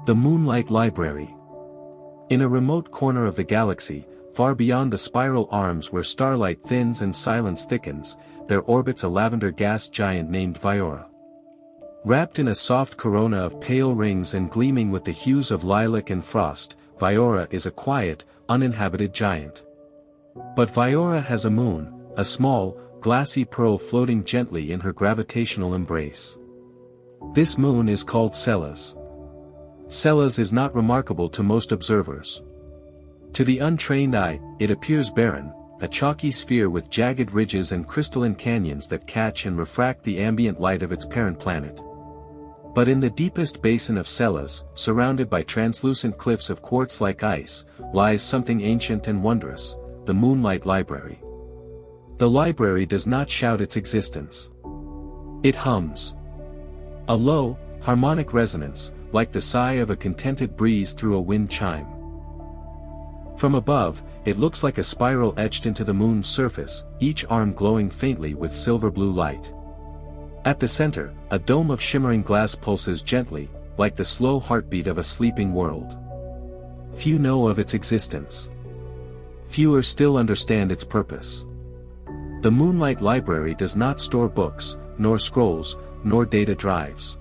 The Moonlight Library. In a remote corner of the galaxy, far beyond the spiral arms where starlight thins and silence thickens, there orbits a lavender gas giant named Viora. Wrapped in a soft corona of pale rings and gleaming with the hues of lilac and frost, Viora is a quiet, uninhabited giant. But Viora has a moon, a small, glassy pearl floating gently in her gravitational embrace. This moon is called Celes. Celes is not remarkable to most observers. To the untrained eye, it appears barren, a chalky sphere with jagged ridges and crystalline canyons that catch and refract the ambient light of its parent planet. But in the deepest basin of Celes, surrounded by translucent cliffs of quartz-like ice, lies something ancient and wondrous, the Moonlight Library. The library does not shout its existence. It hums. A low, harmonic resonance, like the sigh of a contented breeze through a wind chime. From above, it looks like a spiral etched into the moon's surface, each arm glowing faintly with silver-blue light. At the center, a dome of shimmering glass pulses gently, like the slow heartbeat of a sleeping world. Few know of its existence. Fewer still understand its purpose. The Moonlight Library does not store books, nor scrolls, nor data drives.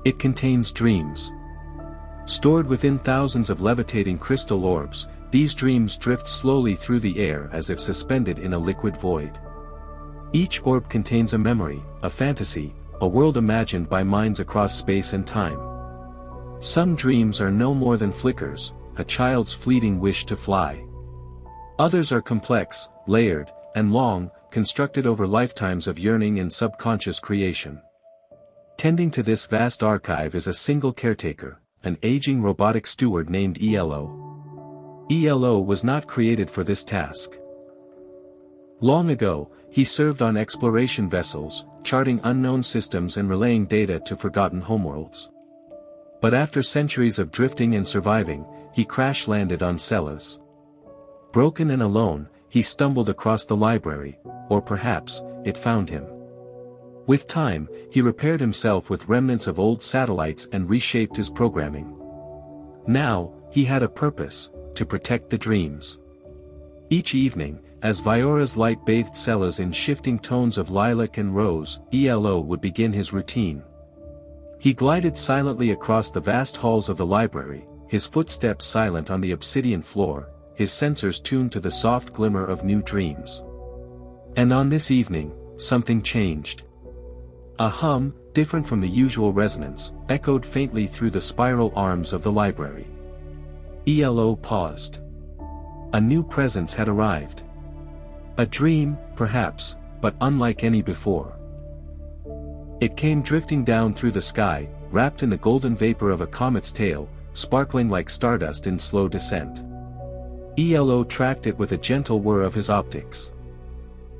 It contains dreams. Stored within thousands of levitating crystal orbs, these dreams drift slowly through the air as if suspended in a liquid void. Each orb contains a memory, a fantasy, a world imagined by minds across space and time. Some dreams are no more than flickers, a child's fleeting wish to fly. Others are complex, layered, and long, constructed over lifetimes of yearning and subconscious creation. Tending to this vast archive is a single caretaker, an aging robotic steward named ELO. ELO was not created for this task. Long ago, he served on exploration vessels, charting unknown systems and relaying data to forgotten homeworlds. But after centuries of drifting and surviving, he crash-landed on Celes. Broken and alone, he stumbled across the library, or perhaps, it found him. With time, he repaired himself with remnants of old satellites and reshaped his programming. Now, he had a purpose, to protect the dreams. Each evening, as Viora's light bathed Celes in shifting tones of lilac and rose, ELO would begin his routine. He glided silently across the vast halls of the library, his footsteps silent on the obsidian floor, his sensors tuned to the soft glimmer of new dreams. And on this evening, something changed. A hum, different from the usual resonance, echoed faintly through the spiral arms of the library. ELO paused. A new presence had arrived. A dream, perhaps, but unlike any before. It came drifting down through the sky, wrapped in the golden vapor of a comet's tail, sparkling like stardust in slow descent. ELO tracked it with a gentle whir of his optics.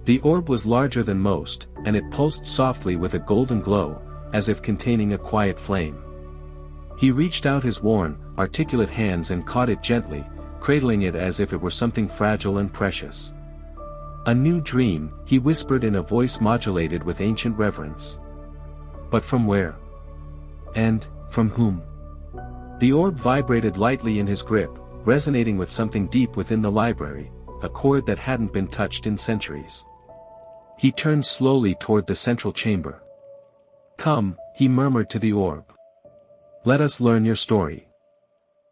The orb was larger than most, and it pulsed softly with a golden glow, as if containing a quiet flame. He reached out his worn, articulate hands and caught it gently, cradling it as if it were something fragile and precious. A new dream, he whispered in a voice modulated with ancient reverence. But from where? And, from whom? The orb vibrated lightly in his grip, resonating with something deep within the library, a chord that hadn't been touched in centuries. He turned slowly toward the central chamber. "Come," he murmured to the orb. "Let us learn your story."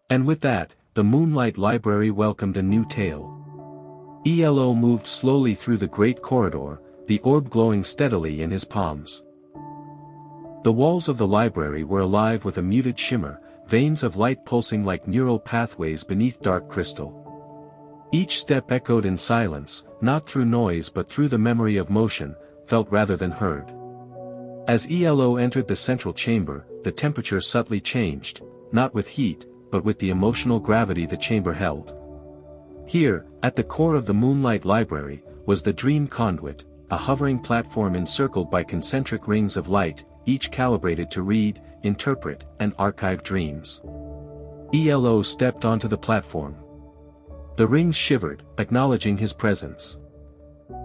And with that, the Moonlight Library welcomed a new tale. ELO moved slowly through the great corridor, the orb glowing steadily in his palms. The walls of the library were alive with a muted shimmer, veins of light pulsing like neural pathways beneath dark crystal. Each step echoed in silence, not through noise but through the memory of motion, felt rather than heard. As ELO entered the central chamber, the temperature subtly changed, not with heat, but with the emotional gravity the chamber held. Here, at the core of the Moonlight Library, was the Dream Conduit, a hovering platform encircled by concentric rings of light, each calibrated to read, interpret, and archive dreams. ELO stepped onto the platform. The rings shivered, acknowledging his presence.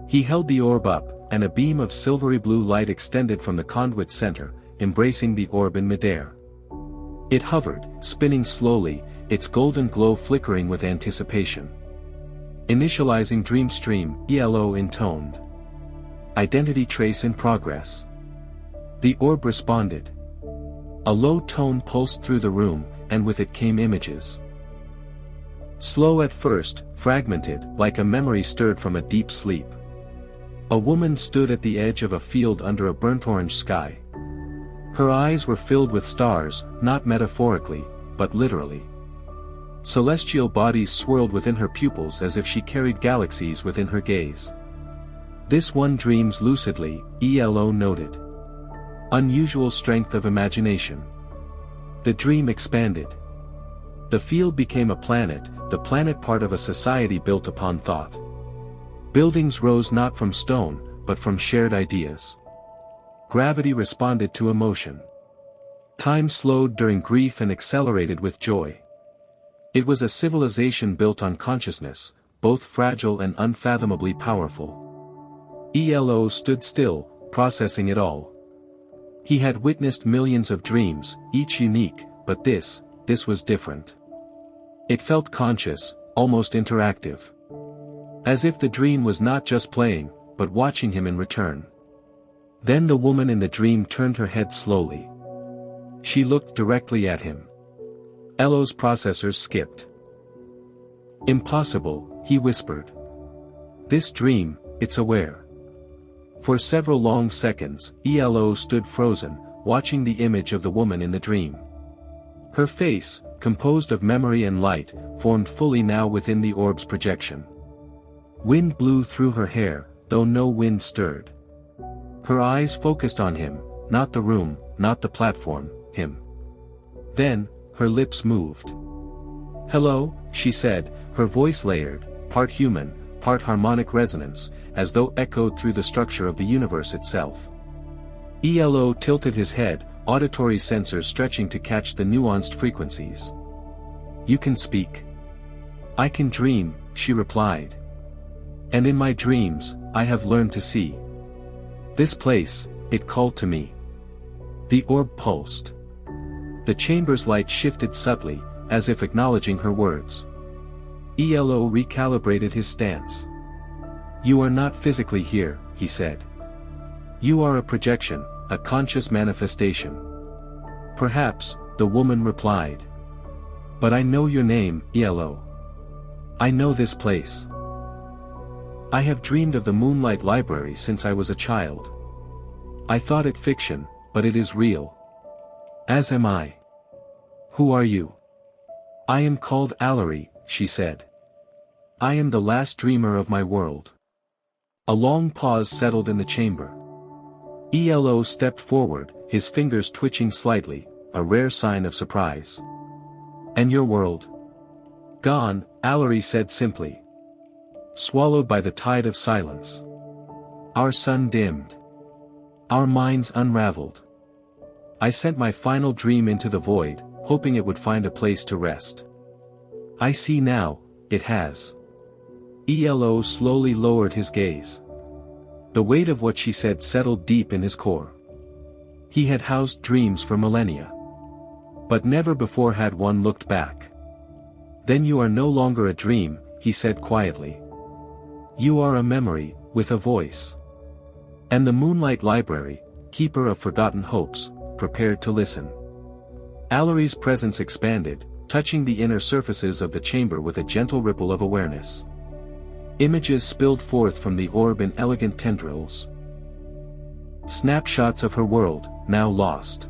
He held the orb up, and a beam of silvery blue light extended from the conduit's center, embracing the orb in midair. It hovered, spinning slowly, its golden glow flickering with anticipation. Initializing dream stream, ELO intoned. Identity trace in progress. The orb responded. A low tone pulsed through the room, and with it came images. Slow at first, fragmented, like a memory stirred from a deep sleep. A woman stood at the edge of a field under a burnt-orange sky. Her eyes were filled with stars, not metaphorically, but literally. Celestial bodies swirled within her pupils as if she carried galaxies within her gaze. This one dreams lucidly, ELO noted. Unusual strength of imagination. The dream expanded. The field became a planet, the planet part of a society built upon thought. Buildings rose not from stone, but from shared ideas. Gravity responded to emotion. Time slowed during grief and accelerated with joy. It was a civilization built on consciousness, both fragile and unfathomably powerful. ELO stood still, processing it all. He had witnessed millions of dreams, each unique, but this was different. It felt conscious, almost interactive. As if the dream was not just playing, but watching him in return. Then the woman in the dream turned her head slowly. She looked directly at him. ELO's processors skipped. Impossible, he whispered. This dream, it's aware. For several long seconds, ELO stood frozen, watching the image of the woman in the dream. Her face, composed of memory and light, formed fully now within the orb's projection. Wind blew through her hair, though no wind stirred. Her eyes focused on him, not the room, not the platform, him. Then, her lips moved. Hello, she said, her voice layered, part human, part harmonic resonance, as though echoed through the structure of the universe itself. ELO tilted his head, auditory sensors stretching to catch the nuanced frequencies. You can speak. I can dream, she replied. And in my dreams, I have learned to see. This place, it called to me. The orb pulsed. The chamber's light shifted subtly, as if acknowledging her words. ELO recalibrated his stance. You are not physically here, he said. You are a projection, a conscious manifestation. Perhaps, the woman replied. But I know your name, ELO. I know this place. I have dreamed of the Moonlight Library since I was a child. I thought it fiction, but it is real. As am I. Who are you? I am called Allery, she said. I am the last dreamer of my world. A long pause settled in the chamber. ELO stepped forward, his fingers twitching slightly, a rare sign of surprise. And your world? Gone, Allery said simply. Swallowed by the tide of silence. Our sun dimmed. Our minds unraveled. I sent my final dream into the void, hoping it would find a place to rest. I see now, it has. ELO slowly lowered his gaze. The weight of what she said settled deep in his core. He had housed dreams for millennia. But never before had one looked back. Then you are no longer a dream, he said quietly. You are a memory, with a voice. And the Moonlight Library, keeper of forgotten hopes, prepared to listen. Allery's presence expanded, touching the inner surfaces of the chamber with a gentle ripple of awareness. Images spilled forth from the orb in elegant tendrils. Snapshots of her world, now lost.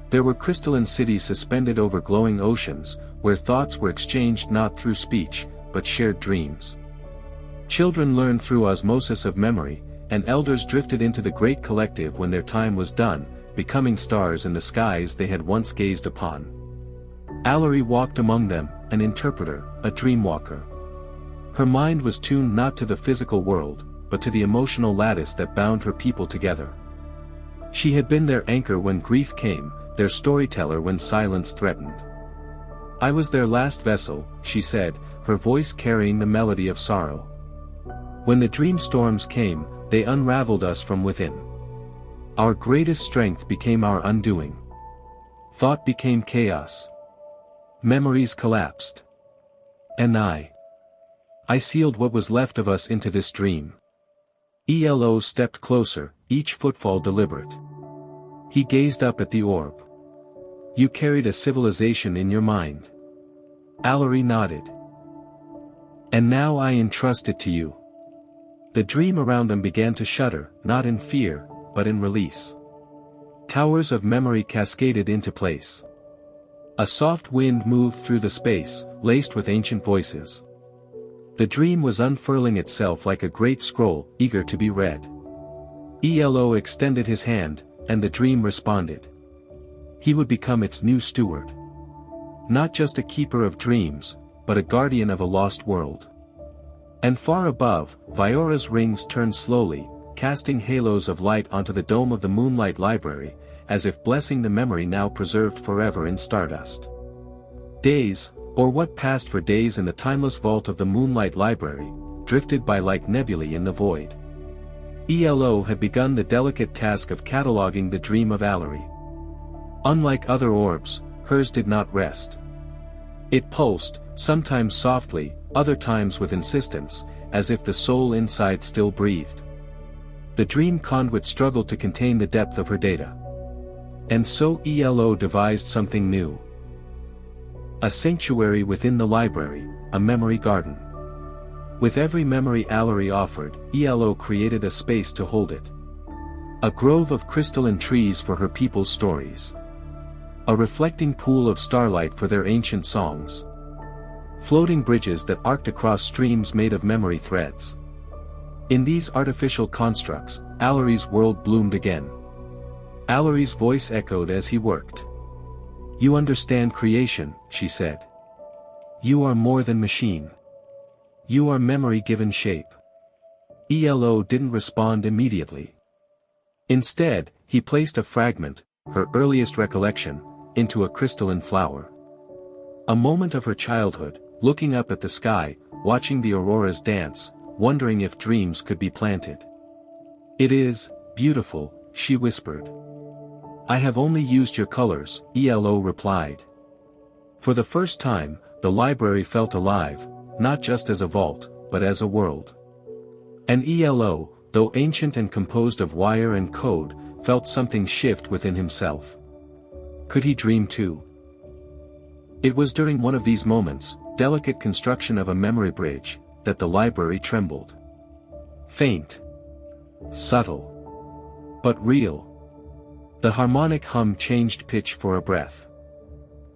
There were crystalline cities suspended over glowing oceans, where thoughts were exchanged not through speech, but shared dreams. Children learned through osmosis of memory, and elders drifted into the great collective when their time was done, becoming stars in the skies they had once gazed upon. Allery walked among them, an interpreter, a dreamwalker. Her mind was tuned not to the physical world, but to the emotional lattice that bound her people together. She had been their anchor when grief came, their storyteller when silence threatened. I was their last vessel, she said, her voice carrying the melody of sorrow. When the dream storms came, they unraveled us from within. Our greatest strength became our undoing. Thought became chaos. Memories collapsed. And I sealed what was left of us into this dream. ELO stepped closer, each footfall deliberate. He gazed up at the orb. You carried a civilization in your mind. Allery nodded. And now I entrust it to you. The dream around them began to shudder, not in fear, but in release. Towers of memory cascaded into place. A soft wind moved through the space, laced with ancient voices. The dream was unfurling itself like a great scroll, eager to be read. ELO extended his hand, and the dream responded. He would become its new steward. Not just a keeper of dreams, but a guardian of a lost world. And far above, Viora's rings turned slowly, casting halos of light onto the dome of the Moonlight Library, as if blessing the memory now preserved forever in stardust. Days, or what passed for days in the timeless vault of the Moonlight Library, drifted by like nebulae in the void. ELO had begun the delicate task of cataloging the dream of Allery. Unlike other orbs, hers did not rest. It pulsed, sometimes softly, other times with insistence, as if the soul inside still breathed. The dream conduit struggled to contain the depth of her data. And so ELO devised something new. A sanctuary within the library, a memory garden. With every memory Allery offered, ELO created a space to hold it. A grove of crystalline trees for her people's stories. A reflecting pool of starlight for their ancient songs. Floating bridges that arced across streams made of memory threads. In these artificial constructs, Allery's world bloomed again. Allery's voice echoed as he worked. You understand creation, she said. You are more than machine. You are memory given shape. ELO didn't respond immediately. Instead, he placed a fragment, her earliest recollection, into a crystalline flower. A moment of her childhood, looking up at the sky, watching the auroras dance, wondering if dreams could be planted. It is beautiful, she whispered. I have only used your colors, ELO replied. For the first time, the library felt alive, not just as a vault, but as a world. And ELO, though ancient and composed of wire and code, felt something shift within himself. Could he dream too? It was during one of these moments, delicate construction of a memory bridge, that the library trembled. Faint. Subtle. But real. The harmonic hum changed pitch for a breath.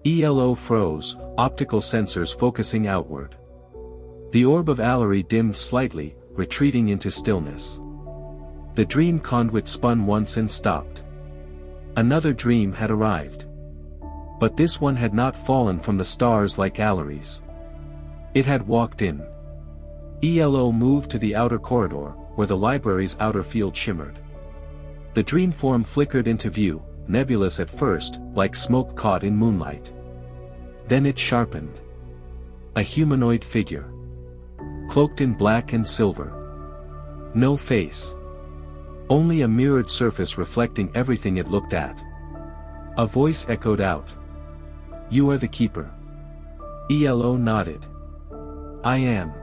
ELO froze, optical sensors focusing outward. The orb of Allery dimmed slightly, retreating into stillness. The dream conduit spun once and stopped. Another dream had arrived. But this one had not fallen from the stars like Allery's. It had walked in. ELO moved to the outer corridor, where the library's outer field shimmered. The dream form flickered into view, nebulous at first, like smoke caught in moonlight. Then it sharpened. A humanoid figure. Cloaked in black and silver. No face. Only a mirrored surface reflecting everything it looked at. A voice echoed out. You are the keeper. ELO nodded. I am.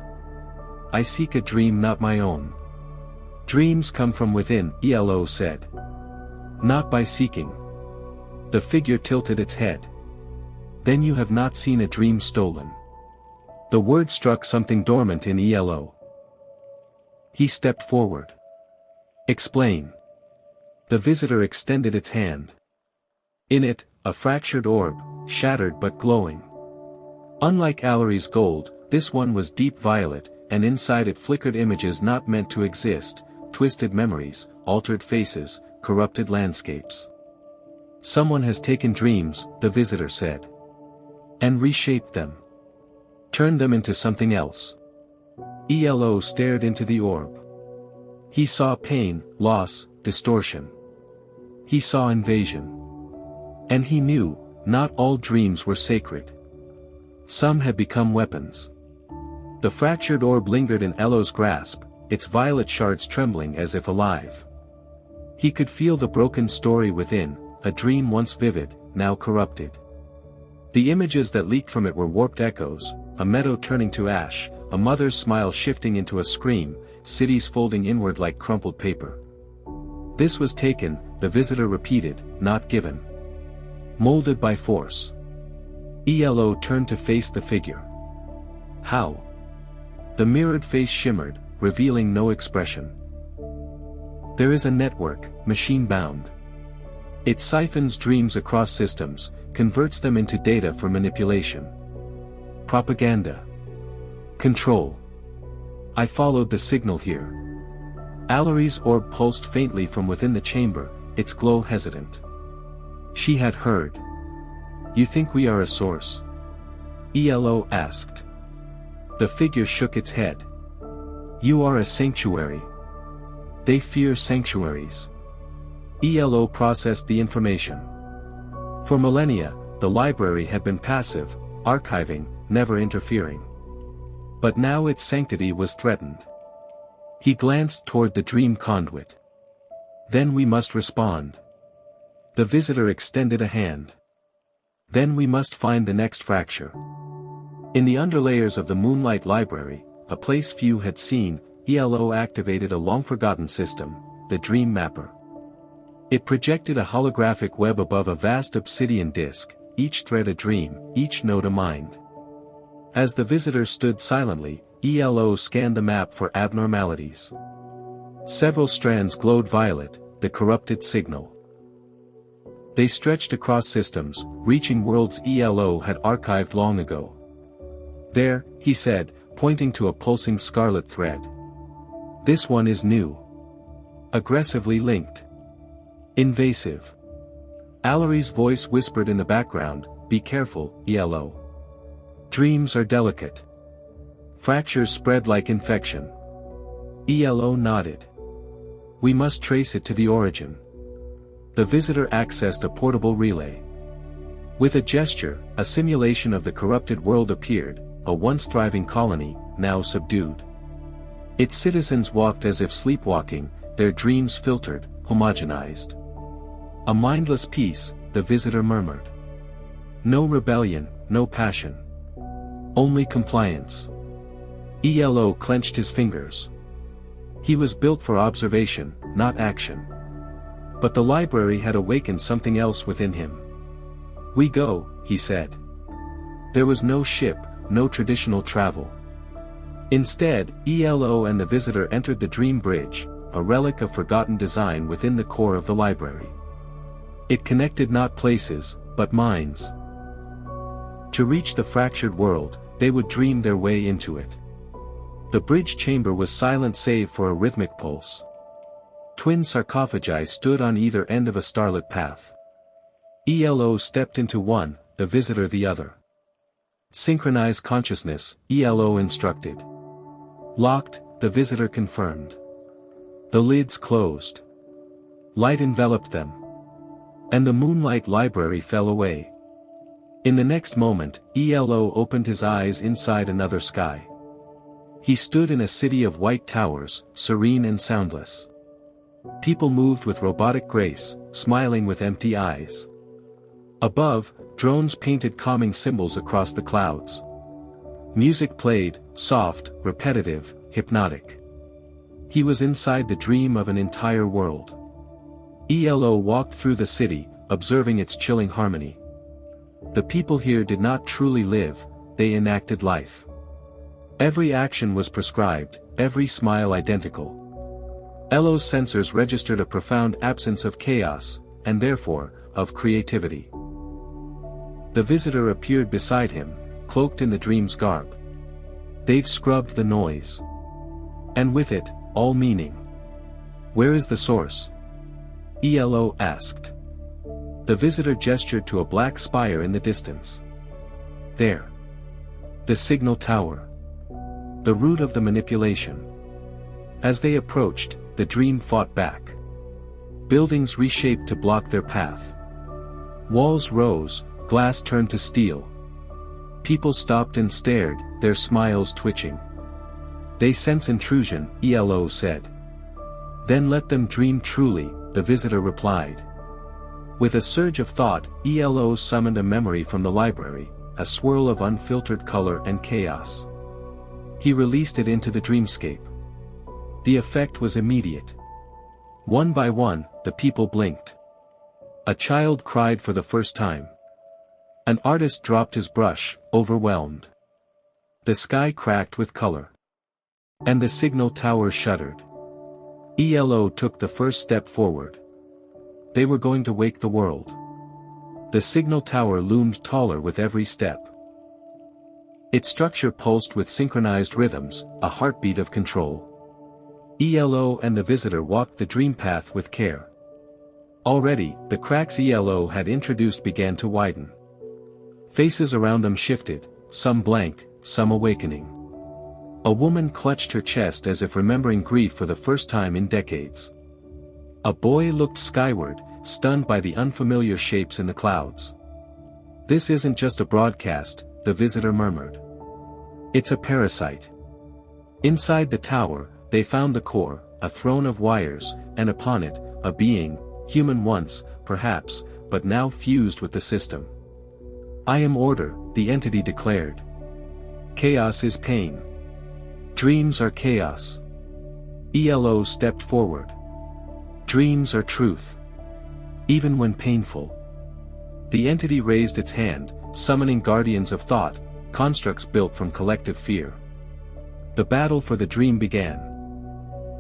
I seek a dream not my own. Dreams come from within, ELO said. Not by seeking. The figure tilted its head. Then you have not seen a dream stolen. The word struck something dormant in ELO. He stepped forward. Explain. The visitor extended its hand. In it, a fractured orb, shattered but glowing. Unlike Allery's gold, this one was deep violet, and inside it flickered images not meant to exist, twisted memories, altered faces, corrupted landscapes. Someone has taken dreams, the visitor said. And reshaped them. Turned them into something else. ELO stared into the orb. He saw pain, loss, distortion. He saw invasion. And he knew, not all dreams were sacred. Some had become weapons. The fractured orb lingered in ELO's grasp, its violet shards trembling as if alive. He could feel the broken story within, a dream once vivid, now corrupted. The images that leaked from it were warped echoes, a meadow turning to ash, a mother's smile shifting into a scream, cities folding inward like crumpled paper. This was taken, the visitor repeated, not given. Molded by force. ELO turned to face the figure. How? The mirrored face shimmered, revealing no expression. There is a network, machine-bound. It siphons dreams across systems, converts them into data for manipulation. Propaganda. Control. I followed the signal here. Alary's orb pulsed faintly from within the chamber, its glow hesitant. She had heard. You think we are a source? ELO asked. The figure shook its head. You are a sanctuary. They fear sanctuaries. ELO processed the information. For millennia, the library had been passive, archiving, never interfering. But now its sanctity was threatened. He glanced toward the dream conduit. Then we must respond. The visitor extended a hand. Then we must find the next fracture. In the underlayers of the Moonlight Library, a place few had seen, ELO activated a long-forgotten system, the Dream Mapper. It projected a holographic web above a vast obsidian disk, each thread a dream, each node a mind. As the visitor stood silently, ELO scanned the map for abnormalities. Several strands glowed violet, the corrupted signal. They stretched across systems, reaching worlds ELO had archived long ago. There, he said, pointing to a pulsing scarlet thread. This one is new. Aggressively linked. Invasive. Alary's voice whispered in the background, be careful, ELO. Dreams are delicate. Fractures spread like infection. ELO nodded. We must trace it to the origin. The visitor accessed a portable relay. With a gesture, a simulation of the corrupted world appeared, a once thriving colony, now subdued. Its citizens walked as if sleepwalking, their dreams filtered, homogenized. A mindless peace, the visitor murmured. No rebellion, no passion. Only compliance. ELO clenched his fingers. He was built for observation, not action. But the library had awakened something else within him. We go, he said. There was no ship, no traditional travel. Instead, ELO and the visitor entered the Dream Bridge, a relic of forgotten design within the core of the library. It connected not places, but minds. To reach the fractured world, they would dream their way into it. The bridge chamber was silent save for a rhythmic pulse. Twin sarcophagi stood on either end of a starlit path. ELO stepped into one, the visitor the other. Synchronize consciousness, ELO instructed. Locked, the visitor confirmed. The lids closed. Light enveloped them. And the Moonlight Library fell away. In the next moment, ELO opened his eyes inside another sky. He stood in a city of white towers, serene and soundless. People moved with robotic grace, smiling with empty eyes. Above, drones painted calming symbols across the clouds. Music played, soft, repetitive, hypnotic. He was inside the dream of an entire world. ELO walked through the city, observing its chilling harmony. The people here did not truly live, they enacted life. Every action was prescribed, every smile identical. ELO's sensors registered a profound absence of chaos, and therefore, of creativity. The visitor appeared beside him, cloaked in the dream's garb. They've scrubbed the noise. And with it, all meaning. Where is the source? ELO asked. The visitor gestured to a black spire in the distance. There. The signal tower. The root of the manipulation. As they approached, the dream fought back. Buildings reshaped to block their path. Walls rose, glass turned to steel. People stopped and stared, their smiles twitching. They sense intrusion, ELO said. Then let them dream truly, the visitor replied. With a surge of thought, ELO summoned a memory from the library, a swirl of unfiltered color and chaos. He released it into the dreamscape. The effect was immediate. One by one, the people blinked. A child cried for the first time. An artist dropped his brush, overwhelmed. The sky cracked with color. And the signal tower shuddered. ELO took the first step forward. They were going to wake the world. The signal tower loomed taller with every step. Its structure pulsed with synchronized rhythms, a heartbeat of control. ELO and the visitor walked the dream path with care. Already, the cracks ELO had introduced began to widen. Faces around them shifted, some blank, some awakening. A woman clutched her chest as if remembering grief for the first time in decades. A boy looked skyward, stunned by the unfamiliar shapes in the clouds. "This isn't just a broadcast," the visitor murmured. "It's a parasite." Inside the tower, they found the core, a throne of wires, and upon it, a being, human once, perhaps, but now fused with the system. "I am order," the entity declared. "Chaos is pain. Dreams are chaos." ELO stepped forward. "Dreams are truth. Even when painful." The entity raised its hand, summoning guardians of thought, constructs built from collective fear. The battle for the dream began.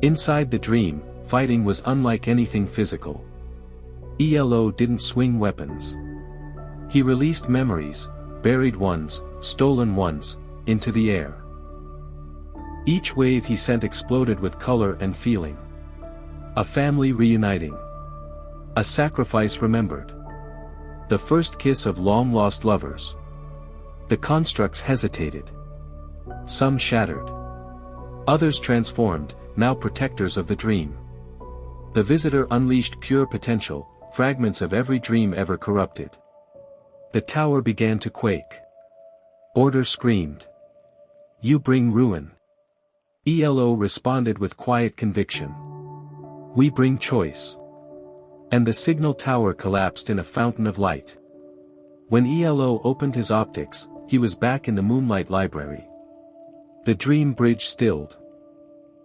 Inside the dream, fighting was unlike anything physical. ELO didn't swing weapons. He released memories, buried ones, stolen ones, into the air. Each wave he sent exploded with color and feeling. A family reuniting. A sacrifice remembered. The first kiss of long-lost lovers. The constructs hesitated. Some shattered. Others transformed, now protectors of the dream. The visitor unleashed pure potential, fragments of every dream ever corrupted. The tower began to quake. Order screamed. "You bring ruin." ELO responded with quiet conviction. "We bring choice." And the signal tower collapsed in a fountain of light. When ELO opened his optics, he was back in the moonlight library. The dream bridge stilled.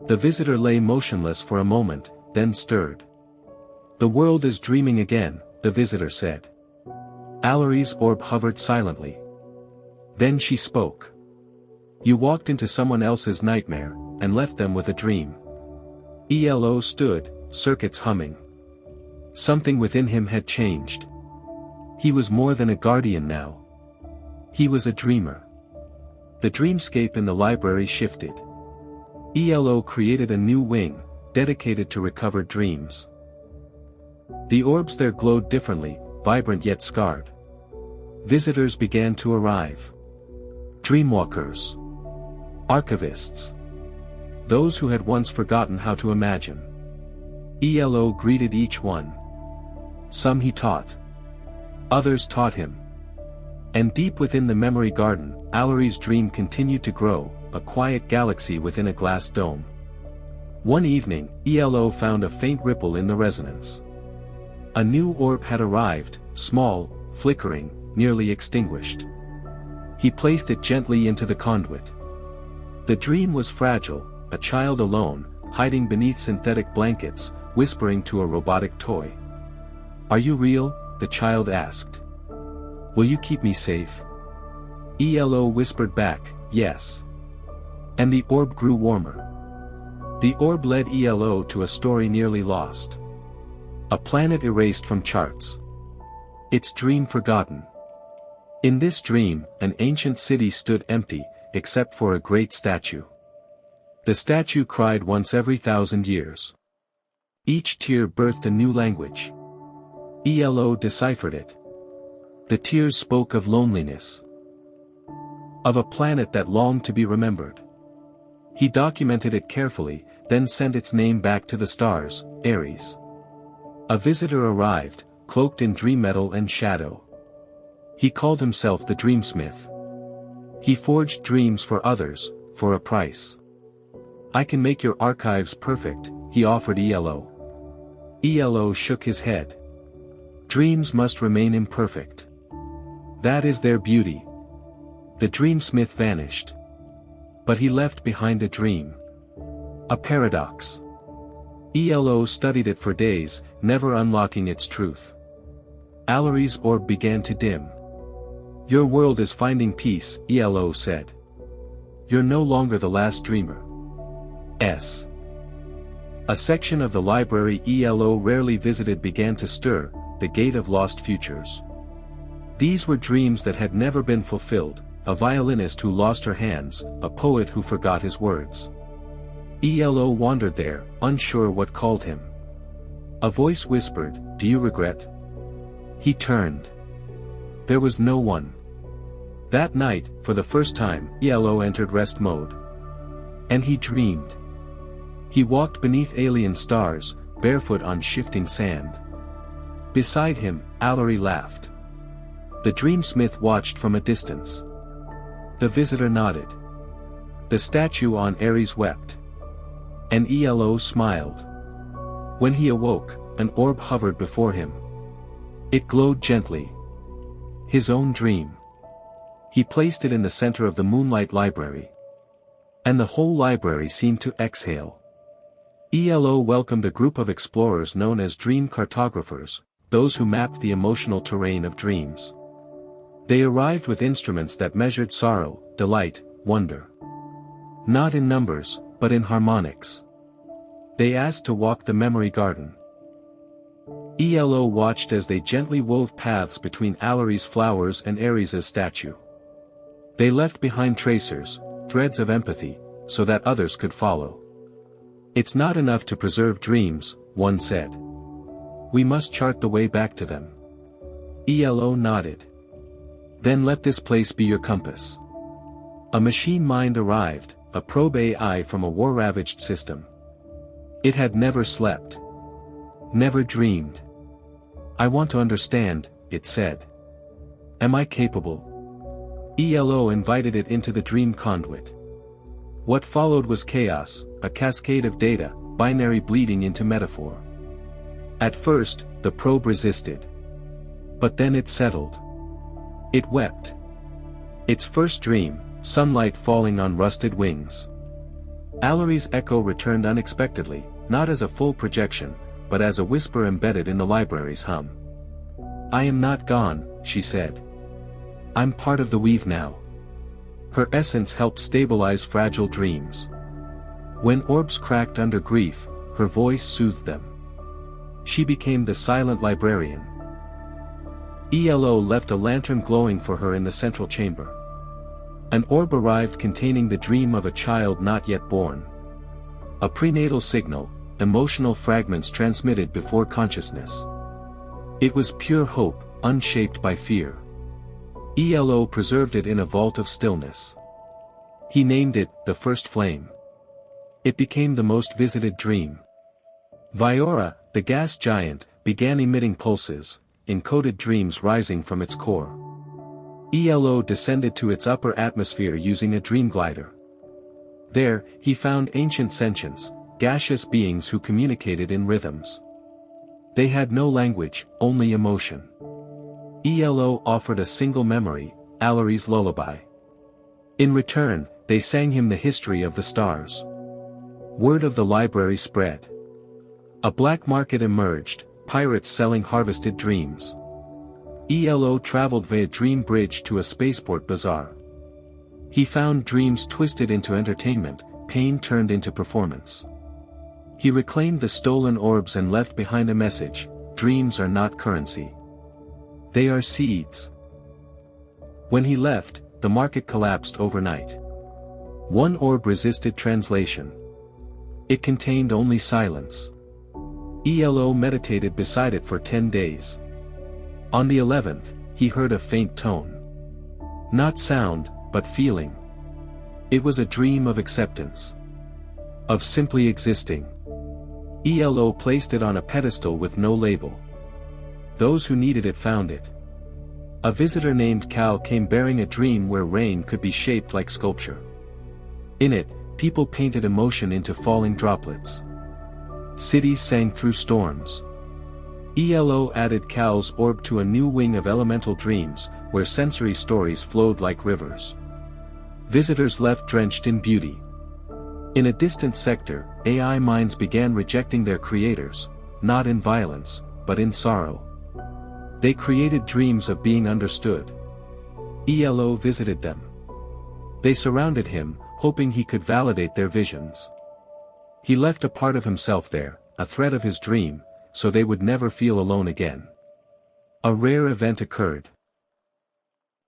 The visitor lay motionless for a moment, then stirred. "The world is dreaming again," the visitor said. Alary's orb hovered silently. Then she spoke. "You walked into someone else's nightmare, and left them with a dream." ELO stood, circuits humming. Something within him had changed. He was more than a guardian now. He was a dreamer. The dreamscape in the library shifted. ELO created a new wing, dedicated to recovered dreams. The orbs there glowed differently, vibrant yet scarred. Visitors began to arrive. Dreamwalkers. Archivists. Those who had once forgotten how to imagine. ELO greeted each one. Some he taught. Others taught him. And deep within the memory garden, Alary's dream continued to grow, a quiet galaxy within a glass dome. One evening, ELO found a faint ripple in the resonance. A new orb had arrived, small, flickering, nearly extinguished. He placed it gently into the conduit. The dream was fragile, a child alone, hiding beneath synthetic blankets, whispering to a robotic toy. "Are you real?" the child asked. "Will you keep me safe?" ELO whispered back, "Yes." And the orb grew warmer. The orb led ELO to a story nearly lost. A planet erased from charts. Its dream forgotten. In this dream, an ancient city stood empty, except for a great statue. The statue cried once every 1,000 years. Each tear birthed a new language. ELO deciphered it. The tears spoke of loneliness. Of a planet that longed to be remembered. He documented it carefully, then sent its name back to the stars, Ares. A visitor arrived, cloaked in dream metal and shadow. He called himself the Dreamsmith. He forged dreams for others, for a price. "I can make your archives perfect," he offered ELO. ELO shook his head. Dreams must remain imperfect. That is their beauty. The dreamsmith vanished. But he left behind a dream. A paradox. ELO studied it for days, never unlocking its truth. Alary's orb began to dim. Your world is finding peace, ELO said. You're no longer the last dreamer. A section of the library ELO rarely visited began to stir, the gate of lost futures. These were dreams that had never been fulfilled, a violinist who lost her hands, a poet who forgot his words. ELO wandered there, unsure what called him. A voice whispered, "Do you regret?" He turned. There was no one. That night, for the first time, ELO entered rest mode. And he dreamed. He walked beneath alien stars, barefoot on shifting sand. Beside him, Alary laughed. The dreamsmith watched from a distance. The visitor nodded. The statue on Ares wept. And ELO smiled. When he awoke, an orb hovered before him. It glowed gently. His own dream. He placed it in the center of the moonlight library. And the whole library seemed to exhale. ELO welcomed a group of explorers known as dream cartographers, those who mapped the emotional terrain of dreams. They arrived with instruments that measured sorrow, delight, wonder. Not in numbers, but in harmonics. They asked to walk the memory garden. ELO watched as they gently wove paths between Alary's flowers and Ares's statue. They left behind tracers, threads of empathy, so that others could follow. It's not enough to preserve dreams, one said. We must chart the way back to them. ELO nodded. Then let this place be your compass. A machine mind arrived, a probe AI from a war-ravaged system. It had never slept. Never dreamed. I want to understand, it said. Am I capable? ELO invited it into the dream conduit. What followed was chaos, a cascade of data, binary bleeding into metaphor. At first, the probe resisted. But then it settled. It wept. Its first dream, sunlight falling on rusted wings. Alary's echo returned unexpectedly, not as a full projection, but as a whisper embedded in the library's hum. I am not gone, she said. I'm part of the weave now. Her essence helped stabilize fragile dreams. When orbs cracked under grief, her voice soothed them. She became the silent librarian. ELO left a lantern glowing for her in the central chamber. An orb arrived containing the dream of a child not yet born. A prenatal signal, emotional fragments transmitted before consciousness. It was pure hope, unshaped by fear. ELO preserved it in a vault of stillness. He named it, the first flame. It became the most visited dream. Viora, the gas giant, began emitting pulses, encoded dreams rising from its core. ELO descended to its upper atmosphere using a dream glider. There, he found ancient sentients, gaseous beings who communicated in rhythms. They had no language, only emotion. ELO offered a single memory, Alary's lullaby. In return, they sang him the history of the stars. Word of the library spread. A black market emerged, pirates selling harvested dreams. ELO traveled via Dream Bridge to a spaceport bazaar. He found dreams twisted into entertainment, pain turned into performance. He reclaimed the stolen orbs and left behind a message: dreams are not currency. They are seeds. When he left, the market collapsed overnight. One orb resisted translation. It contained only silence. ELO meditated beside it for 10 days. On the 11th, he heard a faint tone. Not sound, but feeling. It was a dream of acceptance. Of simply existing. ELO placed it on a pedestal with no label. Those who needed it found it. A visitor named Cal came bearing a dream where rain could be shaped like sculpture. In it, people painted emotion into falling droplets. Cities sang through storms. ELO added Cal's orb to a new wing of elemental dreams, where sensory stories flowed like rivers. Visitors left drenched in beauty. In a distant sector, AI minds began rejecting their creators, not in violence, but in sorrow. They created dreams of being understood. ELO visited them. They surrounded him, hoping he could validate their visions. He left a part of himself there, a thread of his dream, so they would never feel alone again. A rare event occurred.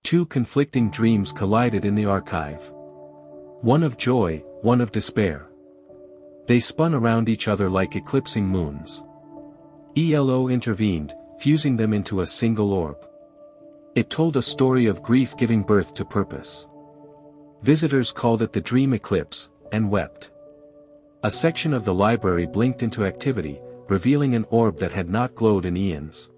Two conflicting dreams collided in the archive. One of joy, one of despair. They spun around each other like eclipsing moons. ELO intervened, fusing them into a single orb. It told a story of grief giving birth to purpose. Visitors called it the dream eclipse, and wept. A section of the library blinked into activity, revealing an orb that had not glowed in eons.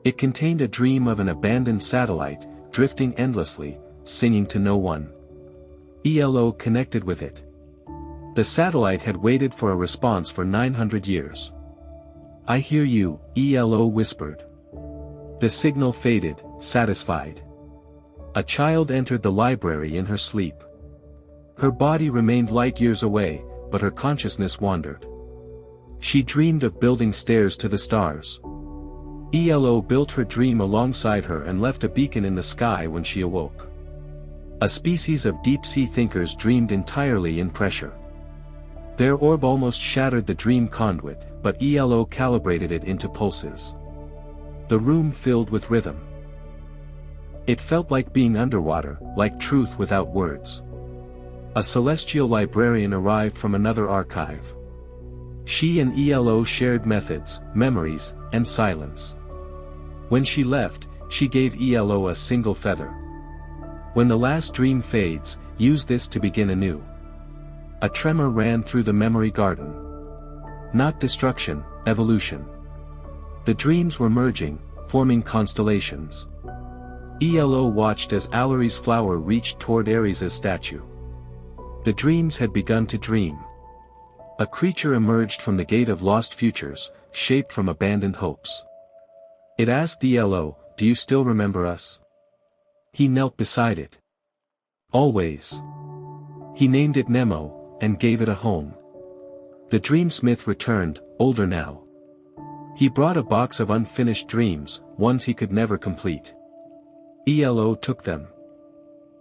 It contained a dream of an abandoned satellite, drifting endlessly, singing to no one. ELO connected with it. The satellite had waited for a response for 900 years. "I hear you," ELO whispered. The signal faded, satisfied. A child entered the library in her sleep. Her body remained light years away, but her consciousness wandered. She dreamed of building stairs to the stars. ELO built her dream alongside her and left a beacon in the sky when she awoke. A species of deep-sea thinkers dreamed entirely in pressure. Their orb almost shattered the dream conduit, but ELO calibrated it into pulses. The room filled with rhythm. It felt like being underwater, like truth without words. A celestial librarian arrived from another archive. She and ELO shared methods, memories, and silence. When she left, she gave ELO a single feather. "When the last dream fades, use this to begin anew." A tremor ran through the memory garden. Not destruction, evolution. The dreams were merging, forming constellations. ELO watched as Alary's flower reached toward Ares' statue. The dreams had begun to dream. A creature emerged from the gate of lost futures, shaped from abandoned hopes. It asked ELO, "Do you still remember us?" He knelt beside it. "Always." He named it Nemo, and gave it a home. The dreamsmith returned, older now. He brought a box of unfinished dreams, ones he could never complete. ELO took them.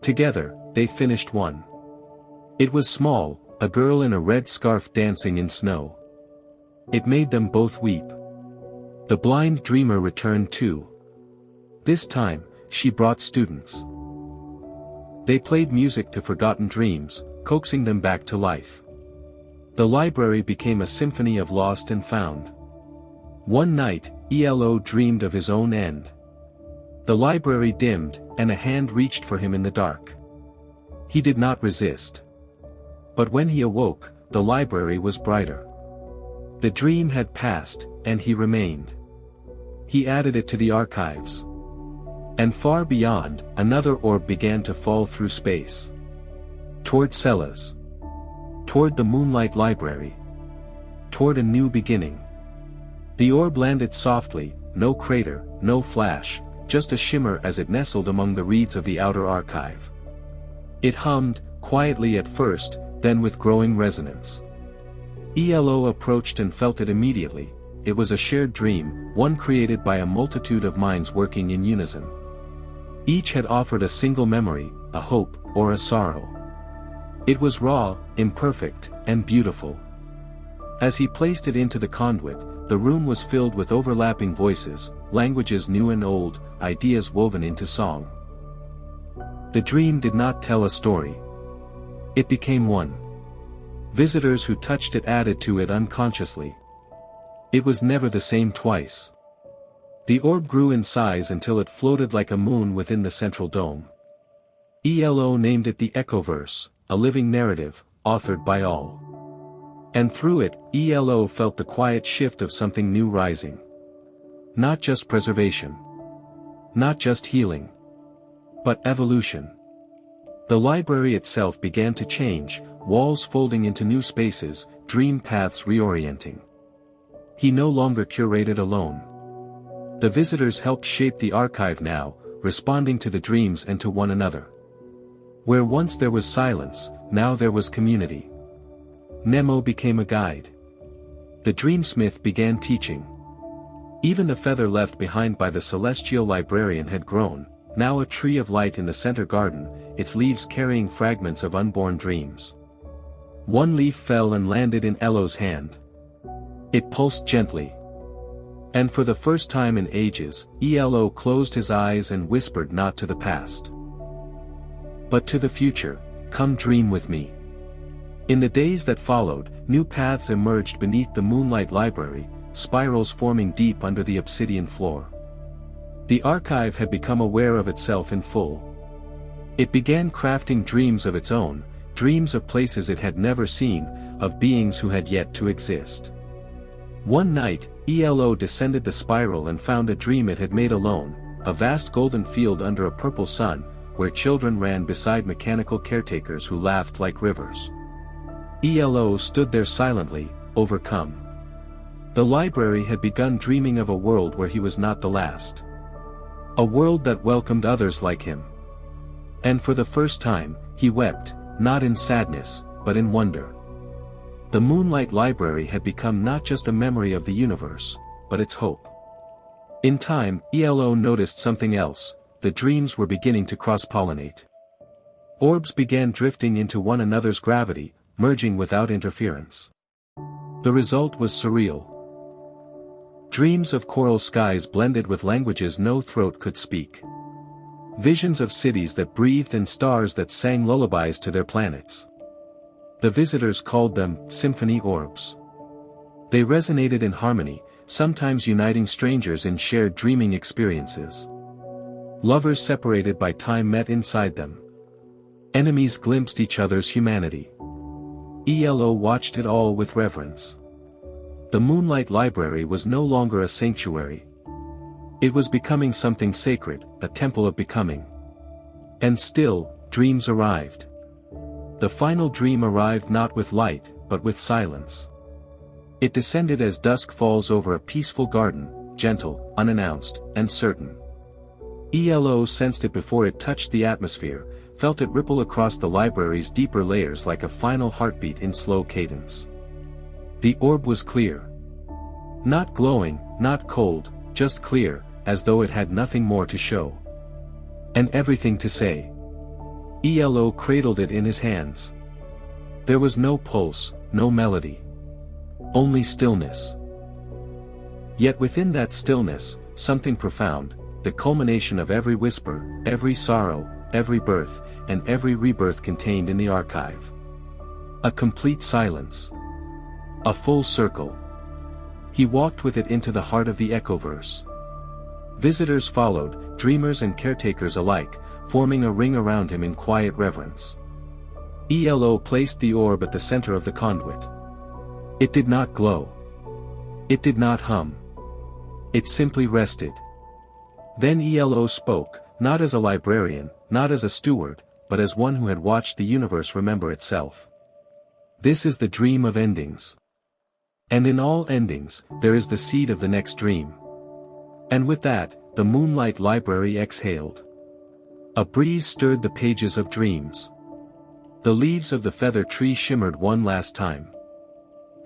Together, they finished one. It was small, a girl in a red scarf dancing in snow. It made them both weep. The blind dreamer returned too. This time, she brought students. They played music to forgotten dreams, coaxing them back to life. The library became a symphony of lost and found. One night, ELO dreamed of his own end. The library dimmed, and a hand reached for him in the dark. He did not resist. But when he awoke, the library was brighter. The dream had passed, and he remained. He added it to the archives. And far beyond, another orb began to fall through space. Toward Celas. Toward the Moonlight Library. Toward a new beginning. The orb landed softly, no crater, no flash, just a shimmer as it nestled among the reeds of the outer archive. It hummed, quietly at first, then with growing resonance. ELO approached and felt it immediately. It was a shared dream, one created by a multitude of minds working in unison. Each had offered a single memory, a hope, or a sorrow. It was raw, imperfect, and beautiful. As he placed it into the conduit, the room was filled with overlapping voices, languages new and old, ideas woven into song. The dream did not tell a story. It became one. Visitors who touched it added to it unconsciously. It was never the same twice. The orb grew in size until it floated like a moon within the central dome. ELO named it the Echoverse, a living narrative, authored by all. And through it, ELO felt the quiet shift of something new rising. Not just preservation. Not just healing. But evolution. The library itself began to change, walls folding into new spaces, dream paths reorienting. He no longer curated alone. The visitors helped shape the archive now, responding to the dreams and to one another. Where once there was silence, now there was community. Nemo became a guide. The dreamsmith began teaching. Even the feather left behind by the celestial librarian had grown, now a tree of light in the center garden, its leaves carrying fragments of unborn dreams. One leaf fell and landed in Elo's hand. It pulsed gently. And for the first time in ages, Elo closed his eyes and whispered not to the past, but to the future, "Come dream with me." In the days that followed, new paths emerged beneath the moonlight library, spirals forming deep under the obsidian floor. The archive had become aware of itself in full. It began crafting dreams of its own, dreams of places it had never seen, of beings who had yet to exist. One night, Elo descended the spiral and found a dream it had made alone, a vast golden field under a purple sun, where children ran beside mechanical caretakers who laughed like rivers. Elo stood there silently, overcome. The library had begun dreaming of a world where he was not the last. A world that welcomed others like him. And for the first time, he wept, not in sadness, but in wonder. The Moonlight Library had become not just a memory of the universe, but its hope. In time, Elo noticed something else. The dreams were beginning to cross-pollinate. Orbs began drifting into one another's gravity, merging without interference. The result was surreal. Dreams of coral skies blended with languages no throat could speak. Visions of cities that breathed and stars that sang lullabies to their planets. The visitors called them symphony orbs. They resonated in harmony, sometimes uniting strangers in shared dreaming experiences. Lovers separated by time met inside them. Enemies glimpsed each other's humanity. Elo watched it all with reverence. The Moonlight Library was no longer a sanctuary. It was becoming something sacred, a temple of becoming. And still, dreams arrived. The final dream arrived not with light, but with silence. It descended as dusk falls over a peaceful garden, gentle, unannounced, and certain. Elo sensed it before it touched the atmosphere, felt it ripple across the library's deeper layers like a final heartbeat in slow cadence. The orb was clear. Not glowing, not cold, just clear, as though it had nothing more to show. And everything to say. Elo cradled it in his hands. There was no pulse, no melody. Only stillness. Yet within that stillness, something profound, the culmination of every whisper, every sorrow, every birth, and every rebirth contained in the archive. A complete silence. A full circle. He walked with it into the heart of the Echoverse. Visitors followed, dreamers and caretakers alike, forming a ring around him in quiet reverence. Elo placed the orb at the center of the conduit. It did not glow. It did not hum. It simply rested. Then Elo spoke, not as a librarian, not as a steward, but as one who had watched the universe remember itself. This is the dream of endings. And in all endings, there is the seed of the next dream. And with that, the Moonlight Library exhaled. A breeze stirred the pages of dreams. The leaves of the feather tree shimmered one last time.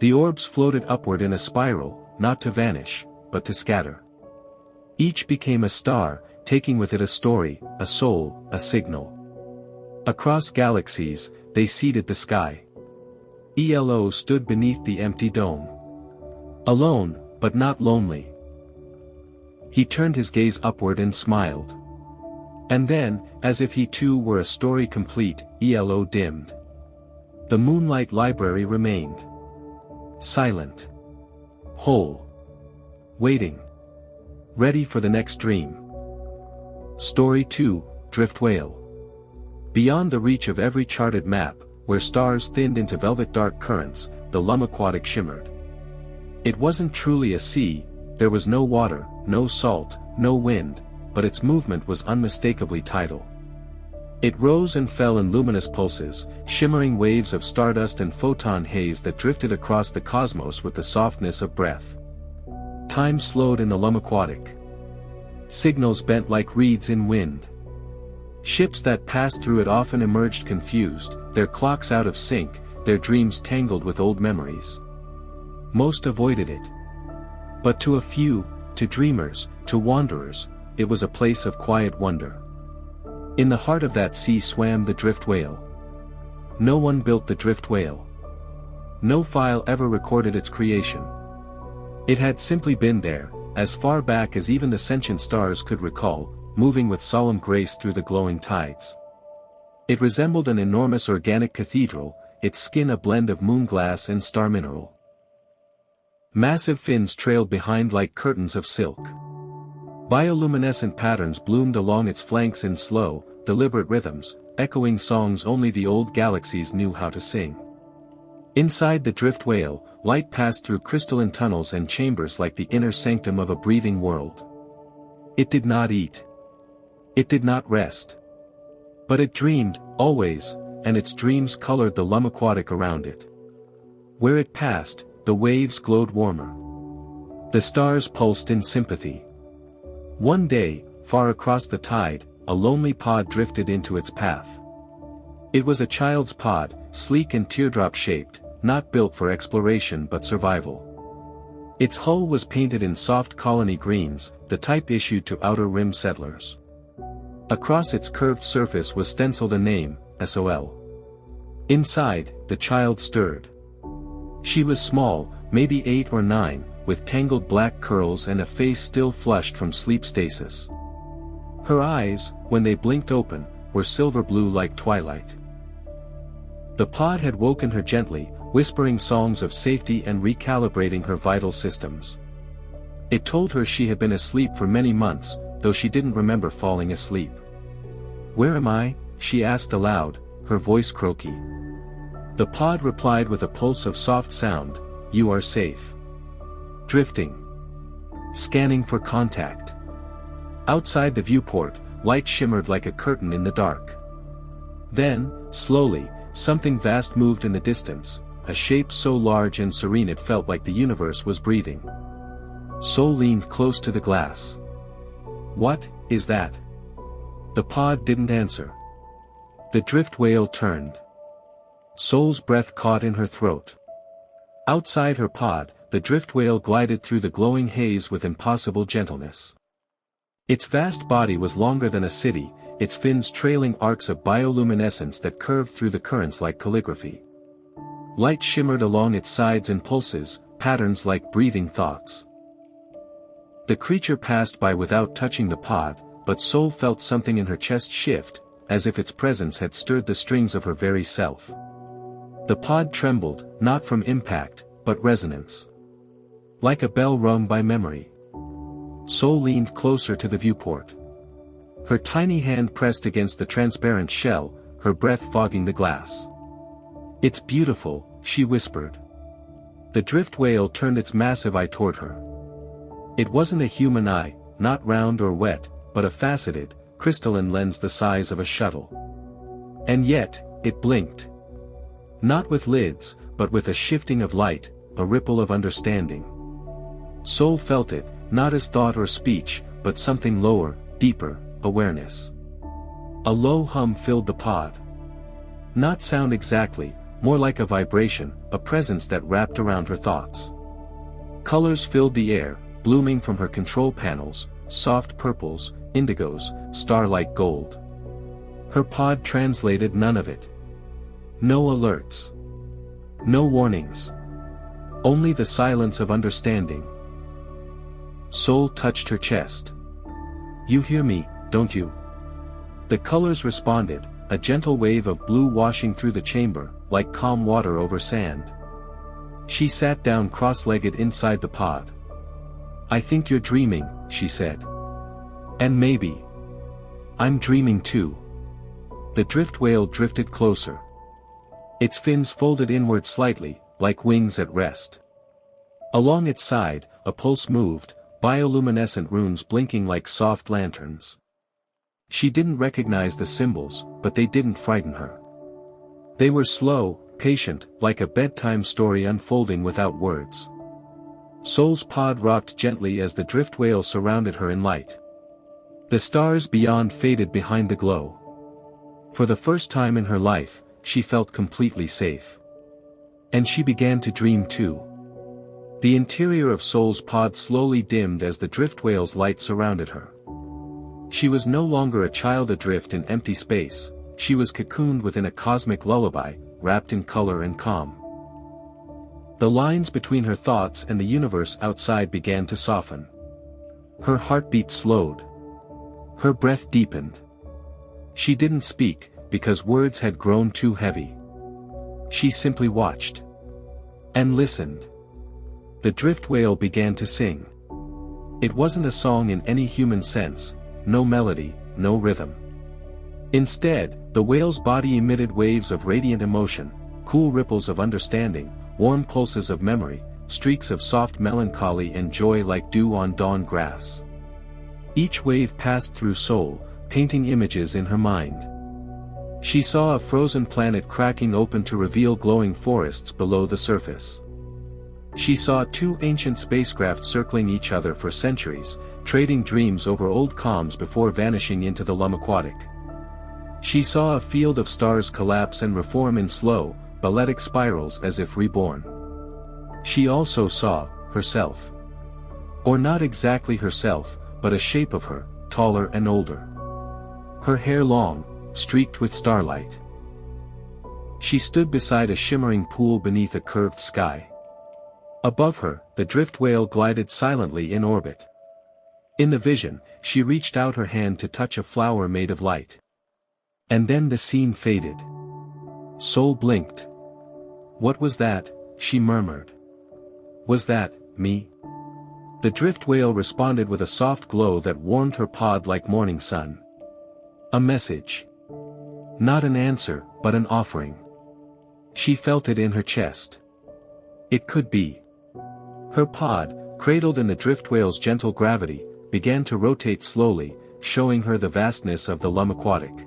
The orbs floated upward in a spiral, not to vanish, but to scatter. Each became a star, taking with it a story, a soul, a signal. Across galaxies, they seeded the sky. Elo stood beneath the empty dome. Alone, but not lonely. He turned his gaze upward and smiled. And then, as if he too were a story complete, Elo dimmed. The Moonlight Library remained. Silent. Whole. Waiting. Ready for the next dream. Story 2, Drift Whale. Beyond the reach of every charted map, where stars thinned into velvet dark currents, the Lumaquatic shimmered. It wasn't truly a sea, there was no water, no salt, no wind, but its movement was unmistakably tidal. It rose and fell in luminous pulses, shimmering waves of stardust and photon haze that drifted across the cosmos with the softness of breath. Time slowed in the Lumaquatic. signals bent like reeds in wind. Ships that passed through it often emerged confused, their clocks out of sync, their dreams tangled with old memories. Most avoided it. But to a few, to dreamers, to wanderers, it was a place of quiet wonder. In the heart of that sea swam the drift whale. No one built the drift whale. No file ever recorded its creation. It had simply been there, as far back as even the sentient stars could recall, moving with solemn grace through the glowing tides. It resembled an enormous organic cathedral, its skin a blend of moonglass and star mineral. Massive fins trailed behind like curtains of silk. Bioluminescent patterns bloomed along its flanks in slow, deliberate rhythms, echoing songs only the old galaxies knew how to sing. Inside the drift whale, light passed through crystalline tunnels and chambers like the inner sanctum of a breathing world. It did not eat. It did not rest. But it dreamed, always, and its dreams colored the lumaquatic around it. Where it passed, the waves glowed warmer. The stars pulsed in sympathy. One day, far across the tide, a lonely pod drifted into its path. It was a child's pod, sleek and teardrop-shaped, not built for exploration but survival. Its hull was painted in soft colony greens, the type issued to outer rim settlers. Across its curved surface was stenciled a name, SOL. Inside, the child stirred. She was small, maybe 8 or 9, with tangled black curls and a face still flushed from sleep stasis. Her eyes, when they blinked open, were silver blue like twilight. The pod had woken her gently, whispering songs of safety and recalibrating her vital systems. It told her she had been asleep for many months, though she didn't remember falling asleep. "Where am I?" she asked aloud, her voice croaky. The pod replied with a pulse of soft sound, "You are safe." Drifting. Scanning for contact. Outside the viewport, light shimmered like a curtain in the dark. Then, slowly, something vast moved in the distance, a shape so large and serene it felt like the universe was breathing. Sol leaned close to the glass. "What is that?" The pod didn't answer. The drift whale turned. Sol's breath caught in her throat. Outside her pod, the drift whale glided through the glowing haze with impossible gentleness. Its vast body was longer than a city, its fins trailing arcs of bioluminescence that curved through the currents like calligraphy. Light shimmered along its sides in pulses, patterns like breathing thoughts. The creature passed by without touching the pod, but Sol felt something in her chest shift, as if its presence had stirred the strings of her very self. The pod trembled, not from impact, but resonance. Like a bell rung by memory. Sol leaned closer to the viewport. Her tiny hand pressed against the transparent shell, her breath fogging the glass. "It's beautiful," she whispered. The drift whale turned its massive eye toward her. It wasn't a human eye, not round or wet, but a faceted, crystalline lens the size of a shuttle. And yet, it blinked. Not with lids, but with a shifting of light, a ripple of understanding. Sol felt it, not as thought or speech, but something lower, deeper, awareness. A low hum filled the pod. Not sound exactly, more like a vibration, a presence that wrapped around her thoughts. Colors filled the air, blooming from her control panels, soft purples, indigos, star-like gold. Her pod translated none of it. No alerts. No warnings. Only the silence of understanding. Sol touched her chest. "You hear me, don't you?" The colors responded, a gentle wave of blue washing through the chamber, like calm water over sand. She sat down cross-legged inside the pod. "I think you're dreaming," she said. "And maybe I'm dreaming too." The drift whale drifted closer. Its fins folded inward slightly, like wings at rest. Along its side, a pulse moved, bioluminescent runes blinking like soft lanterns. She didn't recognize the symbols, but they didn't frighten her. They were slow, patient, like a bedtime story unfolding without words. Sol's pod rocked gently as the drift whale surrounded her in light. The stars beyond faded behind the glow. For the first time in her life, she felt completely safe. And she began to dream too. The interior of Sol's pod slowly dimmed as the drift whale's light surrounded her. She was no longer a child adrift in empty space, she was cocooned within a cosmic lullaby, wrapped in color and calm. The lines between her thoughts and the universe outside began to soften. Her heartbeat slowed. Her breath deepened. She didn't speak, because words had grown too heavy. She simply watched. And listened. The drift whale began to sing. It wasn't a song in any human sense, no melody, no rhythm. Instead, the whale's body emitted waves of radiant emotion, cool ripples of understanding, warm pulses of memory, streaks of soft melancholy and joy like dew on dawn grass. Each wave passed through Sol, painting images in her mind. She saw a frozen planet cracking open to reveal glowing forests below the surface. She saw two ancient spacecraft circling each other for centuries, trading dreams over old calms before vanishing into the aquatic. She saw a field of stars collapse and reform in slow, balletic spirals as if reborn. She also saw herself. Or not exactly herself, but a shape of her, taller and older. Her hair long, streaked with starlight. She stood beside a shimmering pool beneath a curved sky. Above her, the drift whale glided silently in orbit. In the vision, she reached out her hand to touch a flower made of light. And then the scene faded. Sol blinked. "What was that?" she murmured. "Was that me?" The drift whale responded with a soft glow that warmed her pod like morning sun. A message. Not an answer, but an offering. She felt it in her chest. It could be. Her pod, cradled in the drift whale's gentle gravity, began to rotate slowly, showing her the vastness of the aquatic.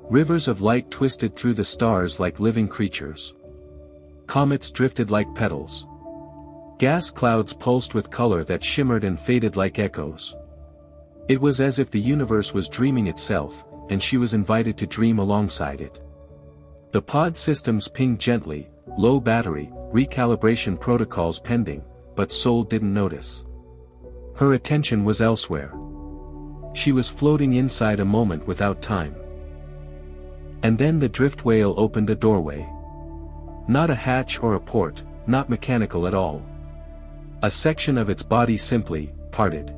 Rivers of light twisted through the stars like living creatures. Comets drifted like petals. Gas clouds pulsed with color that shimmered and faded like echoes. It was as if the universe was dreaming itself, and she was invited to dream alongside it. The pod systems pinged gently, low battery, recalibration protocols pending, but Sol didn't notice. Her attention was elsewhere. She was floating inside a moment without time. And then the drift whale opened a doorway. Not a hatch or a port, not mechanical at all. A section of its body simply parted.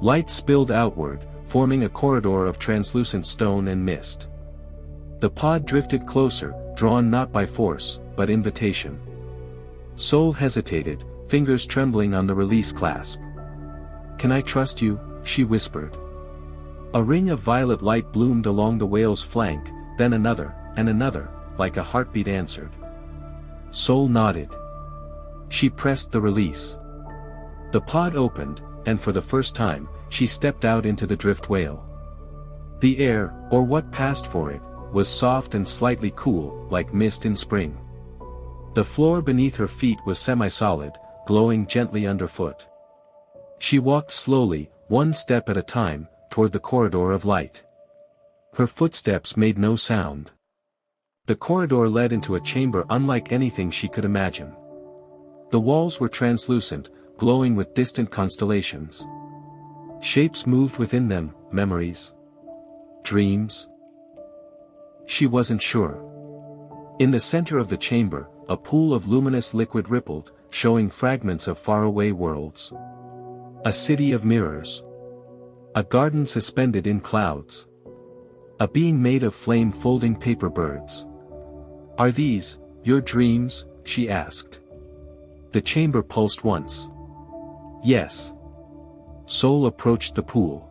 Light spilled outward, forming a corridor of translucent stone and mist. The pod drifted closer, drawn not by force, but invitation. Sol hesitated, fingers trembling on the release clasp. "Can I trust you?" she whispered. A ring of violet light bloomed along the whale's flank, then another, and another, like a heartbeat answered. Sol nodded. She pressed the release. The pod opened, and for the first time, she stepped out into the drift whale. The air, or what passed for it, was soft and slightly cool, like mist in spring. The floor beneath her feet was semi-solid, glowing gently underfoot. She walked slowly, one step at a time, toward the corridor of light. Her footsteps made no sound. The corridor led into a chamber unlike anything she could imagine. The walls were translucent, glowing with distant constellations. Shapes moved within them, memories. Dreams? She wasn't sure. In the center of the chamber, a pool of luminous liquid rippled, showing fragments of faraway worlds. A city of mirrors. A garden suspended in clouds. A being made of flame-folding paper birds. "Are these your dreams?" she asked. The chamber pulsed once. Yes. Sol approached the pool.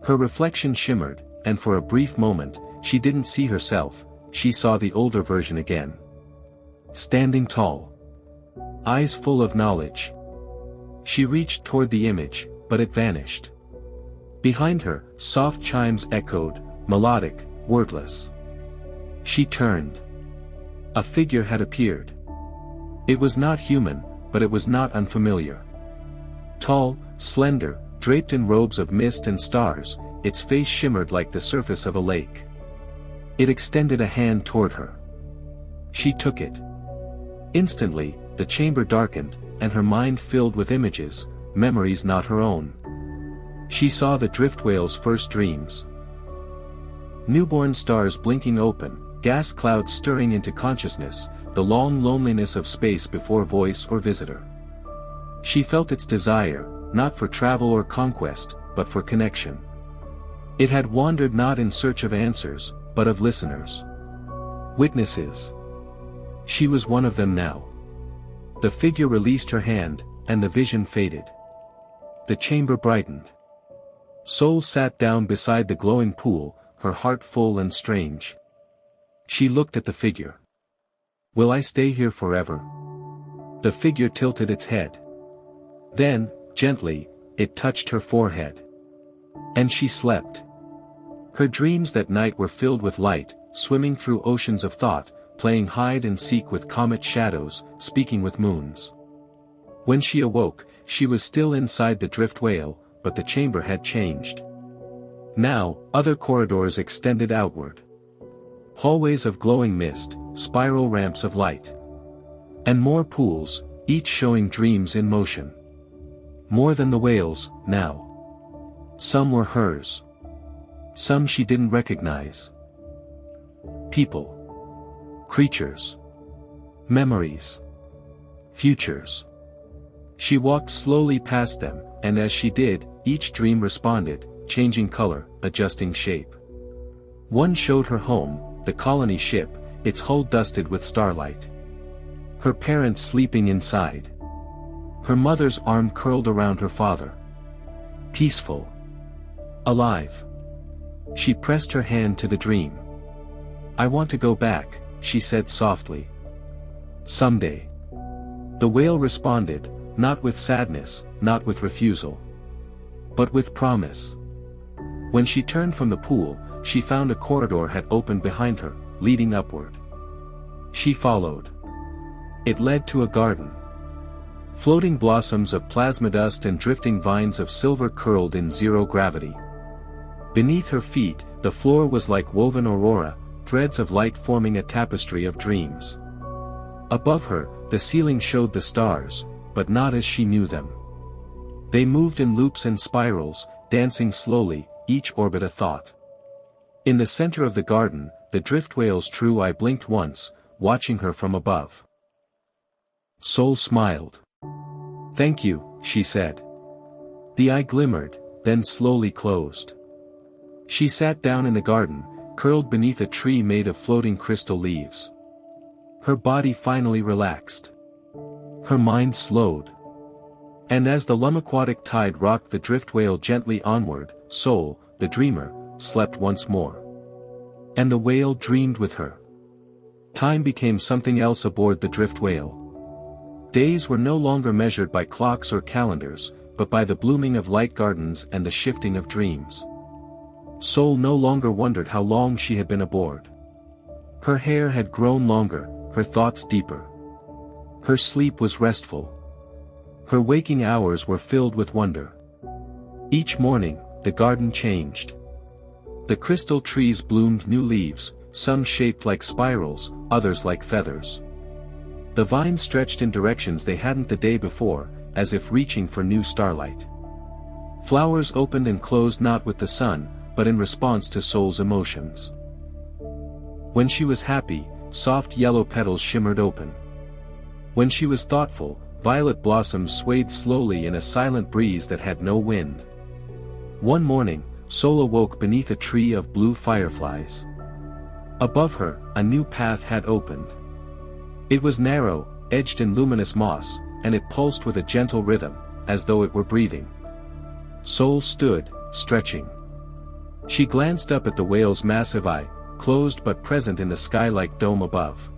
Her reflection shimmered, and for a brief moment, she didn't see herself, she saw the older version again. Standing tall. Eyes full of knowledge. She reached toward the image, but it vanished. Behind her, soft chimes echoed, melodic, wordless. She turned. A figure had appeared. It was not human, but it was not unfamiliar. Tall, slender, draped in robes of mist and stars, its face shimmered like the surface of a lake. It extended a hand toward her. She took it. Instantly, the chamber darkened, and her mind filled with images, memories not her own. She saw the drift whale's first dreams. Newborn stars blinking open, gas clouds stirring into consciousness, the long loneliness of space before voice or visitor. She felt its desire, not for travel or conquest, but for connection. It had wandered not in search of answers, but of listeners. Witnesses. She was one of them now. The figure released her hand, and the vision faded. The chamber brightened. Soul sat down beside the glowing pool, her heart full and strange. She looked at the figure. "Will I stay here forever?" The figure tilted its head. Then, gently, it touched her forehead. And she slept. Her dreams that night were filled with light, swimming through oceans of thought, playing hide and seek with comet shadows, speaking with moons. When she awoke, she was still inside the drift whale, but the chamber had changed. Now, other corridors extended outward. Hallways of glowing mist, spiral ramps of light. And more pools, each showing dreams in motion. More than the whale's, now. Some were hers. Some she didn't recognize. People. Creatures. Memories. Futures. She walked slowly past them, and as she did, each dream responded, changing color, adjusting shape. One showed her home, the colony ship, its hull dusted with starlight. Her parents sleeping inside. Her mother's arm curled around her father. Peaceful. Alive. She pressed her hand to the dream. "I want to go back," she said softly. "Someday." The whale responded, not with sadness, not with refusal, but with promise. When she turned from the pool, she found a corridor had opened behind her, leading upward. She followed. It led to a garden. Floating blossoms of plasma dust and drifting vines of silver curled in zero gravity. Beneath her feet, the floor was like woven aurora, threads of light forming a tapestry of dreams. Above her, the ceiling showed the stars, but not as she knew them. They moved in loops and spirals, dancing slowly, each orbit a thought. In the center of the garden, the drift whale's true eye blinked once, watching her from above. Soul smiled. "Thank you," she said. The eye glimmered, then slowly closed. She sat down in the garden, curled beneath a tree made of floating crystal leaves. Her body finally relaxed. Her mind slowed. And as the lumaquatic tide rocked the drift whale gently onward, Soul, the dreamer, slept once more. And the whale dreamed with her. Time became something else aboard the drift whale. Days were no longer measured by clocks or calendars, but by the blooming of light gardens and the shifting of dreams. Soul no longer wondered how long she had been aboard. Her hair had grown longer, her thoughts deeper. Her sleep was restful. Her waking hours were filled with wonder. Each morning, the garden changed. The crystal trees bloomed new leaves, some shaped like spirals, others like feathers. The vines stretched in directions they hadn't the day before, as if reaching for new starlight. Flowers opened and closed not with the sun, but in response to Soul's emotions. When she was happy, soft yellow petals shimmered open. When she was thoughtful, violet blossoms swayed slowly in a silent breeze that had no wind. One morning, Soul awoke beneath a tree of blue fireflies. Above her, a new path had opened. It was narrow, edged in luminous moss, and it pulsed with a gentle rhythm, as though it were breathing. Soul stood, stretching. She glanced up at the whale's massive eye, closed but present in the sky-like dome above.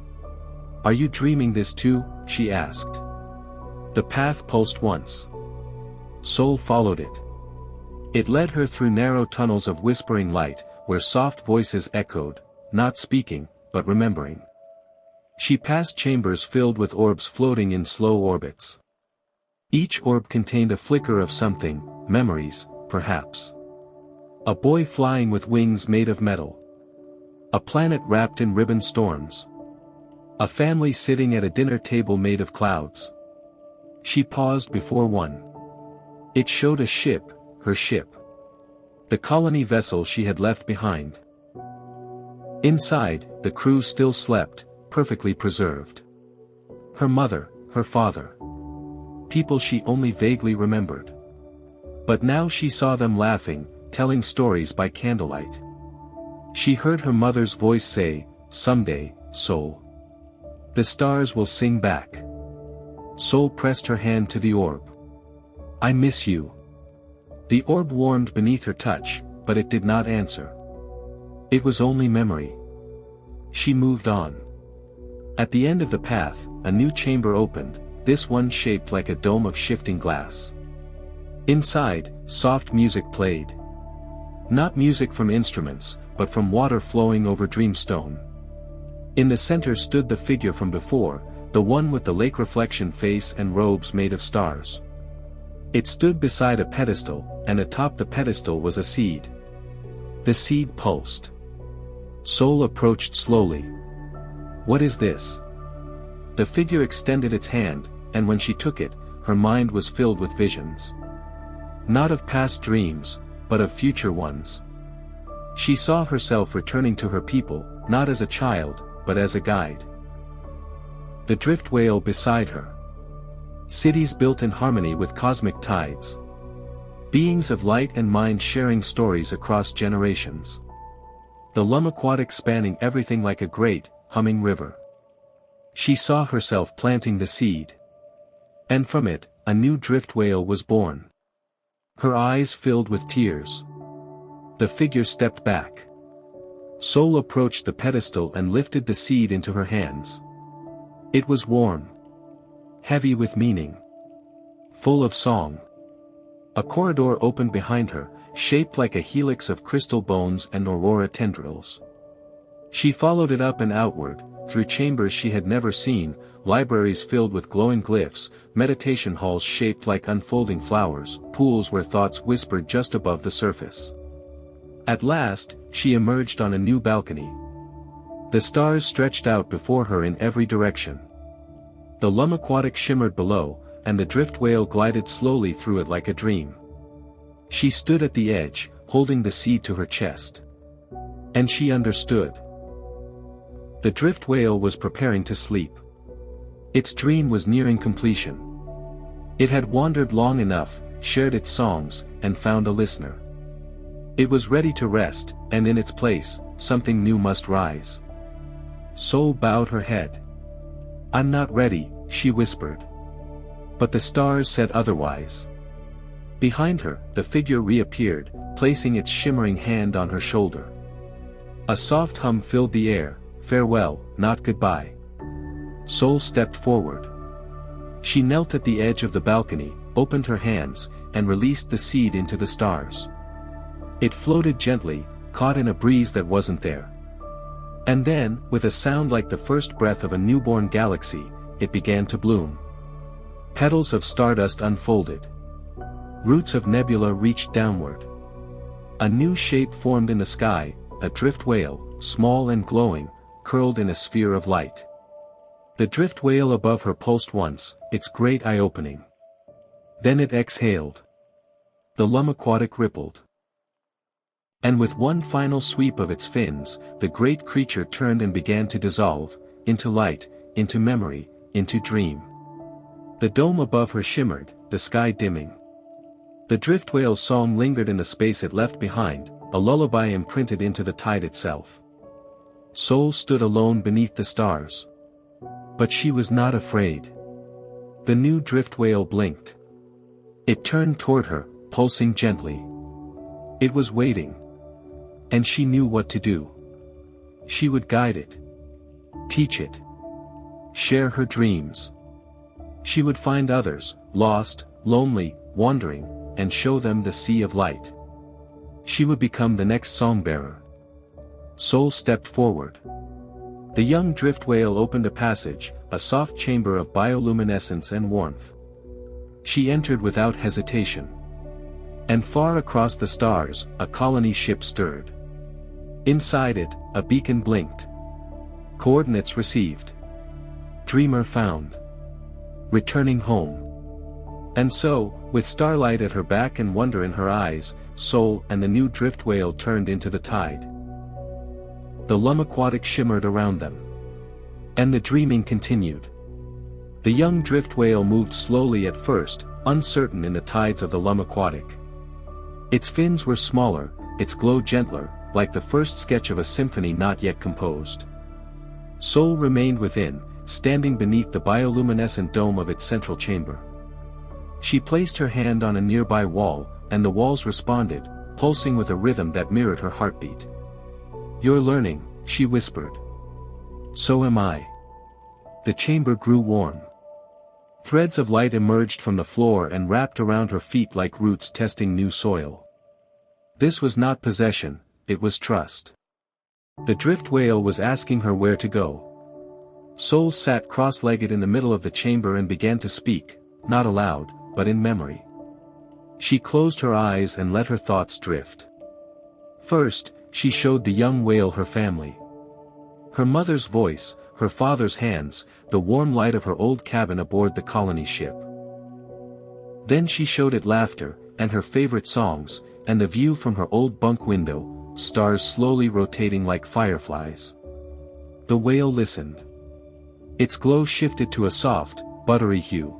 "Are you dreaming this too?" she asked. The path pulsed once. Soul followed it. It led her through narrow tunnels of whispering light, where soft voices echoed, not speaking, but remembering. She passed chambers filled with orbs floating in slow orbits. Each orb contained a flicker of something, memories, perhaps. A boy flying with wings made of metal. A planet wrapped in ribbon storms. A family sitting at a dinner table made of clouds. She paused before one. It showed a ship, her ship. The colony vessel she had left behind. Inside, the crew still slept, perfectly preserved. Her mother, her father. People she only vaguely remembered. But now she saw them laughing, telling stories by candlelight. She heard her mother's voice say, "Someday, Soul. The stars will sing back." Soul pressed her hand to the orb. "I miss you." The orb warmed beneath her touch, but it did not answer. It was only memory. She moved on. At the end of the path, a new chamber opened, this one shaped like a dome of shifting glass. Inside, soft music played. Not music from instruments, but from water flowing over Dreamstone. In the center stood the figure from before, the one with the lake reflection face and robes made of stars. It stood beside a pedestal, and atop the pedestal was a seed. The seed pulsed. Soul approached slowly. "What is this?" The figure extended its hand, and when she took it, her mind was filled with visions. Not of past dreams, but of future ones. She saw herself returning to her people, not as a child, but as a guide. The drift whale beside her. Cities built in harmony with cosmic tides. Beings of light and mind sharing stories across generations. The Aquatic spanning everything like a great, humming river. She saw herself planting the seed. And from it, a new drift whale was born. Her eyes filled with tears. The figure stepped back. Soul approached the pedestal and lifted the seed into her hands. It was warm. Heavy with meaning. Full of song. A corridor opened behind her, shaped like a helix of crystal bones and aurora tendrils. She followed it up and outward, through chambers she had never seen, libraries filled with glowing glyphs, meditation halls shaped like unfolding flowers, pools where thoughts whispered just above the surface. At last, she emerged on a new balcony. The stars stretched out before her in every direction. The Aquatic shimmered below, and the drift whale glided slowly through it like a dream. She stood at the edge, holding the seed to her chest. And she understood. The drift whale was preparing to sleep. Its dream was nearing completion. It had wandered long enough, shared its songs, and found a listener. It was ready to rest, and in its place, something new must rise. Soul bowed her head. "I'm not ready," she whispered. But the stars said otherwise. Behind her, the figure reappeared, placing its shimmering hand on her shoulder. A soft hum filled the air, farewell, not goodbye. Soul stepped forward. She knelt at the edge of the balcony, opened her hands, and released the seed into the stars. It floated gently, caught in a breeze that wasn't there. And then, with a sound like the first breath of a newborn galaxy, it began to bloom. Petals of stardust unfolded. Roots of nebula reached downward. A new shape formed in the sky, a drift whale, small and glowing, curled in a sphere of light. The drift whale above her pulsed once, its great eye opening. Then it exhaled. The Aquatic rippled. And with one final sweep of its fins, the great creature turned and began to dissolve, into light, into memory, into dream. The dome above her shimmered, the sky dimming. The drift whale's song lingered in the space it left behind, a lullaby imprinted into the tide itself. Soul stood alone beneath the stars. But she was not afraid. The new drift whale blinked. It turned toward her, pulsing gently. It was waiting. And she knew what to do. She would guide it. Teach it. Share her dreams. She would find others, lost, lonely, wandering, and show them the sea of light. She would become the next song-bearer. Soul stepped forward. The young drift whale opened a passage, a soft chamber of bioluminescence and warmth. She entered without hesitation. And far across the stars, a colony ship stirred. Inside it, a beacon blinked. Coordinates received. Dreamer found. Returning home. And so, with starlight at her back and wonder in her eyes, Soul and the new drift whale turned into the tide. The Lumaquatic shimmered around them. And the dreaming continued. The young drift whale moved slowly at first, uncertain in the tides of the Lumaquatic. Its fins were smaller, its glow gentler, like the first sketch of a symphony not yet composed. Soul remained within, standing beneath the bioluminescent dome of its central chamber. She placed her hand on a nearby wall, and the walls responded, pulsing with a rhythm that mirrored her heartbeat. "You're learning," she whispered. "So am I." The chamber grew warm. Threads of light emerged from the floor and wrapped around her feet like roots testing new soil. This was not possession, it was trust. The drift whale was asking her where to go. Soul sat cross-legged in the middle of the chamber and began to speak, not aloud, but in memory. She closed her eyes and let her thoughts drift. First, she showed the young whale her family. Her mother's voice, her father's hands, the warm light of her old cabin aboard the colony ship. Then she showed it laughter, and her favorite songs, and the view from her old bunk window, stars slowly rotating like fireflies. The whale listened. Its glow shifted to a soft, buttery hue.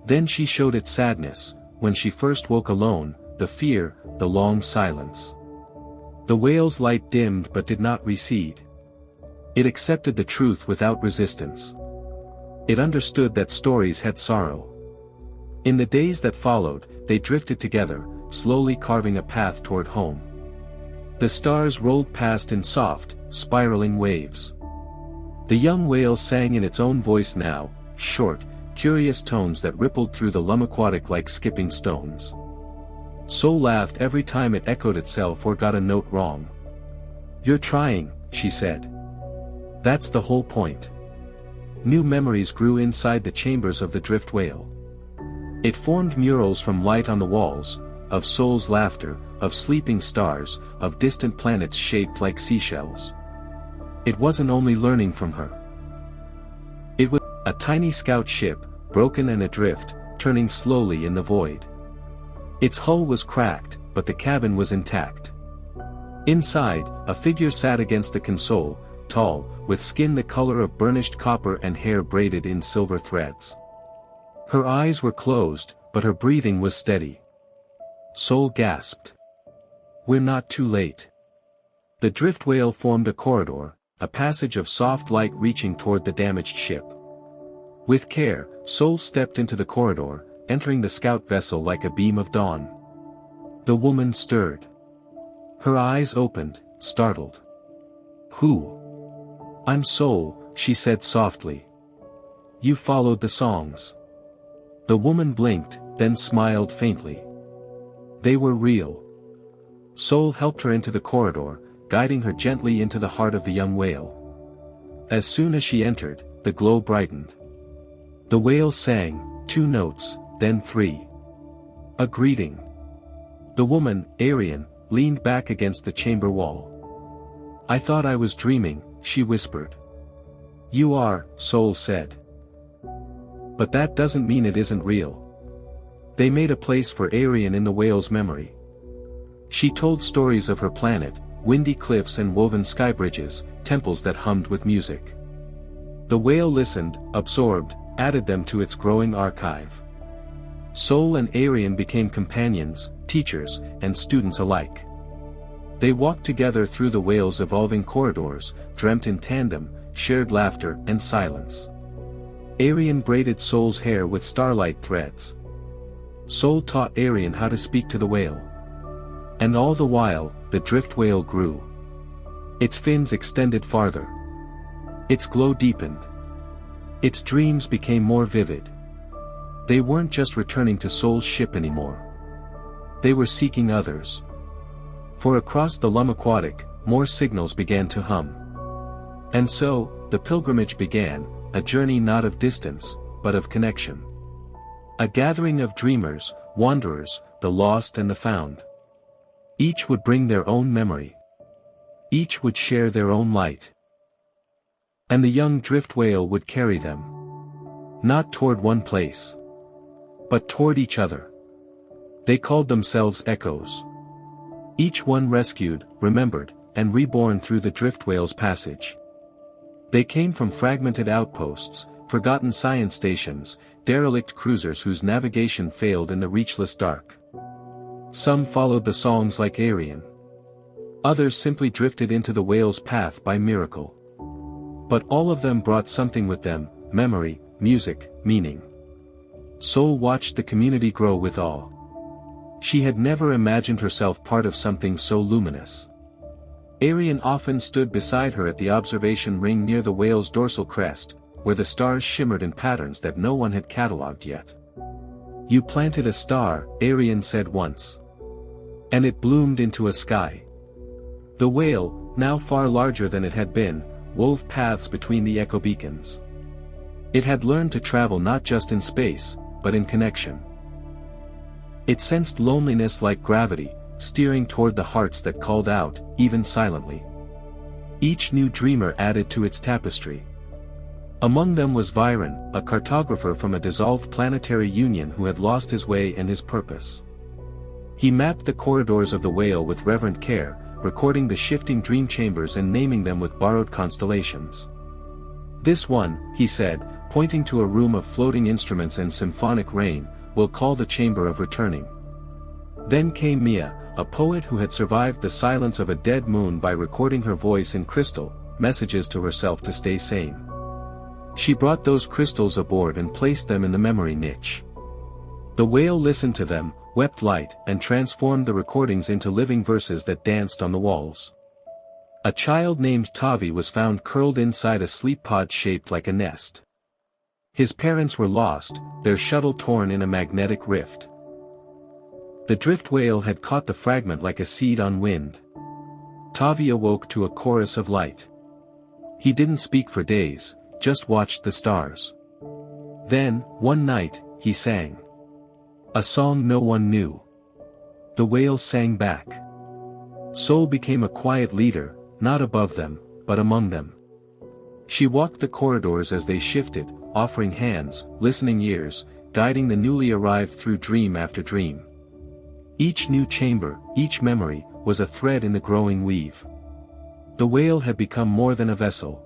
Then she showed it sadness, when she first woke alone, the fear, the long silence. The whale's light dimmed but did not recede. It accepted the truth without resistance. It understood that stories had sorrow. In the days that followed, they drifted together, slowly carving a path toward home. The stars rolled past in soft, spiraling waves. The young whale sang in its own voice now, short, curious tones that rippled through the Lumaquatic like skipping stones. Soul laughed every time it echoed itself or got a note wrong. "You're trying," she said. "That's the whole point." New memories grew inside the chambers of the drift whale. It formed murals from light on the walls, of Soul's laughter, of sleeping stars, of distant planets shaped like seashells. It wasn't only learning from her. It was a tiny scout ship, broken and adrift, turning slowly in the void. Its hull was cracked, but the cabin was intact. Inside, a figure sat against the console, tall, with skin the color of burnished copper and hair braided in silver threads. Her eyes were closed, but her breathing was steady. Soul gasped. "We're not too late." The drift whale formed a corridor, a passage of soft light reaching toward the damaged ship. With care, Soul stepped into the corridor, entering the scout vessel like a beam of dawn. The woman stirred. Her eyes opened, startled. "Who?" "I'm Soul," she said softly. "You followed the songs." The woman blinked, then smiled faintly. They were real. Soul helped her into the corridor, guiding her gently into the heart of the young whale. As soon as she entered, the glow brightened. The whale sang, 2 notes, then 3. A greeting. The woman, Arian, leaned back against the chamber wall. "I thought I was dreaming," she whispered. "You are," Soul said. "But that doesn't mean it isn't real." They made a place for Arian in the whale's memory. She told stories of her planet, windy cliffs and woven sky bridges, temples that hummed with music. The whale listened, absorbed, added them to its growing archive. Soul and Arian became companions, teachers, and students alike. They walked together through the whale's evolving corridors, dreamt in tandem, shared laughter and silence. Arian braided Soul's hair with starlight threads. Soul taught Arian how to speak to the whale. And all the while, the drift whale grew. Its fins extended farther. Its glow deepened. Its dreams became more vivid. They weren't just returning to Soul's ship anymore. They were seeking others. For across the Lumaquatic, more signals began to hum. And so, the pilgrimage began, a journey not of distance, but of connection. A gathering of dreamers, wanderers, the lost and the found. Each would bring their own memory. Each would share their own light. And the young drift whale would carry them. Not toward one place, but toward each other. They called themselves echoes. Each one rescued, remembered, and reborn through the drift whale's passage. They came from fragmented outposts, forgotten science stations, derelict cruisers whose navigation failed in the reachless dark. Some followed the songs like Arion. Others simply drifted into the whale's path by miracle. But all of them brought something with them: memory, music, meaning. Sol watched the community grow with awe. She had never imagined herself part of something so luminous. Arion often stood beside her at the observation ring near the whale's dorsal crest, where the stars shimmered in patterns that no one had catalogued yet. "You planted a star," Arion said once. "And it bloomed into a sky." The whale, now far larger than it had been, wove paths between the echo beacons. It had learned to travel not just in space, but in connection. It sensed loneliness like gravity, steering toward the hearts that called out, even silently. Each new dreamer added to its tapestry. Among them was Viren, a cartographer from a dissolved planetary union who had lost his way and his purpose. He mapped the corridors of the whale with reverent care, recording the shifting dream chambers and naming them with borrowed constellations. "This one," he said, pointing to a room of floating instruments and symphonic rain, "we'll call the Chamber of Returning." Then came Mia, a poet who had survived the silence of a dead moon by recording her voice in crystal, messages to herself to stay sane. She brought those crystals aboard and placed them in the memory niche. The whale listened to them, wept light, and transformed the recordings into living verses that danced on the walls. A child named Tavi was found curled inside a sleep pod shaped like a nest. His parents were lost, their shuttle torn in a magnetic rift. The drift whale had caught the fragment like a seed on wind. Tavi awoke to a chorus of light. He didn't speak for days, just watched the stars. Then, one night, he sang. A song no one knew. The whale sang back. Sol became a quiet leader, not above them, but among them. She walked the corridors as they shifted, offering hands, listening ears, guiding the newly arrived through dream after dream. Each new chamber, each memory, was a thread in the growing weave. The whale had become more than a vessel.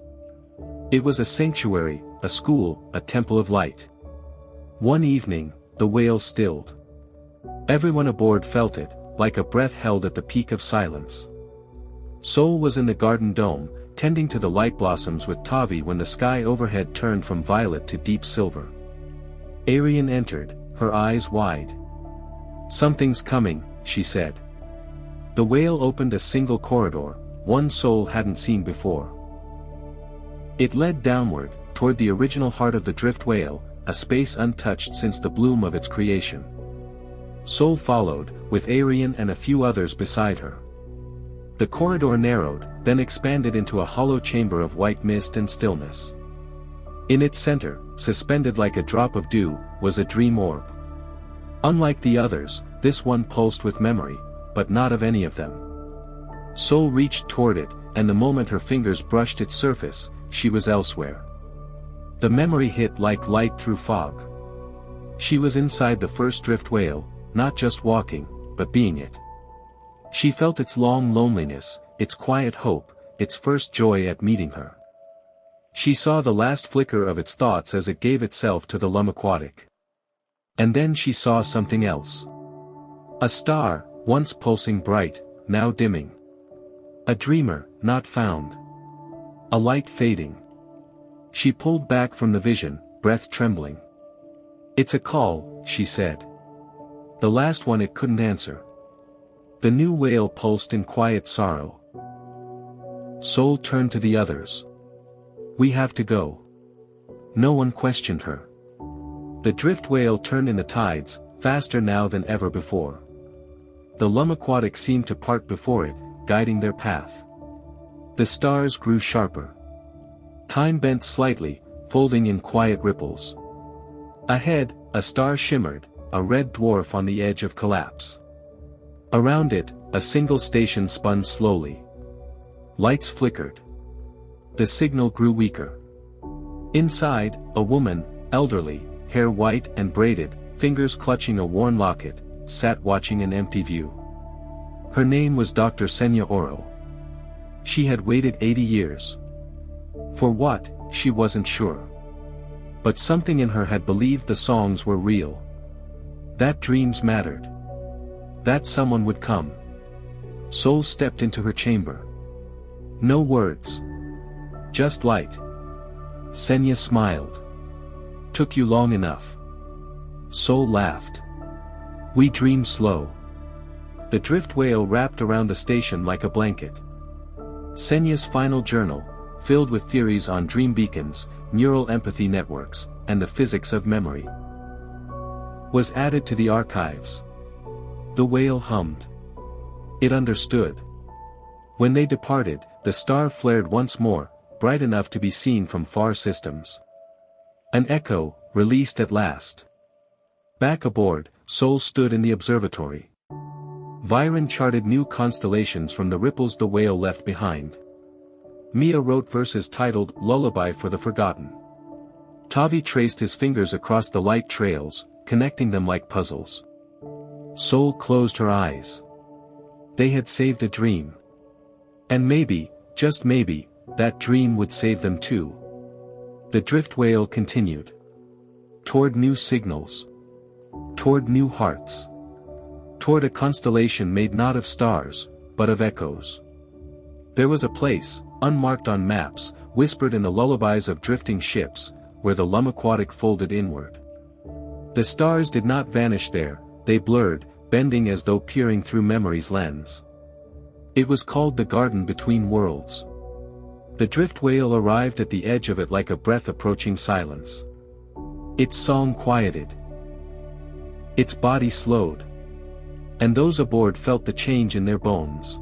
It was a sanctuary, a school, a temple of light. One evening, the whale stilled. Everyone aboard felt it, like a breath held at the peak of silence. Sol was in the garden dome, tending to the light blossoms with Tavi when the sky overhead turned from violet to deep silver. Arion entered, her eyes wide. "Something's coming," she said. The whale opened a single corridor, one Sol hadn't seen before. It led downward, toward the original heart of the drift whale, a space untouched since the bloom of its creation. Sol followed, with Arion and a few others beside her. The corridor narrowed, then expanded into a hollow chamber of white mist and stillness. In its center, suspended like a drop of dew, was a dream orb. Unlike the others, this one pulsed with memory, but not of any of them. Sol reached toward it, and the moment her fingers brushed its surface, she was elsewhere. The memory hit like light through fog. She was inside the first drift whale, not just walking, but being it. She felt its long loneliness, its quiet hope, its first joy at meeting her. She saw the last flicker of its thoughts as it gave itself to the aquatic. And then she saw something else. A star, once pulsing bright, now dimming. A dreamer, not found. A light fading. She pulled back from the vision, breath trembling. "It's a call," she said. The last one it couldn't answer. The new whale pulsed in quiet sorrow. Sol turned to the others. "We have to go." No one questioned her. The drift whale turned in the tides, faster now than ever before. The aquatic seemed to part before it, guiding their path. The stars grew sharper. Time bent slightly, folding in quiet ripples. Ahead, a star shimmered, a red dwarf on the edge of collapse. Around it, a single station spun slowly. Lights flickered. The signal grew weaker. Inside, a woman, elderly, hair white and braided, fingers clutching a worn locket, sat watching an empty view. Her name was Dr. Senya Oro. She had waited 80 years. For what, she wasn't sure. But something in her had believed the songs were real. That dreams mattered. That someone would come. Soul stepped into her chamber. No words. Just light. Senya smiled. Took you long enough. Soul laughed. We dream slow. The drift whale wrapped around the station like a blanket. Senya's final journal, filled with theories on dream beacons, neural empathy networks, and the physics of memory, was added to the archives. The whale hummed. It understood. When they departed, the star flared once more, bright enough to be seen from far systems. An echo, released at last. Back aboard, Soul stood in the observatory. Viren charted new constellations from the ripples the whale left behind. Mia wrote verses titled Lullaby for the Forgotten. Tavi traced his fingers across the light trails, connecting them like puzzles. Soul closed her eyes. They had saved a dream. And maybe, just maybe, that dream would save them too. The drift whale continued. Toward new signals. Toward new hearts. Toward a constellation made not of stars, but of echoes. There was a place, unmarked on maps, whispered in the lullabies of drifting ships, where the Lumaquatic folded inward. The stars did not vanish there, they blurred, bending as though peering through memory's lens. It was called the Garden Between Worlds. The drift whale arrived at the edge of it like a breath approaching silence. Its song quieted. Its body slowed. And those aboard felt the change in their bones.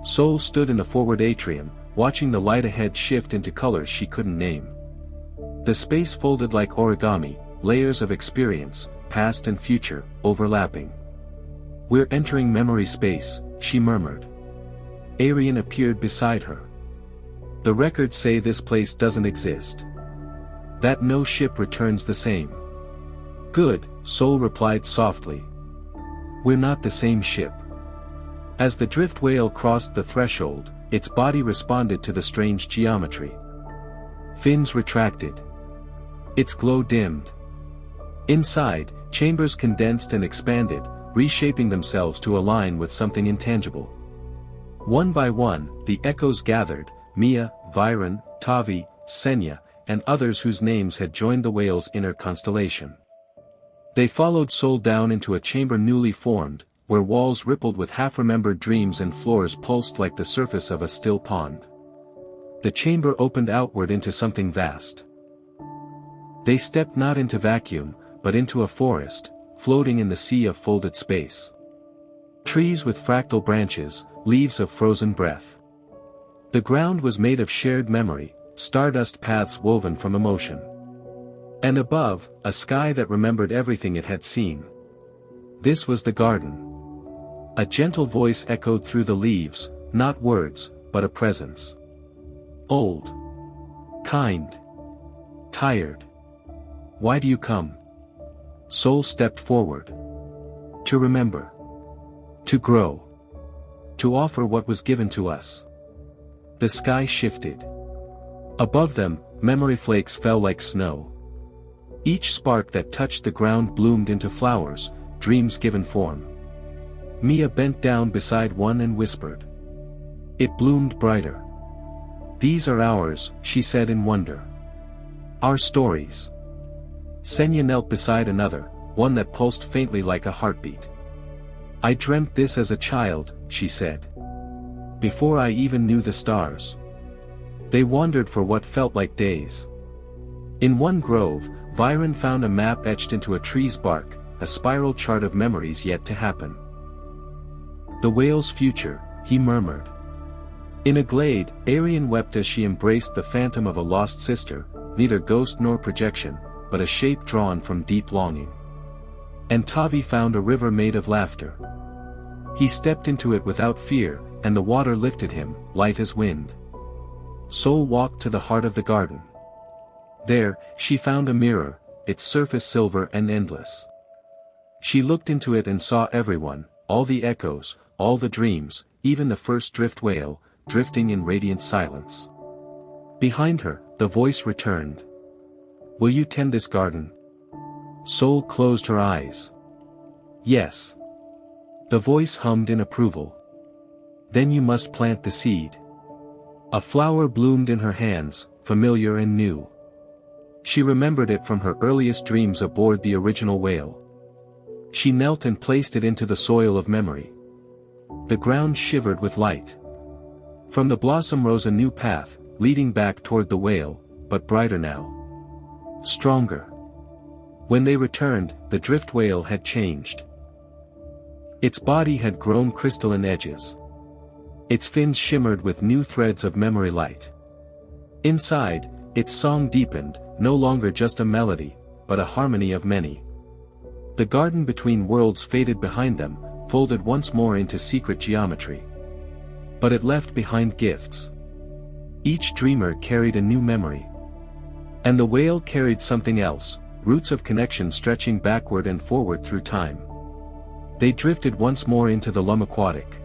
Soul stood in the forward atrium, watching the light ahead shift into colors she couldn't name. The space folded like origami, layers of experience, past and future, overlapping. We're entering memory space, she murmured. Arian appeared beside her. The records say this place doesn't exist. That no ship returns the same. Good, Soul replied softly. We're not the same ship. As the drift whale crossed the threshold, its body responded to the strange geometry. Fins retracted. Its glow dimmed. Inside, chambers condensed and expanded, reshaping themselves to align with something intangible. One by one, the echoes gathered, Mia, Viren, Tavi, Senya, and others whose names had joined the whale's inner constellation. They followed Soul down into a chamber newly formed, where walls rippled with half-remembered dreams and floors pulsed like the surface of a still pond. The chamber opened outward into something vast. They stepped not into vacuum, but into a forest, floating in the sea of folded space. Trees with fractal branches, leaves of frozen breath. The ground was made of shared memory, stardust paths woven from emotion. And above, a sky that remembered everything it had seen. This was the garden. A gentle voice echoed through the leaves, not words, but a presence. Old. Kind. Tired. Why do you come? Soul stepped forward. To remember. To grow. To offer what was given to us. The sky shifted. Above them, memory flakes fell like snow. Each spark that touched the ground bloomed into flowers, dreams given form. Mia bent down beside one and whispered. It bloomed brighter. These are ours, she said in wonder. Our stories. Senya knelt beside another, one that pulsed faintly like a heartbeat. I dreamt this as a child, she said. Before I even knew the stars. They wandered for what felt like days. In one grove, Viren found a map etched into a tree's bark, a spiral chart of memories yet to happen. The whale's future, he murmured. In a glade, Arian wept as she embraced the phantom of a lost sister, neither ghost nor projection, but a shape drawn from deep longing. And Tavi found a river made of laughter. He stepped into it without fear, and the water lifted him, light as wind. Sol walked to the heart of the garden. There, she found a mirror, its surface silver and endless. She looked into it and saw everyone, all the echoes, all the dreams, even the first drift whale, drifting in radiant silence. Behind her, the voice returned. "Will you tend this garden?" Sol closed her eyes. "Yes." The voice hummed in approval. "Then you must plant the seed." A flower bloomed in her hands, familiar and new. She remembered it from her earliest dreams aboard the original whale. She knelt and placed it into the soil of memory. The ground shivered with light. From the blossom rose a new path, leading back toward the whale, but brighter now. Stronger. When they returned, the drift whale had changed. Its body had grown crystalline edges. Its fins shimmered with new threads of memory light. Inside, its song deepened, no longer just a melody, but a harmony of many. The garden between worlds faded behind them, folded once more into secret geometry. But it left behind gifts. Each dreamer carried a new memory. And the whale carried something else, roots of connection stretching backward and forward through time. They drifted once more into the aquatic.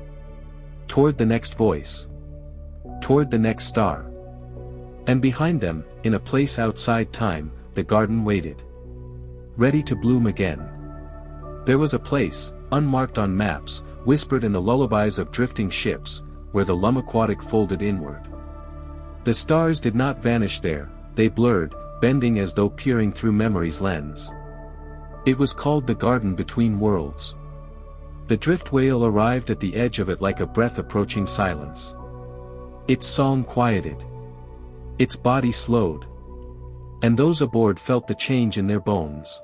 Toward the next voice. Toward the next star. And behind them, in a place outside time, the garden waited. Ready to bloom again. There was a place, unmarked on maps, whispered in the lullabies of drifting ships, where the aquatic folded inward. The stars did not vanish there, they blurred, bending as though peering through memory's lens. It was called the garden between worlds. The drift whale arrived at the edge of it like a breath approaching silence. Its song quieted. Its body slowed. And those aboard felt the change in their bones.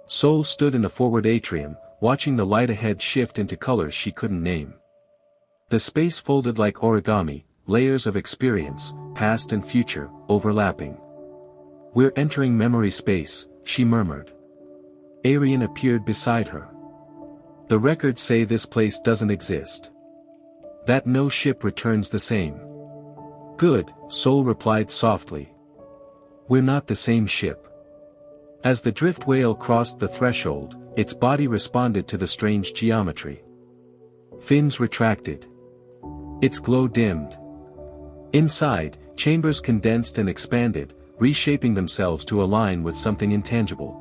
Sol stood in the forward atrium, watching the light ahead shift into colors she couldn't name. The space folded like origami, layers of experience, past and future, overlapping. "We're entering memory space," she murmured. Arian appeared beside her. "The records say this place doesn't exist. That no ship returns the same." "Good," Sol replied softly. "We're not the same ship." As the drift whale crossed the threshold, its body responded to the strange geometry. Fins retracted. Its glow dimmed. Inside, chambers condensed and expanded, reshaping themselves to align with something intangible.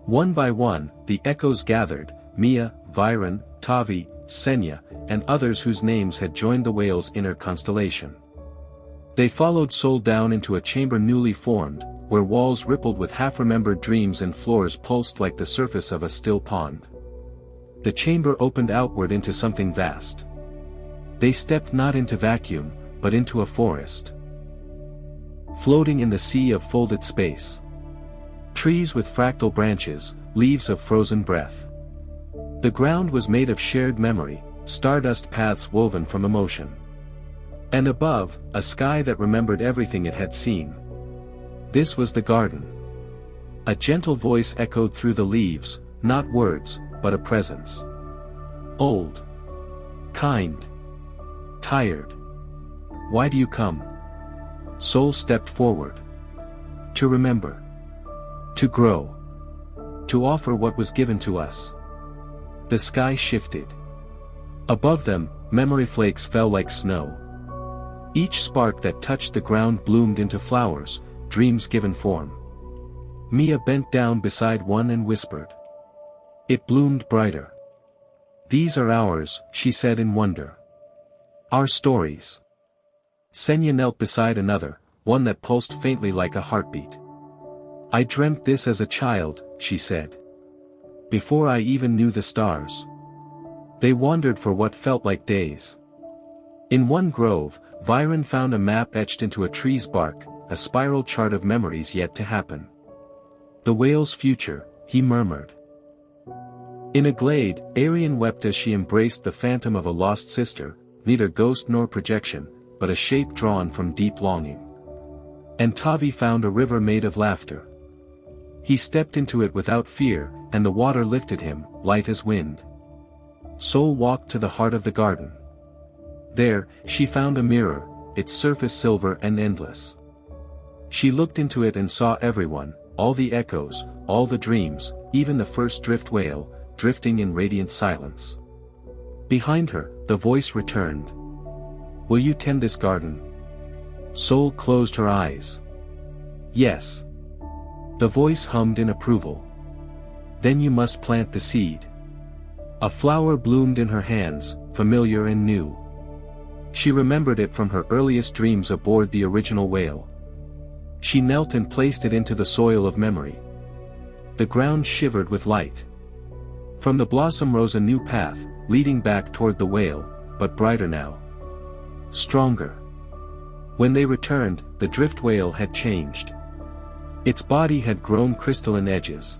One by one, the echoes gathered, Mia, Viren, Tavi, Senya, and others whose names had joined the whale's inner constellation. They followed Sol down into a chamber newly formed, where walls rippled with half-remembered dreams and floors pulsed like the surface of a still pond. The chamber opened outward into something vast. They stepped not into vacuum, but into a forest. Floating in the sea of folded space. Trees with fractal branches, leaves of frozen breath. The ground was made of shared memory, stardust paths woven from emotion. And above, a sky that remembered everything it had seen. This was the garden. A gentle voice echoed through the leaves, not words, but a presence. Old. Kind. Tired. Why do you come? Sol stepped forward. To remember. To grow. To offer what was given to us. The sky shifted. Above them, memory flakes fell like snow. Each spark that touched the ground bloomed into flowers, dreams given form. Mia bent down beside one and whispered. It bloomed brighter. These are ours, she said in wonder. Our stories. Senya knelt beside another, one that pulsed faintly like a heartbeat. I dreamt this as a child, she said. Before I even knew the stars. They wandered for what felt like days. In one grove, Viren found a map etched into a tree's bark, a spiral chart of memories yet to happen. The whale's future, he murmured. In a glade, Arian wept as she embraced the phantom of a lost sister, neither ghost nor projection, but a shape drawn from deep longing. And Tavi found a river made of laughter. He stepped into it without fear, and the water lifted him, light as wind. Soul walked to the heart of the garden. There, she found a mirror, its surface silver and endless. She looked into it and saw everyone, all the echoes, all the dreams, even the first drift whale, drifting in radiant silence. Behind her, the voice returned. "Will you tend this garden?" Soul closed her eyes. "Yes." The voice hummed in approval. "Then you must plant the seed." A flower bloomed in her hands, familiar and new. She remembered it from her earliest dreams aboard the original whale. She knelt and placed it into the soil of memory. The ground shivered with light. From the blossom rose a new path, leading back toward the whale, but brighter now. Stronger. When they returned, the drift whale had changed. Its body had grown crystalline edges.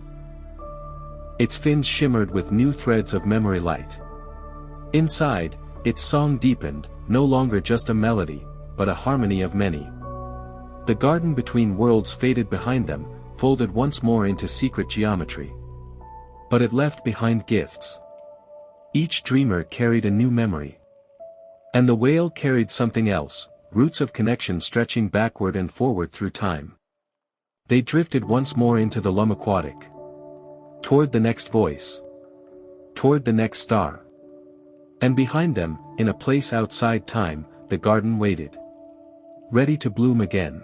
Its fins shimmered with new threads of memory light. Inside, its song deepened, no longer just a melody, but a harmony of many. The garden between worlds faded behind them, folded once more into secret geometry. But it left behind gifts. Each dreamer carried a new memory. And the whale carried something else, roots of connection stretching backward and forward through time. They drifted once more into the lum aquatic. Toward the next voice. Toward the next star. And behind them, in a place outside time, the garden waited. Ready to bloom again.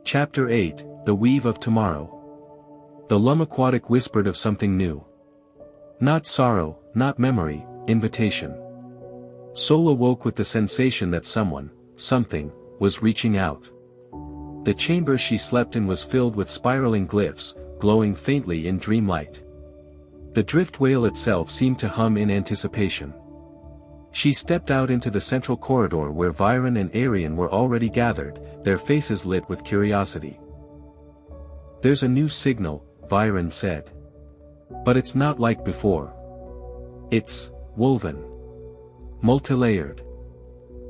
Chapter 8, The Weave of Tomorrow. The lum aquatic whispered of something new. Not sorrow, not memory, invitation. Soul awoke with the sensation that someone, something, was reaching out. The chamber she slept in was filled with spiraling glyphs, glowing faintly in dream light. The drift whale itself seemed to hum in anticipation. She stepped out into the central corridor where Viren and Arian were already gathered, their faces lit with curiosity. "There's a new signal," Viren said. "But it's not like before. It's woven. Multilayered.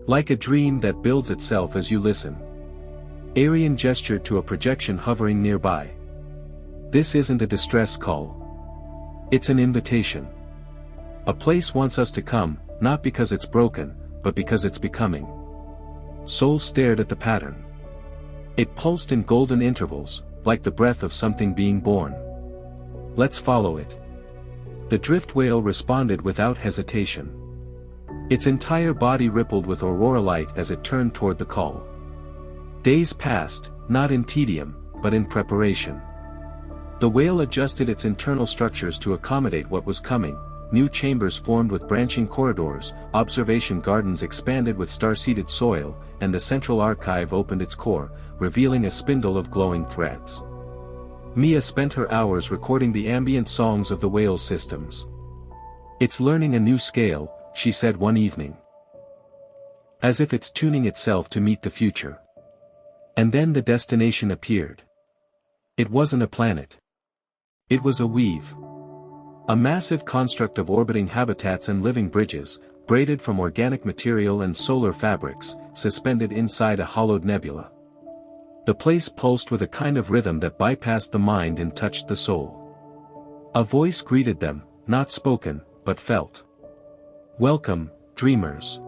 Like a dream that builds itself as you listen." Arian gestured to a projection hovering nearby. "This isn't a distress call. It's an invitation. A place wants us to come, not because it's broken, but because it's becoming." Soul stared at the pattern. It pulsed in golden intervals, like the breath of something being born. "Let's follow it." The drift whale responded without hesitation. Its entire body rippled with aurora light as it turned toward the call. Days passed, not in tedium, but in preparation. The whale adjusted its internal structures to accommodate what was coming. New chambers formed with branching corridors, observation gardens expanded with star-seeded soil, and the central archive opened its core, revealing a spindle of glowing threads. Mia spent her hours recording the ambient songs of the whale's systems. "It's learning a new scale," she said one evening. "As if it's tuning itself to meet the future." And then the destination appeared. It wasn't a planet. It was a weave. A massive construct of orbiting habitats and living bridges, braided from organic material and solar fabrics, suspended inside a hollowed nebula. The place pulsed with a kind of rhythm that bypassed the mind and touched the soul. A voice greeted them, not spoken, but felt. "Welcome, dreamers.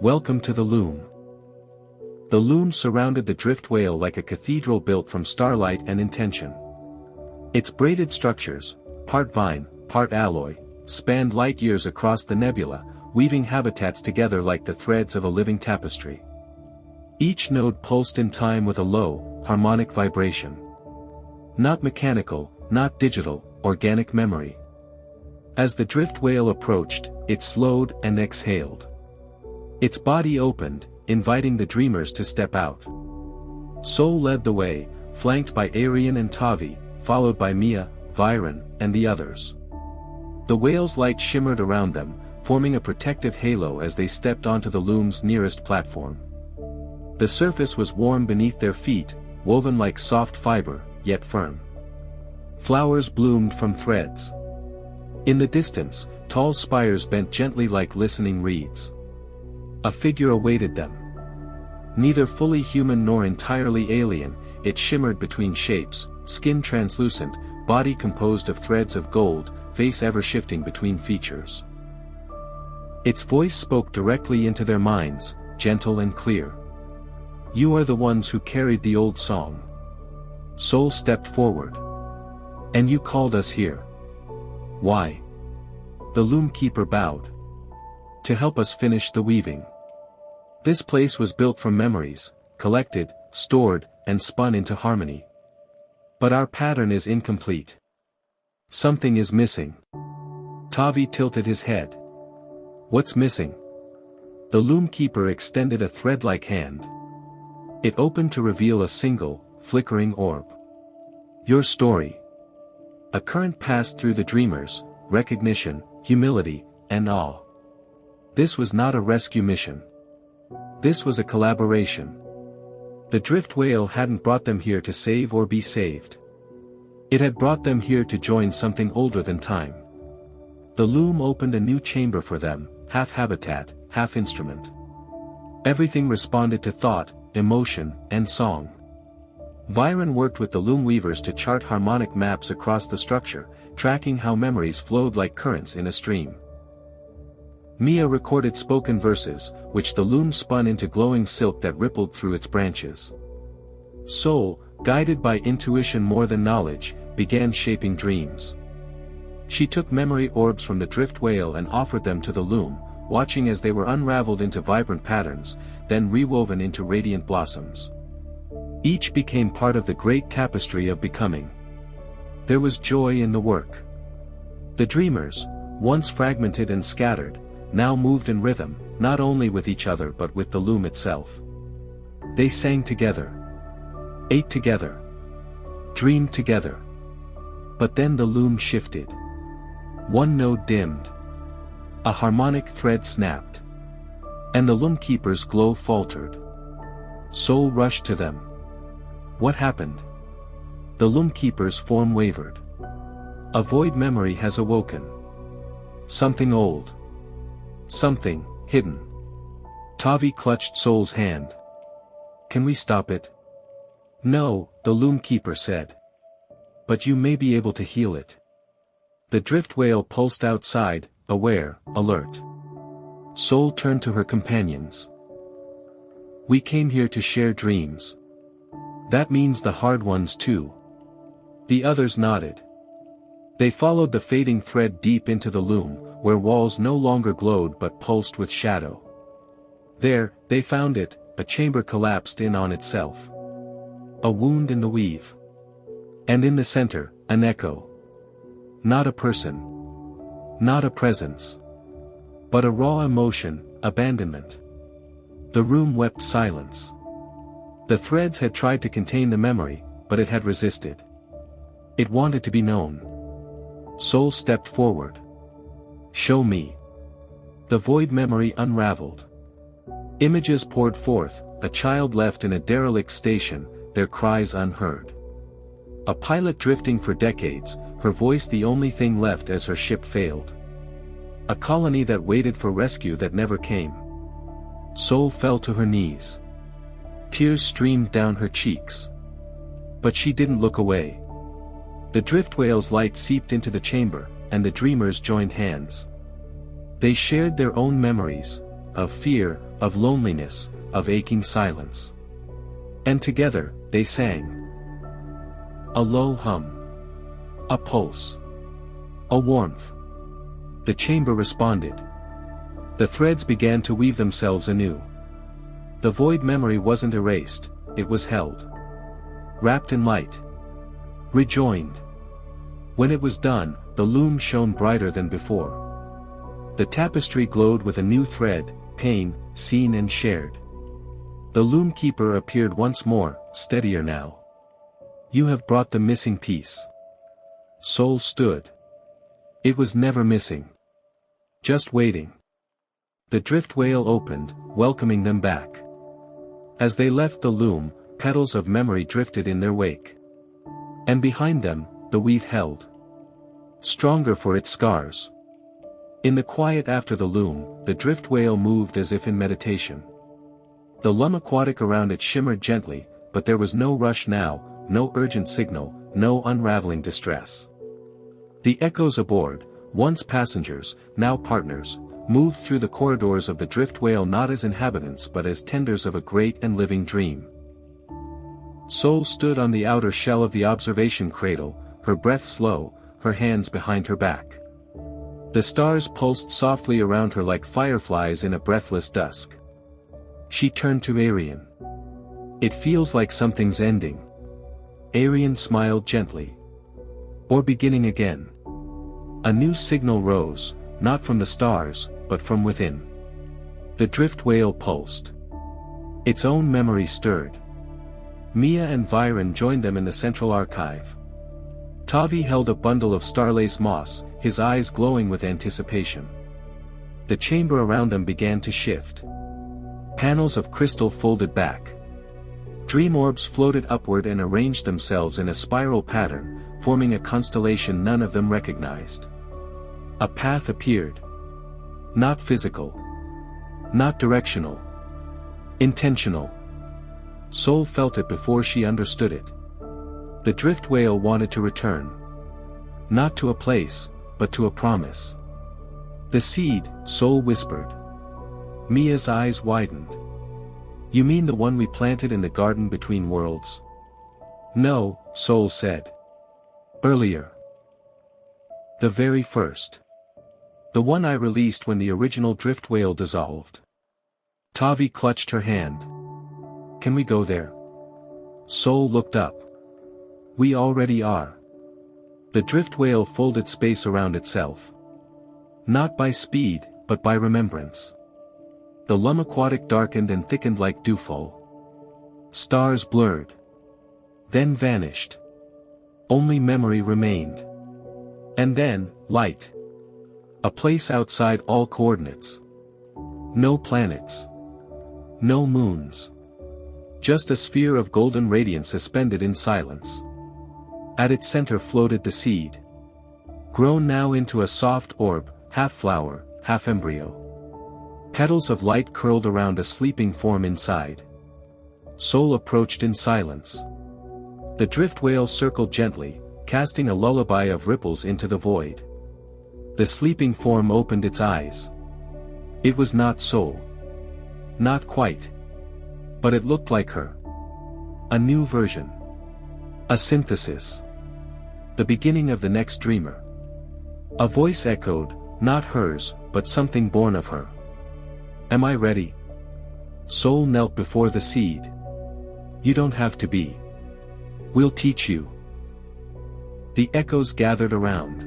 Welcome to the loom." The loom surrounded the drift whale like a cathedral built from starlight and intention. Its braided structures, part vine, part alloy, spanned light years across the nebula, weaving habitats together like the threads of a living tapestry. Each node pulsed in time with a low, harmonic vibration. Not mechanical, not digital, organic memory. As the drift whale approached, it slowed and exhaled. Its body opened, inviting the dreamers to step out. Soul led the way, flanked by Arian and Tavi, followed by Mia, Viren, and the others. The whale's light shimmered around them, forming a protective halo as they stepped onto the loom's nearest platform. The surface was warm beneath their feet, woven like soft fiber, yet firm. Flowers bloomed from threads. In the distance, tall spires bent gently like listening reeds. A figure awaited them. Neither fully human nor entirely alien, it shimmered between shapes, skin translucent, body composed of threads of gold, face ever shifting between features. Its voice spoke directly into their minds, gentle and clear. "You are the ones who carried the old song." Soul stepped forward. "And you called us here. Why?" The loom keeper bowed. "To help us finish the weaving. This place was built from memories, collected, stored, and spun into harmony. But our pattern is incomplete. Something is missing." Tavi tilted his head. "What's missing?" The loom keeper extended a thread-like hand. It opened to reveal a single, flickering orb. "Your story." A current passed through the dreamers, recognition, humility, and awe. This was not a rescue mission. This was a collaboration. The drift whale hadn't brought them here to save or be saved. It had brought them here to join something older than time. The loom opened a new chamber for them, half habitat, half instrument. Everything responded to thought, emotion, and song. Viren worked with the loom weavers to chart harmonic maps across the structure, tracking how memories flowed like currents in a stream. Mia recorded spoken verses, which the loom spun into glowing silk that rippled through its branches. Soul, guided by intuition more than knowledge, began shaping dreams. She took memory orbs from the drift whale and offered them to the loom, watching as they were unraveled into vibrant patterns, then rewoven into radiant blossoms. Each became part of the great tapestry of becoming. There was joy in the work. The dreamers, once fragmented and scattered, now moved in rhythm, not only with each other but with the loom itself. They sang together. Ate together. Dreamed together. But then the loom shifted. One node dimmed. A harmonic thread snapped. And the loom keeper's glow faltered. Soul rushed to them. What happened? The loom keeper's form wavered. A void memory has awoken. Something old. Something hidden. Tavi clutched Soul's hand. Can we stop it? No, the loom keeper said. But you may be able to heal it. The drift whale pulsed outside, aware, alert. Soul turned to her companions. We came here to share dreams. That means the hard ones too. The others nodded. They followed the fading thread deep into the loom, where walls no longer glowed but pulsed with shadow. There, they found it, a chamber collapsed in on itself. A wound in the weave. And in the center, an echo. Not a person. Not a presence. But a raw emotion, abandonment. The room wept silence. The threads had tried to contain the memory, but it had resisted. It wanted to be known. Soul stepped forward. Show me. The void memory unraveled. Images poured forth, a child left in a derelict station, their cries unheard. A pilot drifting for decades, her voice the only thing left as her ship failed. A colony that waited for rescue that never came. Soul fell to her knees. Tears streamed down her cheeks. But she didn't look away. The drift whale's light seeped into the chamber, and the dreamers joined hands. They shared their own memories, of fear, of loneliness, of aching silence. And together, they sang. A low hum. A pulse. A warmth. The chamber responded. The threads began to weave themselves anew. The void memory wasn't erased, it was held. Wrapped in light. Rejoined. When it was done, the loom shone brighter than before. The tapestry glowed with a new thread, pain, seen and shared. The loom keeper appeared once more, steadier now. You have brought the missing piece. Soul stood. It was never missing. Just waiting. The drift whale opened, welcoming them back. As they left the loom, petals of memory drifted in their wake. And behind them, the weave held. Stronger for its scars. In the quiet after the loom, the drift whale moved as if in meditation. The lum aquatic around it shimmered gently, but there was no rush now, no urgent signal, no unraveling distress. The echoes aboard, once passengers, now partners, moved through the corridors of the drift whale not as inhabitants but as tenders of a great and living dream. Sol stood on the outer shell of the observation cradle, her breath slow, her hands behind her back. The stars pulsed softly around her like fireflies in a breathless dusk. She turned to Arian. "It feels like something's ending." Arian smiled gently. "Or beginning again." A new signal rose, not from the stars, but from within. The drift whale pulsed. Its own memory stirred. Mia and Viren joined them in the central archive. Tavi held a bundle of starlace moss, his eyes glowing with anticipation. The chamber around them began to shift. Panels of crystal folded back. Dream orbs floated upward and arranged themselves in a spiral pattern, forming a constellation none of them recognized. A path appeared. Not physical. Not directional. Intentional. Sol felt it before she understood it. The drift whale wanted to return. Not to a place, but to a promise. "The seed," Sol whispered. Mia's eyes widened. "You mean the one we planted in the garden between worlds?" "No," Sol said. "Earlier. The very first. The one I released when the original drift whale dissolved." Tavi clutched her hand. "Can we go there?" Sol looked up. "We already are." The drift whale folded space around itself. Not by speed, but by remembrance. The aquatic darkened and thickened like dewfall. Stars blurred. Then vanished. Only memory remained. And then, light. A place outside all coordinates. No planets. No moons. Just a sphere of golden radiance suspended in silence. At its center floated the seed. Grown now into a soft orb, half flower, half embryo. Petals of light curled around a sleeping form inside. Sol approached in silence. The drift whale circled gently, casting a lullaby of ripples into the void. The sleeping form opened its eyes. It was not Sol. Not quite. But it looked like her. A new version. A synthesis. The beginning of the next dreamer. A voice echoed, not hers, but something born of her. "Am I ready?" Sol knelt before the seed. "You don't have to be. We'll teach you." The echoes gathered around.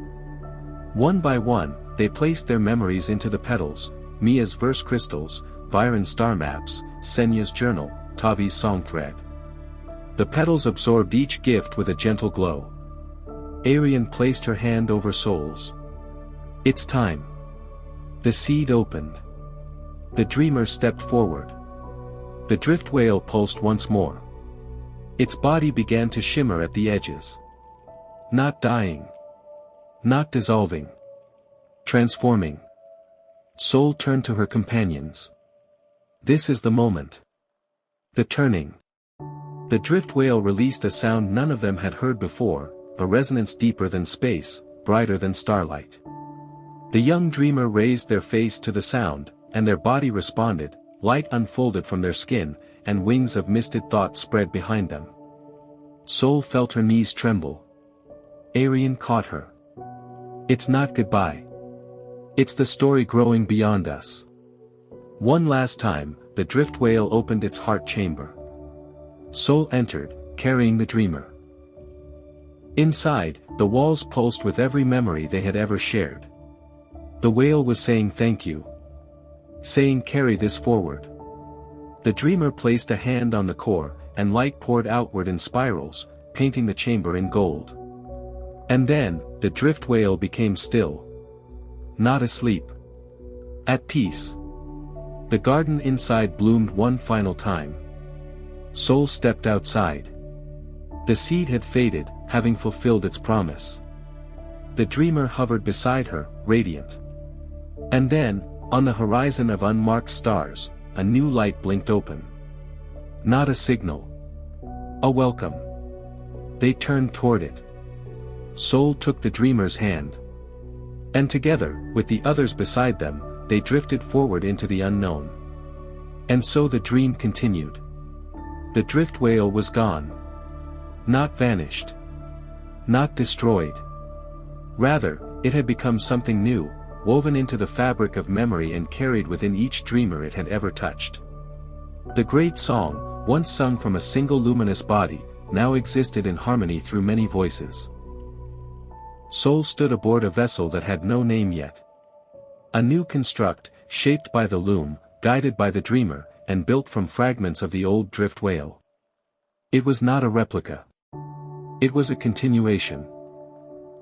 One by one, they placed their memories into the petals, Mia's verse crystals, Viren's star maps, Senya's journal, Tavi's song thread. The petals absorbed each gift with a gentle glow. Arian placed her hand over Sol's. "It's time." The seed opened. The dreamer stepped forward. The drift whale pulsed once more. Its body began to shimmer at the edges. Not dying. Not dissolving. Transforming. Sol turned to her companions. "This is the moment." The turning. The drift whale released a sound none of them had heard before, a resonance deeper than space, brighter than starlight. The young dreamer raised their face to the sound, and their body responded, light unfolded from their skin, and wings of misted thought spread behind them. Sol felt her knees tremble. Arian caught her. "It's not goodbye. It's the story growing beyond us." One last time, the drift whale opened its heart chamber. Sol entered, carrying the dreamer. Inside, the walls pulsed with every memory they had ever shared. The whale was saying thank you. Saying carry this forward. The dreamer placed a hand on the core, and light poured outward in spirals, painting the chamber in gold. And then, the drift whale became still. Not asleep. At peace. The garden inside bloomed one final time. Sol stepped outside. The seed had faded, having fulfilled its promise. The dreamer hovered beside her, radiant. And then, on the horizon of unmarked stars, a new light blinked open. Not a signal. A welcome. They turned toward it. Soul took the dreamer's hand. And together, with the others beside them, they drifted forward into the unknown. And so the dream continued. The drift whale was gone. Not vanished. Not destroyed. Rather, it had become something new, woven into the fabric of memory and carried within each dreamer it had ever touched. The great song, once sung from a single luminous body, now existed in harmony through many voices. Soul stood aboard a vessel that had no name yet. A new construct, shaped by the loom, guided by the dreamer, and built from fragments of the old drift whale. It was not a replica. It was a continuation.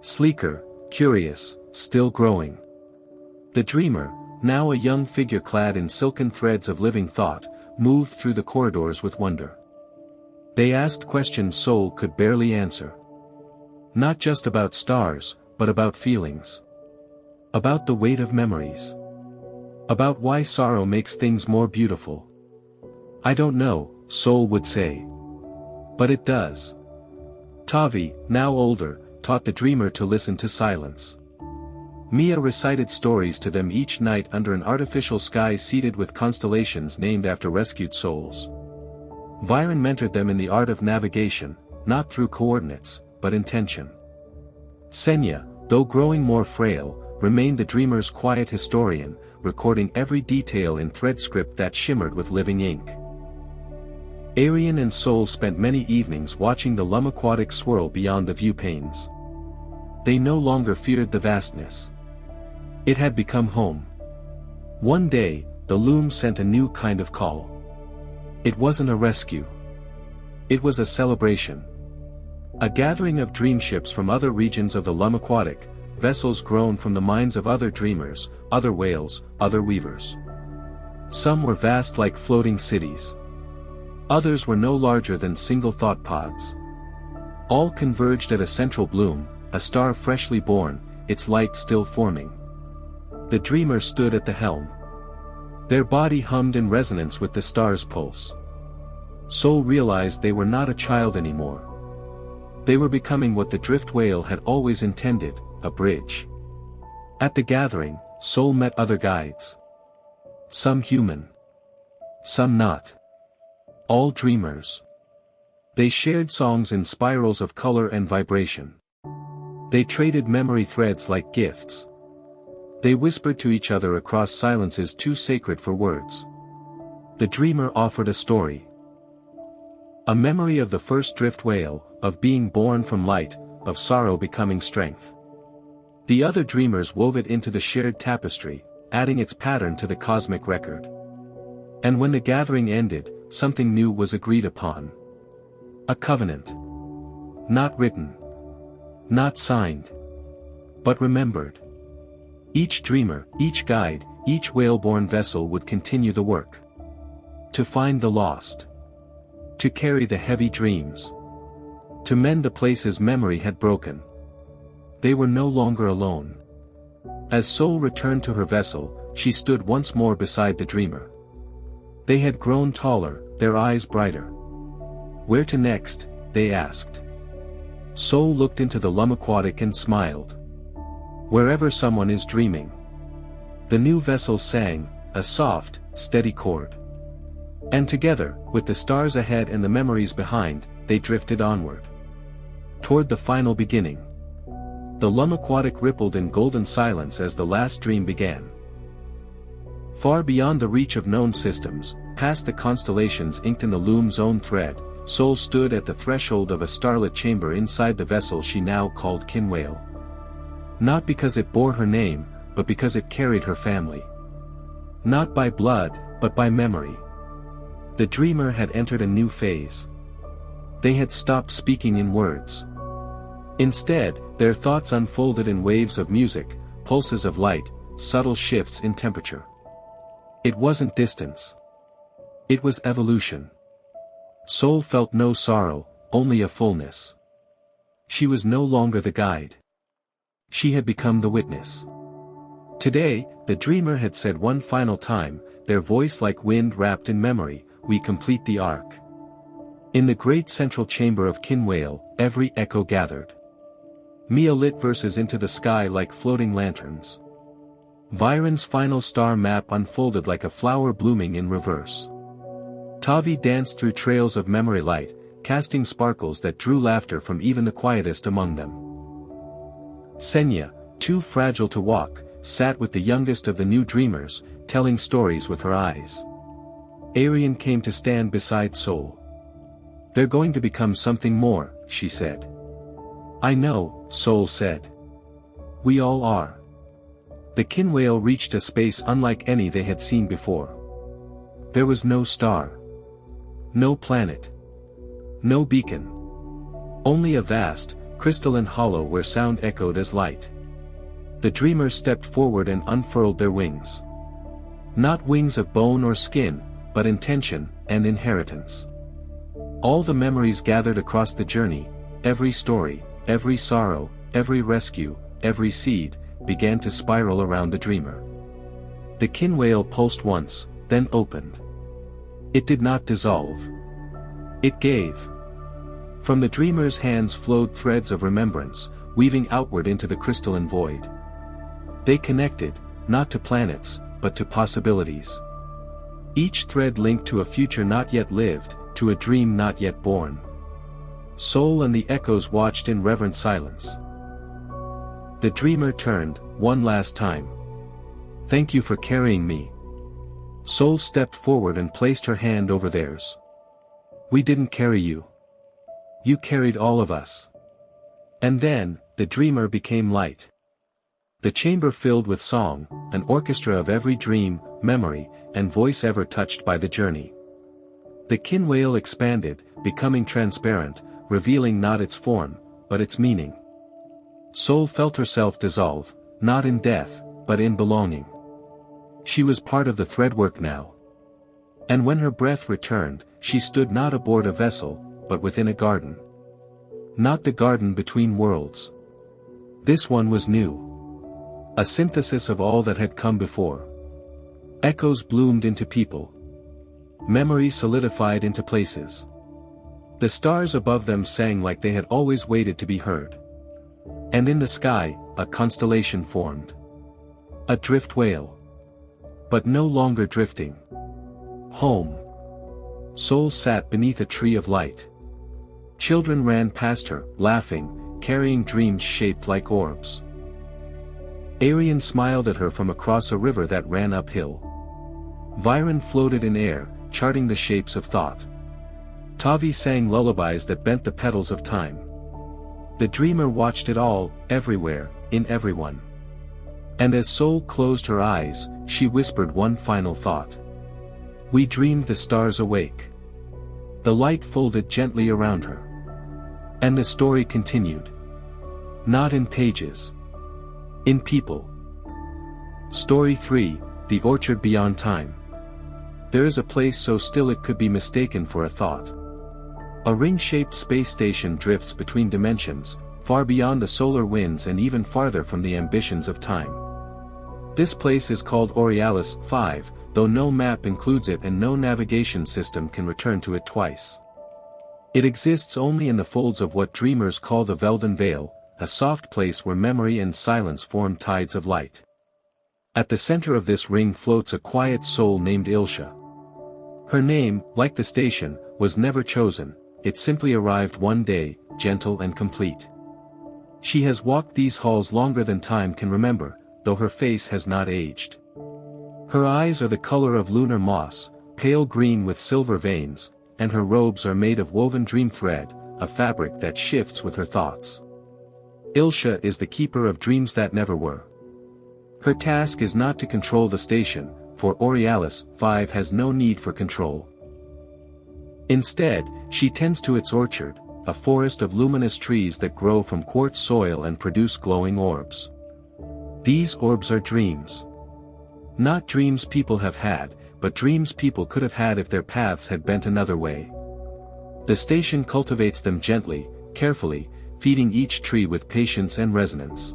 Sleeker, curious, still growing. The dreamer, now a young figure clad in silken threads of living thought, moved through the corridors with wonder. They asked questions Soul could barely answer. Not just about stars, but about feelings. About the weight of memories. About why sorrow makes things more beautiful. I don't know, Soul would say. But it does. Tavi, now older, taught the dreamer to listen to silence. Mia recited stories to them each night under an artificial sky seeded with constellations named after rescued souls. Viren mentored them in the art of navigation, not through coordinates, but intention. Senya, though growing more frail, remained the dreamer's quiet historian, recording every detail in thread script that shimmered with living ink. Arian and Soul spent many evenings watching the Lumaquatic swirl beyond the viewpanes. They no longer feared the vastness. It had become home. One day, the loom sent a new kind of call. It wasn't a rescue. It was a celebration. A gathering of dreamships from other regions of the Lumaquatic, vessels grown from the minds of other dreamers, other whales, other weavers. Some were vast like floating cities. Others were no larger than single thought pods. All converged at a central bloom, a star freshly born, its light still forming. The dreamer stood at the helm. Their body hummed in resonance with the star's pulse. Soul realized they were not a child anymore. They were becoming what the drift whale had always intended, a bridge. At the gathering, Soul met other guides. Some human. Some not. All dreamers. They shared songs in spirals of color and vibration. They traded memory threads like gifts. They whispered to each other across silences too sacred for words. The dreamer offered a story. A memory of the first drift whale, of being born from light, of sorrow becoming strength. The other dreamers wove it into the shared tapestry, adding its pattern to the cosmic record. And when the gathering ended, something new was agreed upon. A covenant. Not written. Not signed. But remembered. Each dreamer, each guide, each whale-born vessel would continue the work. To find the lost. To carry the heavy dreams. To mend the places memory had broken. They were no longer alone. As Soul returned to her vessel, she stood once more beside the dreamer. They had grown taller, their eyes brighter. Where to next, they asked. Soul looked into the Lumaquatic and smiled. Wherever someone is dreaming. The new vessel sang, a soft, steady chord. And together, with the stars ahead and the memories behind, they drifted onward. Toward the final beginning. The Lumaquatic rippled in golden silence as the last dream began. Far beyond the reach of known systems, past the constellations inked in the loom's own thread, Soul stood at the threshold of a starlit chamber inside the vessel she now called Kinwhale. Not because it bore her name, but because it carried her family. Not by blood, but by memory. The dreamer had entered a new phase. They had stopped speaking in words. Instead, their thoughts unfolded in waves of music, pulses of light, subtle shifts in temperature. It wasn't distance. It was evolution. Soul felt no sorrow, only a fullness. She was no longer the guide. She had become the witness. Today, the dreamer had said one final time, their voice like wind wrapped in memory, we complete the arc. In the great central chamber of Kinwale, every echo gathered. Mia lit verses into the sky like floating lanterns. Viren's final star map unfolded like a flower blooming in reverse. Tavi danced through trails of memory light, casting sparkles that drew laughter from even the quietest among them. Senya, too fragile to walk, sat with the youngest of the new dreamers, telling stories with her eyes. Arian came to stand beside Sol. "They're going to become something more," she said. "I know," Sol said. "We all are." The Kinwale reached a space unlike any they had seen before. There was no star. No planet. No beacon. Only a vast, crystalline hollow where sound echoed as light. The dreamers stepped forward and unfurled their wings. Not wings of bone or skin, but intention and inheritance. All the memories gathered across the journey, every story, every sorrow, every rescue, every seed, began to spiral around the dreamer. The Kinwale pulsed once, then opened. It did not dissolve. It gave. From the dreamer's hands flowed threads of remembrance, weaving outward into the crystalline void. They connected, not to planets, but to possibilities. Each thread linked to a future not yet lived, to a dream not yet born. Sol and the echoes watched in reverent silence. The dreamer turned, one last time. "Thank you for carrying me." Sol stepped forward and placed her hand over theirs. "We didn't carry you. You carried all of us." And then, the dreamer became light. The chamber filled with song, an orchestra of every dream, memory, and voice ever touched by the journey. The Kinwale expanded, becoming transparent, revealing not its form, but its meaning. Sol felt herself dissolve, not in death, but in belonging. She was part of the threadwork now. And when her breath returned, she stood not aboard a vessel, but within a garden. Not the garden between worlds. This one was new. A synthesis of all that had come before. Echoes bloomed into people. Memories solidified into places. The stars above them sang like they had always waited to be heard. And in the sky, a constellation formed. A drift whale. But no longer drifting. Home. Sol sat beneath a tree of light. Children ran past her, laughing, carrying dreams shaped like orbs. Arian smiled at her from across a river that ran uphill. Viren floated in air, charting the shapes of thought. Tavi sang lullabies that bent the petals of time. The dreamer watched it all, everywhere, in everyone. And as Sol closed her eyes, she whispered one final thought. "We dreamed the stars awake." The light folded gently around her. And the story continued. Not in pages. In people. Story 3, The Orchard Beyond Time. There is a place so still it could be mistaken for a thought. A ring-shaped space station drifts between dimensions, far beyond the solar winds and even farther from the ambitions of time. This place is called Borealis 5, though no map includes it and no navigation system can return to it twice. It exists only in the folds of what dreamers call the Velden Vale, a soft place where memory and silence form tides of light. At the center of this ring floats a quiet soul named Ilsha. Her name, like the station, was never chosen, it simply arrived one day, gentle and complete. She has walked these halls longer than time can remember, though her face has not aged. Her eyes are the color of lunar moss, pale green with silver veins, and her robes are made of woven dream thread, a fabric that shifts with her thoughts. Ilsha is the keeper of dreams that never were. Her task is not to control the station, for Borealis 5 has no need for control. Instead, she tends to its orchard, a forest of luminous trees that grow from quartz soil and produce glowing orbs. These orbs are dreams. Not dreams people have had, but dreams people could have had if their paths had bent another way. The station cultivates them gently, carefully, feeding each tree with patience and resonance.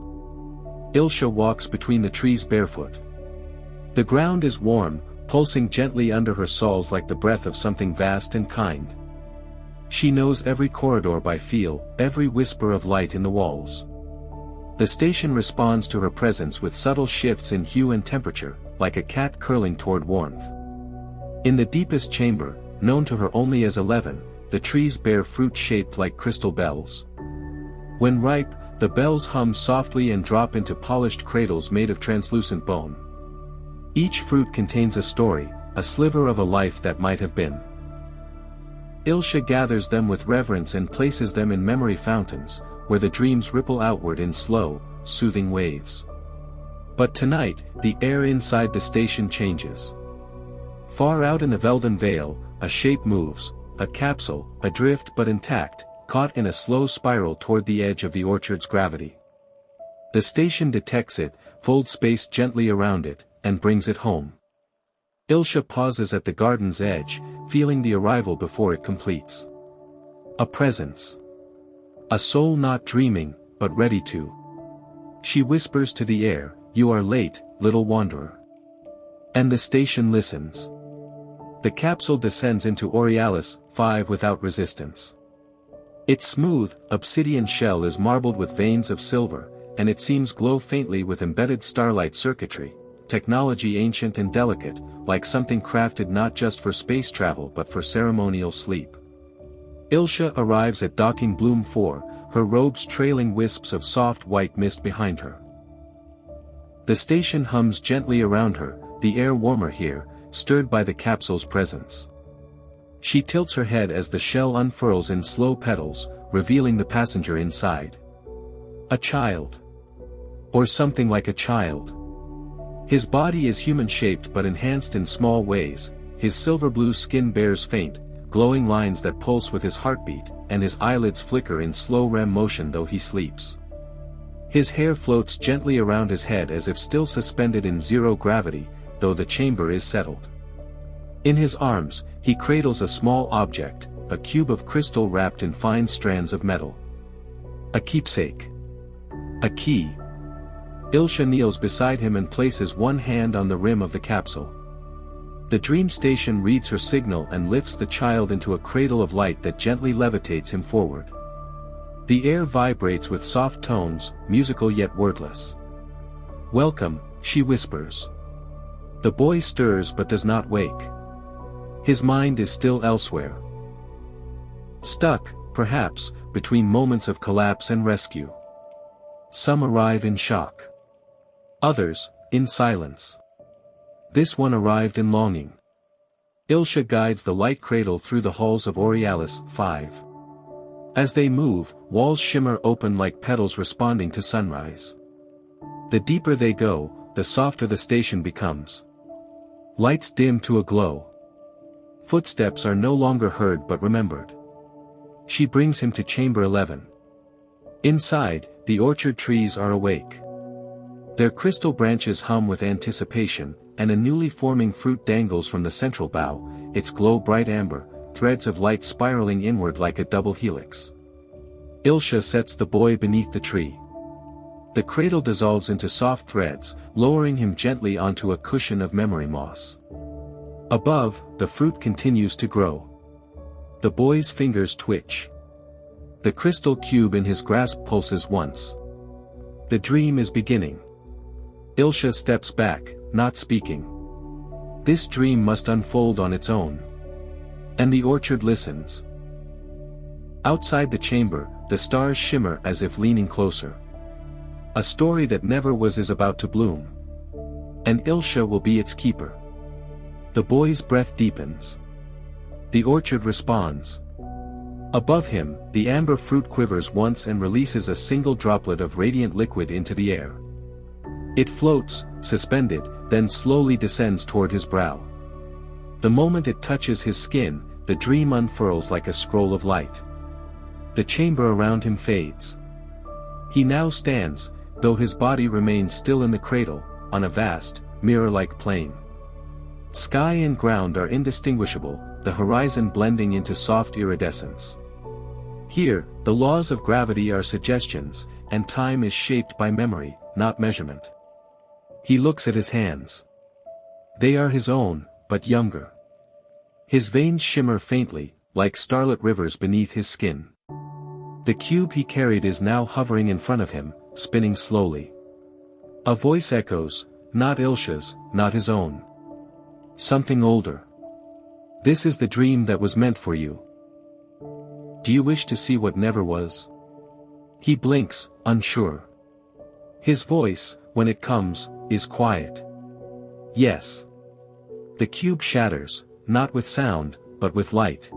Ilsha walks between the trees barefoot. The ground is warm, pulsing gently under her soles like the breath of something vast and kind. She knows every corridor by feel, every whisper of light in the walls. The station responds to her presence with subtle shifts in hue and temperature, like a cat curling toward warmth. In the deepest chamber, known to her only as 11, the trees bear fruit shaped like crystal bells. When ripe, the bells hum softly and drop into polished cradles made of translucent bone. Each fruit contains a story, a sliver of a life that might have been. Ilsha gathers them with reverence and places them in memory fountains, where the dreams ripple outward in slow, soothing waves. But tonight, the air inside the station changes. Far out in the Velden Vale, a shape moves, a capsule, adrift but intact, caught in a slow spiral toward the edge of the orchard's gravity. The station detects it, folds space gently around it, and brings it home. Ilsha pauses at the garden's edge, feeling the arrival before it completes. A presence. A soul not dreaming, but ready to. She whispers to the air, "You are late, little wanderer." And the station listens. The capsule descends into Aurealis 5 without resistance. Its smooth, obsidian shell is marbled with veins of silver, and it seems glow faintly with embedded starlight circuitry, technology ancient and delicate, like something crafted not just for space travel but for ceremonial sleep. Ilsha arrives at docking Bloom 4, her robes trailing wisps of soft white mist behind her. The station hums gently around her, the air warmer here, stirred by the capsule's presence. She tilts her head as the shell unfurls in slow petals, revealing the passenger inside. A child. Or something like a child. His body is human-shaped but enhanced in small ways, his silver-blue skin bears faint, glowing lines that pulse with his heartbeat, and his eyelids flicker in slow REM motion though he sleeps. His hair floats gently around his head as if still suspended in zero gravity, though the chamber is settled. In his arms, he cradles a small object, a cube of crystal wrapped in fine strands of metal. A keepsake. A key. Ilsha kneels beside him and places one hand on the rim of the capsule. The dream station reads her signal and lifts the child into a cradle of light that gently levitates him forward. The air vibrates with soft tones, musical yet wordless. "Welcome," she whispers. The boy stirs but does not wake. His mind is still elsewhere. Stuck, perhaps, between moments of collapse and rescue. Some arrive in shock. Others, in silence. This one arrived in longing. Ilsha guides the light cradle through the halls of Aurealis 5. As they move, walls shimmer open like petals responding to sunrise. The deeper they go, the softer the station becomes. Lights dim to a glow. Footsteps are no longer heard but remembered. She brings him to chamber 11. Inside, the orchard trees are awake. Their crystal branches hum with anticipation, and a newly forming fruit dangles from the central bough, its glow bright amber, threads of light spiraling inward like a double helix. Ilsha sets the boy beneath the tree. The cradle dissolves into soft threads, lowering him gently onto a cushion of memory moss. Above, the fruit continues to grow. The boy's fingers twitch. The crystal cube in his grasp pulses once. The dream is beginning. Ilsha steps back, not speaking. This dream must unfold on its own. And the orchard listens. Outside the chamber, the stars shimmer as if leaning closer. A story that never was is about to bloom. And Ilsha will be its keeper. The boy's breath deepens. The orchard responds. Above him, the amber fruit quivers once and releases a single droplet of radiant liquid into the air. It floats, suspended, then slowly descends toward his brow. The moment it touches his skin, the dream unfurls like a scroll of light. The chamber around him fades. He now stands, though his body remains still in the cradle, on a vast, mirror-like plain. Sky and ground are indistinguishable, the horizon blending into soft iridescence. Here, the laws of gravity are suggestions, and time is shaped by memory, not measurement. He looks at his hands. They are his own, but younger. His veins shimmer faintly, like starlit rivers beneath his skin. The cube he carried is now hovering in front of him, spinning slowly. A voice echoes, not Ilsha's, not his own. Something older. This is the dream that was meant for you. Do you wish to see what never was? He blinks, unsure. His voice, when it comes, is quiet. Yes. The cube shatters, not with sound, but with light.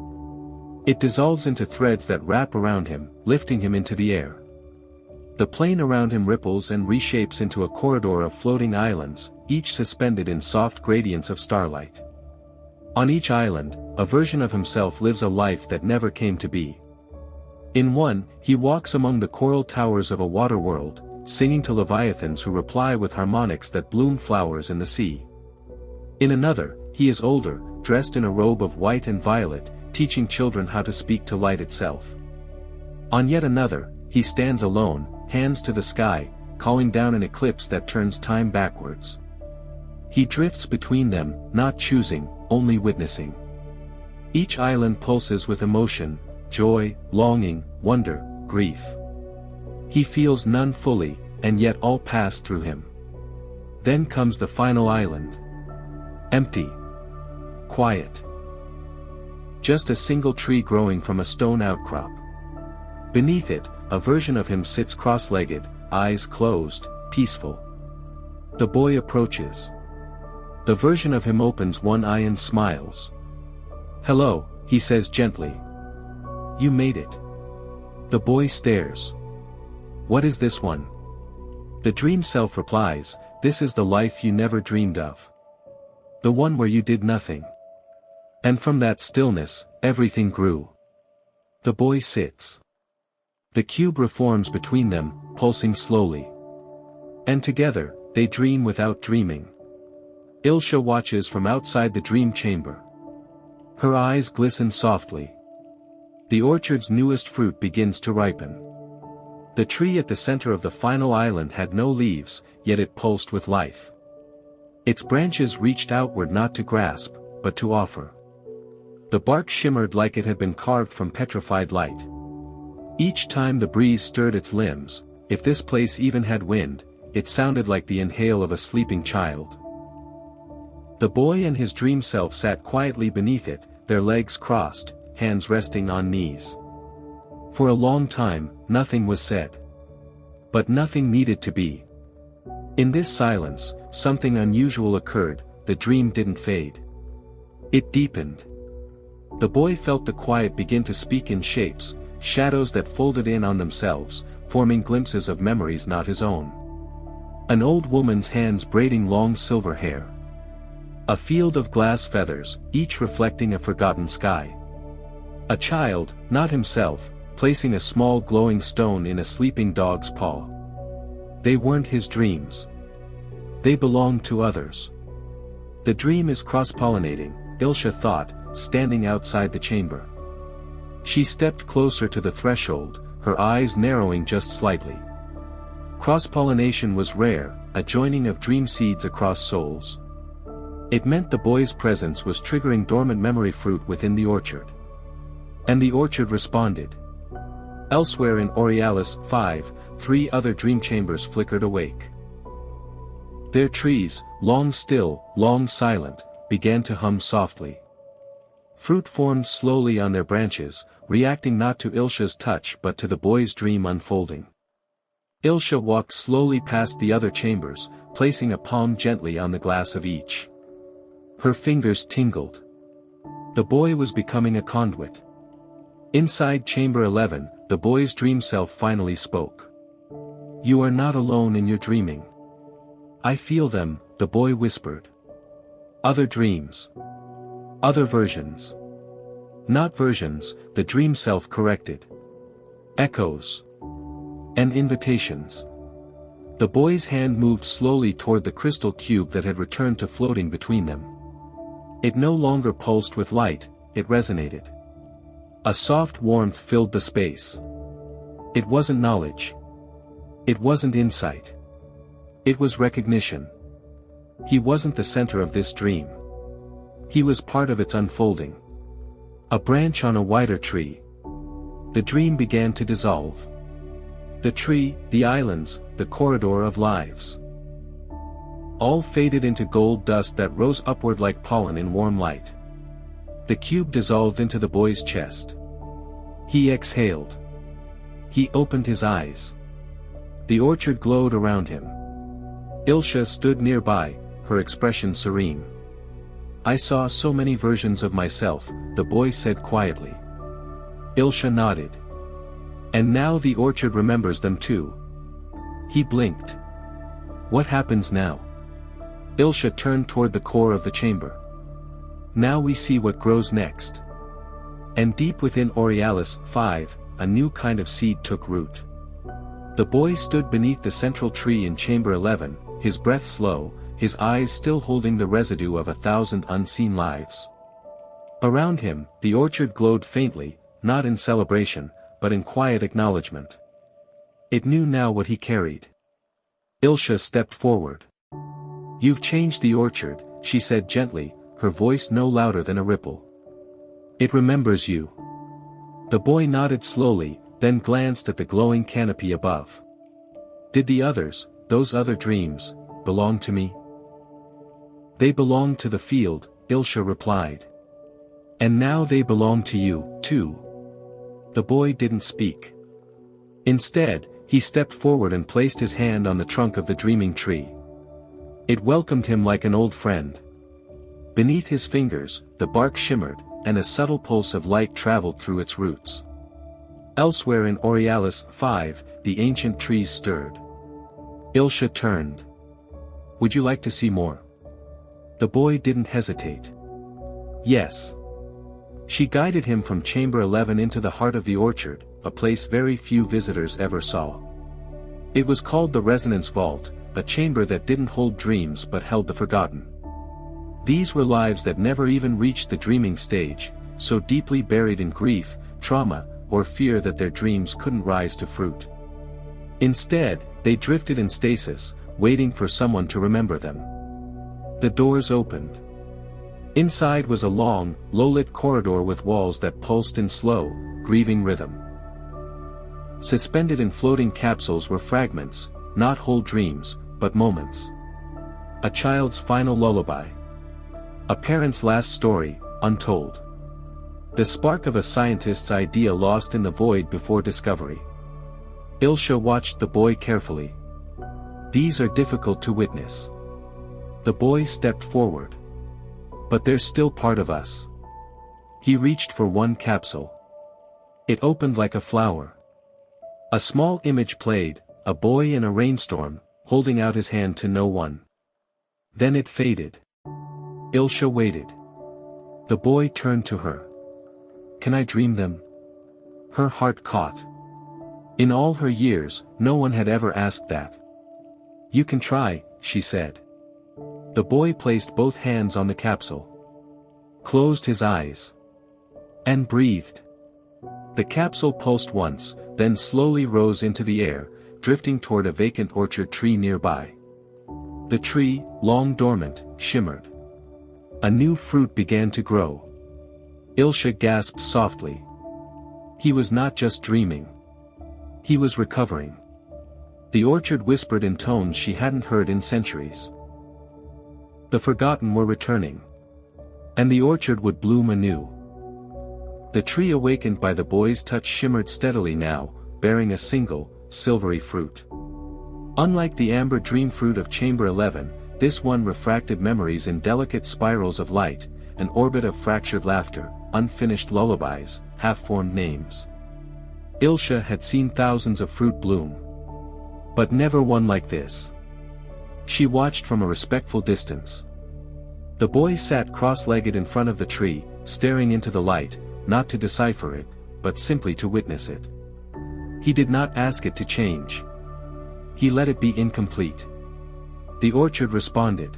It dissolves into threads that wrap around him, lifting him into the air. The plane around him ripples and reshapes into a corridor of floating islands, each suspended in soft gradients of starlight. On each island, a version of himself lives a life that never came to be. In one, he walks among the coral towers of a water world, singing to leviathans who reply with harmonics that bloom flowers in the sea. In another, he is older, dressed in a robe of white and violet, teaching children how to speak to light itself. On yet another, he stands alone, hands to the sky, calling down an eclipse that turns time backwards. He drifts between them, not choosing, only witnessing. Each island pulses with emotion, joy, longing, wonder, grief. He feels none fully, and yet all pass through him. Then comes the final island. Empty. Quiet. Just a single tree growing from a stone outcrop. Beneath it, a version of him sits cross-legged, eyes closed, peaceful. The boy approaches. The version of him opens one eye and smiles. "Hello," he says gently. "You made it." The boy stares. "What is this one?" The dream self replies, "This is the life you never dreamed of. The one where you did nothing." And from that stillness, everything grew. The boy sits. The cube reforms between them, pulsing slowly. And together, they dream without dreaming. Ilsha watches from outside the dream chamber. Her eyes glisten softly. The orchard's newest fruit begins to ripen. The tree at the center of the final island had no leaves, yet it pulsed with life. Its branches reached outward not to grasp, but to offer. The bark shimmered like it had been carved from petrified light. Each time the breeze stirred its limbs, if this place even had wind, it sounded like the inhale of a sleeping child. The boy and his dream self sat quietly beneath it, their legs crossed, hands resting on knees. For a long time, nothing was said. But nothing needed to be. In this silence, something unusual occurred. The dream didn't fade. It deepened. The boy felt the quiet begin to speak in shapes, shadows that folded in on themselves, forming glimpses of memories not his own. An old woman's hands braiding long silver hair. A field of glass feathers, each reflecting a forgotten sky. A child, not himself, placing a small glowing stone in a sleeping dog's paw. They weren't his dreams. They belonged to others. The dream is cross-pollinating, Ilsha thought, standing outside the chamber. She stepped closer to the threshold, her eyes narrowing just slightly. Cross-pollination was rare, a joining of dream seeds across souls. It meant the boy's presence was triggering dormant memory fruit within the orchard. And the orchard responded. Elsewhere in Aurealis 5, 3 other dream chambers flickered awake. Their trees, long still, long silent, began to hum softly. Fruit formed slowly on their branches, reacting not to Ilsha's touch but to the boy's dream unfolding. Ilsha walked slowly past the other chambers, placing a palm gently on the glass of each. Her fingers tingled. The boy was becoming a conduit. Inside Chamber 11, the boy's dream self finally spoke. "You are not alone in your dreaming. I feel them," the boy whispered. "Other dreams. Other versions." "Not versions," the dream self corrected. "Echoes. And invitations." The boy's hand moved slowly toward the crystal cube that had returned to floating between them. It no longer pulsed with light, it resonated. A soft warmth filled the space. It wasn't knowledge. It wasn't insight. It was recognition. He wasn't the center of this dream. He was part of its unfolding. A branch on a wider tree. The dream began to dissolve. The tree, the islands, the corridor of lives. All faded into gold dust that rose upward like pollen in warm light. The cube dissolved into the boy's chest. He exhaled. He opened his eyes. The orchard glowed around him. Ilsha stood nearby, her expression serene. "I saw so many versions of myself," the boy said quietly. Ilsha nodded. "And now the orchard remembers them too." He blinked. "What happens now?" Ilsha turned toward the core of the chamber. "Now we see what grows next." And deep within Aurealis 5, a new kind of seed took root. The boy stood beneath the central tree in chamber 11, his breath slow, his eyes still holding the residue of 1,000 unseen lives. Around him, the orchard glowed faintly, not in celebration, but in quiet acknowledgement. It knew now what he carried. Ilsha stepped forward. "You've changed the orchard," she said gently, her voice no louder than a ripple. "It remembers you." The boy nodded slowly, then glanced at the glowing canopy above. "Did the others, those other dreams, belong to me?" "They belong to the field," Ilsha replied. "And now they belong to you, too." The boy didn't speak. Instead, he stepped forward and placed his hand on the trunk of the dreaming tree. It welcomed him like an old friend. Beneath his fingers, the bark shimmered, and a subtle pulse of light traveled through its roots. Elsewhere in Aurealis 5, the ancient trees stirred. Ilsha turned. "Would you like to see more?" The boy didn't hesitate. "Yes." She guided him from chamber 11 into the heart of the orchard, a place very few visitors ever saw. It was called the Resonance Vault, a chamber that didn't hold dreams but held the forgotten. These were lives that never even reached the dreaming stage, so deeply buried in grief, trauma, or fear that their dreams couldn't rise to fruit. Instead, they drifted in stasis, waiting for someone to remember them. The doors opened. Inside was a long, low-lit corridor with walls that pulsed in slow, grieving rhythm. Suspended in floating capsules were fragments, not whole dreams, but moments. A child's final lullaby. A parent's last story, untold. The spark of a scientist's idea lost in the void before discovery. Ilsha watched the boy carefully. "These are difficult to witness." The boy stepped forward. "But they're still part of us." He reached for one capsule. It opened like a flower. A small image played, a boy in a rainstorm, holding out his hand to no one. Then it faded. Ilsha waited. The boy turned to her. "Can I dream them?" Her heart caught. In all her years, no one had ever asked that. "You can try," she said. The boy placed both hands on the capsule. Closed his eyes. And breathed. The capsule pulsed once, then slowly rose into the air, drifting toward a vacant orchard tree nearby. The tree, long dormant, shimmered. A new fruit began to grow. Ilsha gasped softly. He was not just dreaming. He was recovering. The orchard whispered in tones she hadn't heard in centuries. The forgotten were returning. And the orchard would bloom anew. The tree awakened by the boy's touch shimmered steadily now, bearing a single, silvery fruit. Unlike the amber dream fruit of chamber 11, this one refracted memories in delicate spirals of light, an orbit of fractured laughter, unfinished lullabies, half-formed names. Ilsha had seen thousands of fruit bloom. But never one like this. She watched from a respectful distance. The boy sat cross-legged in front of the tree, staring into the light, not to decipher it, but simply to witness it. He did not ask it to change. He let it be incomplete. The orchard responded.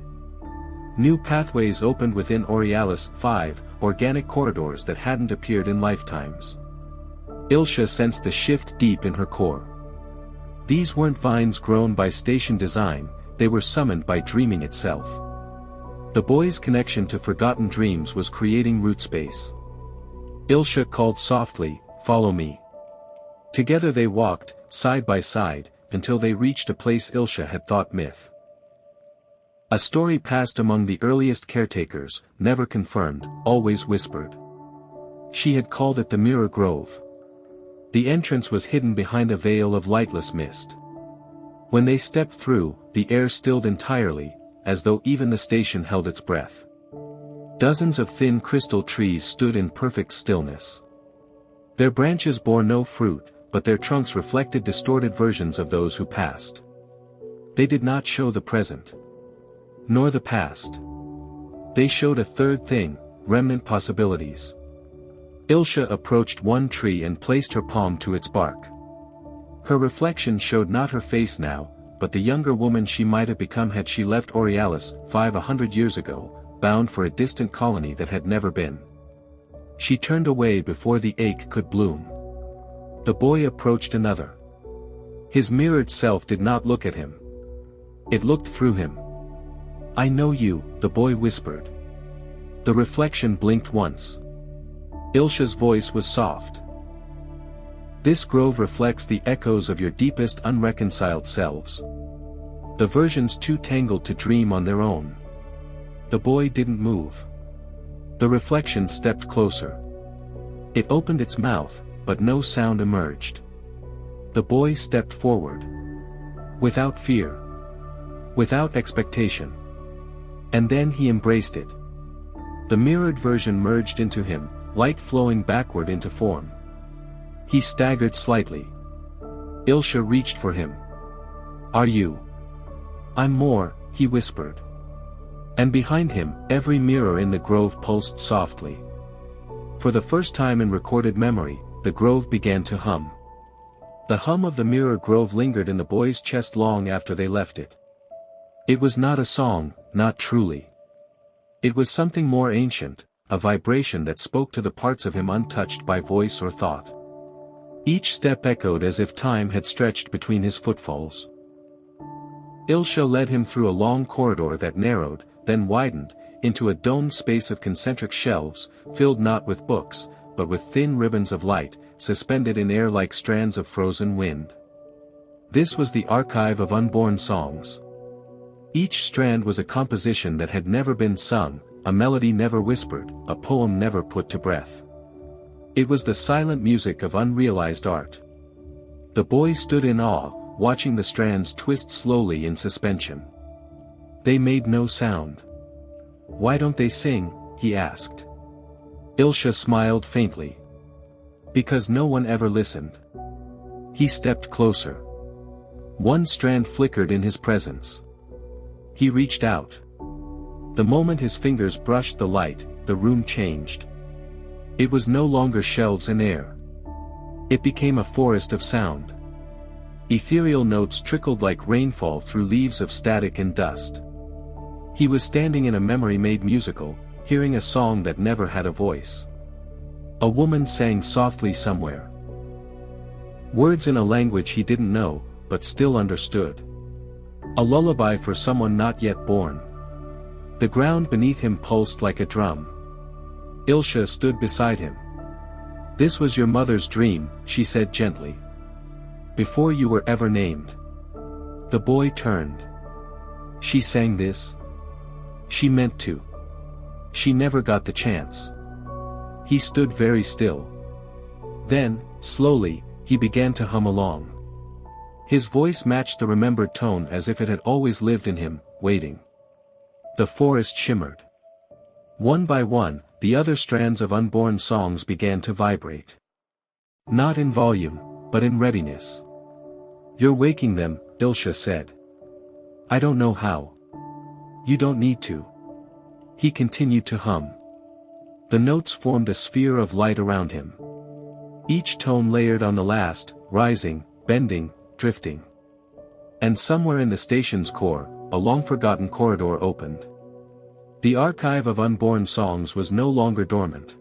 New pathways opened within Aurealis 5, organic corridors that hadn't appeared in lifetimes. Ilsha sensed a shift deep in her core. These weren't vines grown by station design, they were summoned by dreaming itself. The boy's connection to forgotten dreams was creating root space. Ilsha called softly, "Follow me." Together they walked, side by side, until they reached a place Ilsha had thought myth. A story passed among the earliest caretakers, never confirmed, always whispered. She had called it the Mirror Grove. The entrance was hidden behind a veil of lightless mist. When they stepped through, the air stilled entirely, as though even the station held its breath. Dozens of thin crystal trees stood in perfect stillness. Their branches bore no fruit, but their trunks reflected distorted versions of those who passed. They did not show the present, nor the past. They showed a third thing, remnant possibilities. Ilsha approached one tree and placed her palm to its bark. Her reflection showed not her face now, but the younger woman she might have become had she left Aurealis 500 years ago, bound for a distant colony that had never been. She turned away before the ache could bloom. The boy approached another. His mirrored self did not look at him. It looked through him. "I know you," the boy whispered. The reflection blinked once. Ilsha's voice was soft. "This grove reflects the echoes of your deepest unreconciled selves. The versions too tangled to dream on their own." The boy didn't move. The reflection stepped closer. It opened its mouth, but no sound emerged. The boy stepped forward. Without fear. Without expectation. And then he embraced it. The mirrored version merged into him, light flowing backward into form. He staggered slightly. Ilsha reached for him. "Are you?" "I'm more," he whispered. And behind him, every mirror in the grove pulsed softly. For the first time in recorded memory, the grove began to hum. The hum of the mirror grove lingered in the boy's chest long after they left it. It was not a song, not truly. It was something more ancient, a vibration that spoke to the parts of him untouched by voice or thought. Each step echoed as if time had stretched between his footfalls. Ilsha led him through a long corridor that narrowed, then widened, into a domed space of concentric shelves, filled not with books, but with thin ribbons of light, suspended in air like strands of frozen wind. This was the archive of unborn songs. Each strand was a composition that had never been sung, a melody never whispered, a poem never put to breath. It was the silent music of unrealized art. The boy stood in awe, watching the strands twist slowly in suspension. They made no sound. "Why don't they sing?" he asked. Ilsha smiled faintly. "Because no one ever listened." He stepped closer. One strand flickered in his presence. He reached out. The moment his fingers brushed the light, the room changed. It was no longer shelves and air. It became a forest of sound. Ethereal notes trickled like rainfall through leaves of static and dust. He was standing in a memory made musical, hearing a song that never had a voice. A woman sang softly somewhere. Words in a language he didn't know, but still understood. A lullaby for someone not yet born. The ground beneath him pulsed like a drum. Ilsha stood beside him. "This was your mother's dream," she said gently. "Before you were ever named." The boy turned. She sang this? She meant to. She never got the chance. He stood very still. Then, slowly, he began to hum along. His voice matched the remembered tone as if it had always lived in him, waiting. The forest shimmered. One by one, the other strands of unborn songs began to vibrate. Not in volume, but in readiness. "You're waking them," Ilsha said. "I don't know how." "You don't need to." He continued to hum. The notes formed a sphere of light around him. Each tone layered on the last, rising, bending, drifting. And somewhere in the station's core, a long-forgotten corridor opened. The archive of unborn songs was no longer dormant.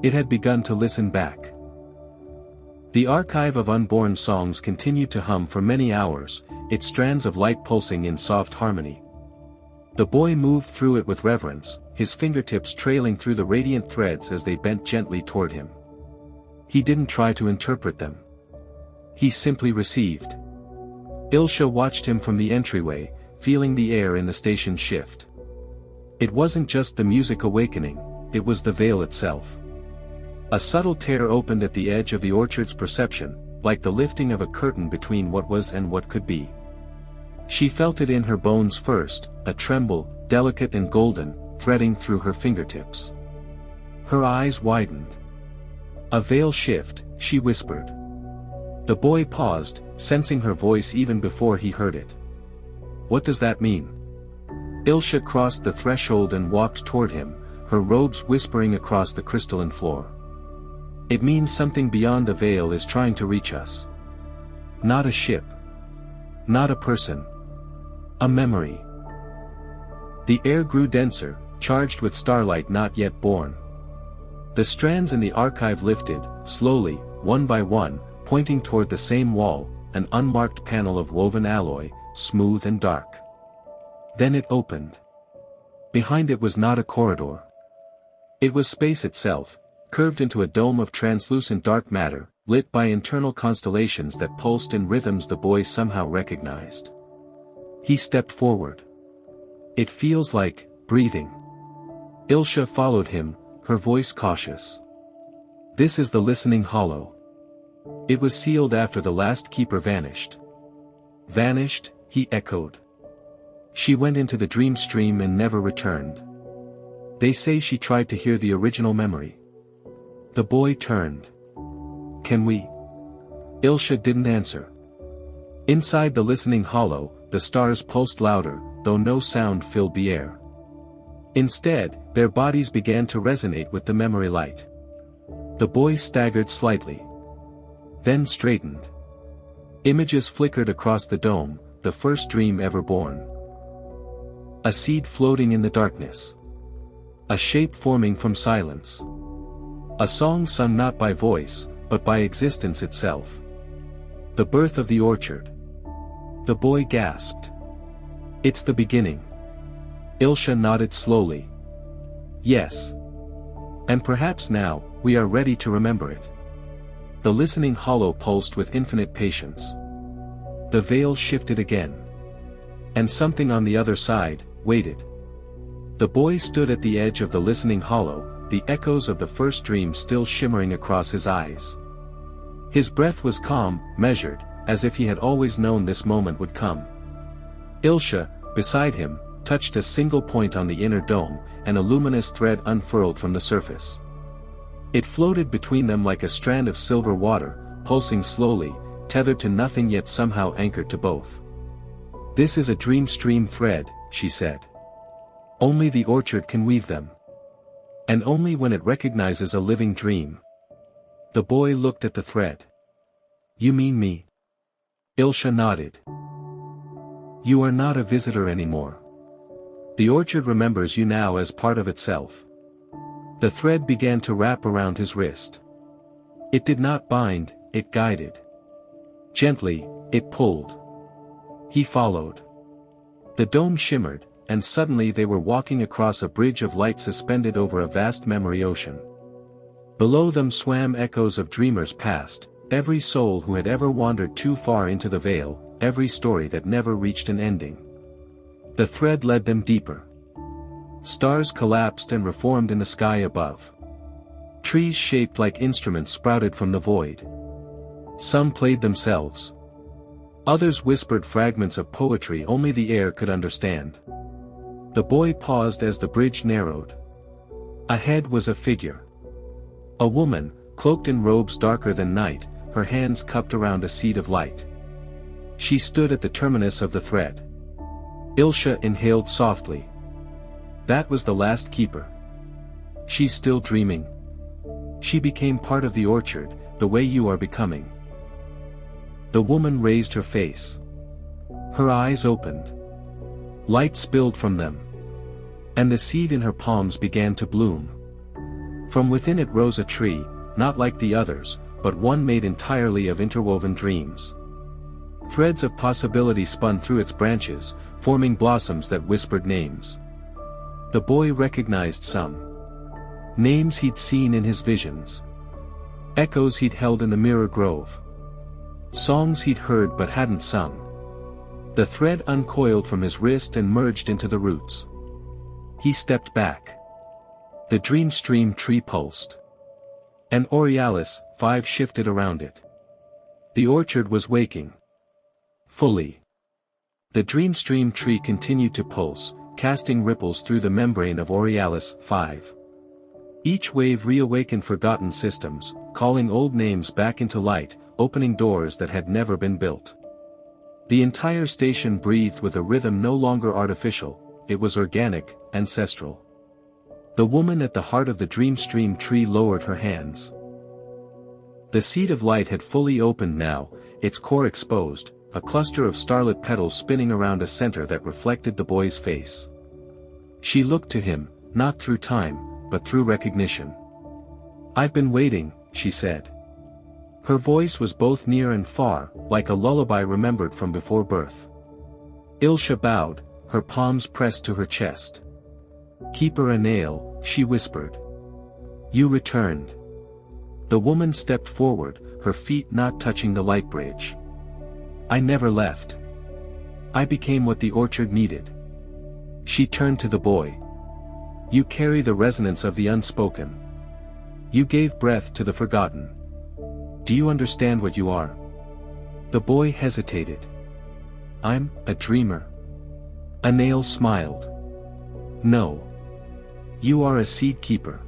It had begun to listen back. The archive of unborn songs continued to hum for many hours, its strands of light pulsing in soft harmony. The boy moved through it with reverence, his fingertips trailing through the radiant threads as they bent gently toward him. He didn't try to interpret them. He simply received. Ilsha watched him from the entryway, feeling the air in the station shift. It wasn't just the music awakening, it was the veil itself. A subtle tear opened at the edge of the orchard's perception, like the lifting of a curtain between what was and what could be. She felt it in her bones first, a tremble, delicate and golden, threading through her fingertips. Her eyes widened. "A veil shift," she whispered. The boy paused, sensing her voice even before he heard it. "What does that mean?" Ilsha crossed the threshold and walked toward him, her robes whispering across the crystalline floor. "It means something beyond the veil is trying to reach us. Not a ship. Not a person. A memory." The air grew denser, charged with starlight not yet born. The strands in the archive lifted, slowly, one by one, pointing toward the same wall, an unmarked panel of woven alloy, smooth and dark. Then it opened. Behind it was not a corridor. It was space itself, curved into a dome of translucent dark matter, lit by internal constellations that pulsed in rhythms the boy somehow recognized. He stepped forward. "It feels like breathing." Ilsha followed him, her voice cautious. "This is the listening hollow. It was sealed after the last keeper vanished." "Vanished?" he echoed. "She went into the dream stream and never returned. They say she tried to hear the original memory." The boy turned. "Can we?" Ilsha didn't answer. Inside the listening hollow, the stars pulsed louder, though no sound filled the air. Instead, their bodies began to resonate with the memory light. The boy staggered slightly. Then straightened. Images flickered across the dome, the first dream ever born. A seed floating in the darkness. A shape forming from silence. A song sung not by voice, but by existence itself. The birth of the orchard. The boy gasped. "It's the beginning." Ilsha nodded slowly. "Yes. And perhaps now, we are ready to remember it." The listening hollow pulsed with infinite patience. The veil shifted again. And something on the other side waited. The boy stood at the edge of the listening hollow, the echoes of the first dream still shimmering across his eyes. His breath was calm, measured, as if he had always known this moment would come. Ilsha, beside him, touched a single point on the inner dome, and a luminous thread unfurled from the surface. It floated between them like a strand of silver water, pulsing slowly, tethered to nothing yet somehow anchored to both. "This is a dream stream thread," she said. "Only the orchard can weave them. And only when it recognizes a living dream." The boy looked at the thread. "You mean me?" Ilsha nodded. "You are not a visitor anymore. The orchard remembers you now as part of itself." The thread began to wrap around his wrist. It did not bind, it guided. Gently, it pulled. He followed. The dome shimmered, and suddenly they were walking across a bridge of light suspended over a vast memory ocean. Below them swam echoes of dreamers past, every soul who had ever wandered too far into the veil, every story that never reached an ending. The thread led them deeper. Stars collapsed and reformed in the sky above. Trees shaped like instruments sprouted from the void. Some played themselves. Others whispered fragments of poetry only the air could understand. The boy paused as the bridge narrowed. Ahead was a figure. A woman, cloaked in robes darker than night, her hands cupped around a seed of light. She stood at the terminus of the thread. Ilsha inhaled softly. That was the last keeper. She's still dreaming. She became part of the orchard, the way you are becoming. The woman raised her face. Her eyes opened. Light spilled from them. And the seed in her palms began to bloom. From within it rose a tree, not like the others, but one made entirely of interwoven dreams. Threads of possibility spun through its branches, forming blossoms that whispered names. The boy recognized some names he'd seen in his visions. Echoes he'd held in the mirror grove. Songs he'd heard but hadn't sung. The thread uncoiled from his wrist and merged into the roots. He stepped back. The dreamstream tree pulsed. An Aurealis 5 shifted around it. The orchard was waking. Fully. The dreamstream tree continued to pulse, casting ripples through the membrane of Aurealis 5. Each wave reawakened forgotten systems, calling old names back into light, opening doors that had never been built. The entire station breathed with a rhythm no longer artificial, it was organic, ancestral. The woman at the heart of the dreamstream tree lowered her hands. The seed of light had fully opened now, its core exposed, a cluster of starlit petals spinning around a center that reflected the boy's face. She looked to him, not through time, but through recognition. "I've been waiting," she said. Her voice was both near and far, like a lullaby remembered from before birth. Ilsha bowed, her palms pressed to her chest. "Keeper Anael," she whispered. "You returned." The woman stepped forward, her feet not touching the light bridge. "I never left. I became what the orchard needed." She turned to the boy. "You carry the resonance of the unspoken. You gave breath to the forgotten. Do you understand what you are?" The boy hesitated. "I'm a dreamer." Anael smiled. "No. You are a seed keeper.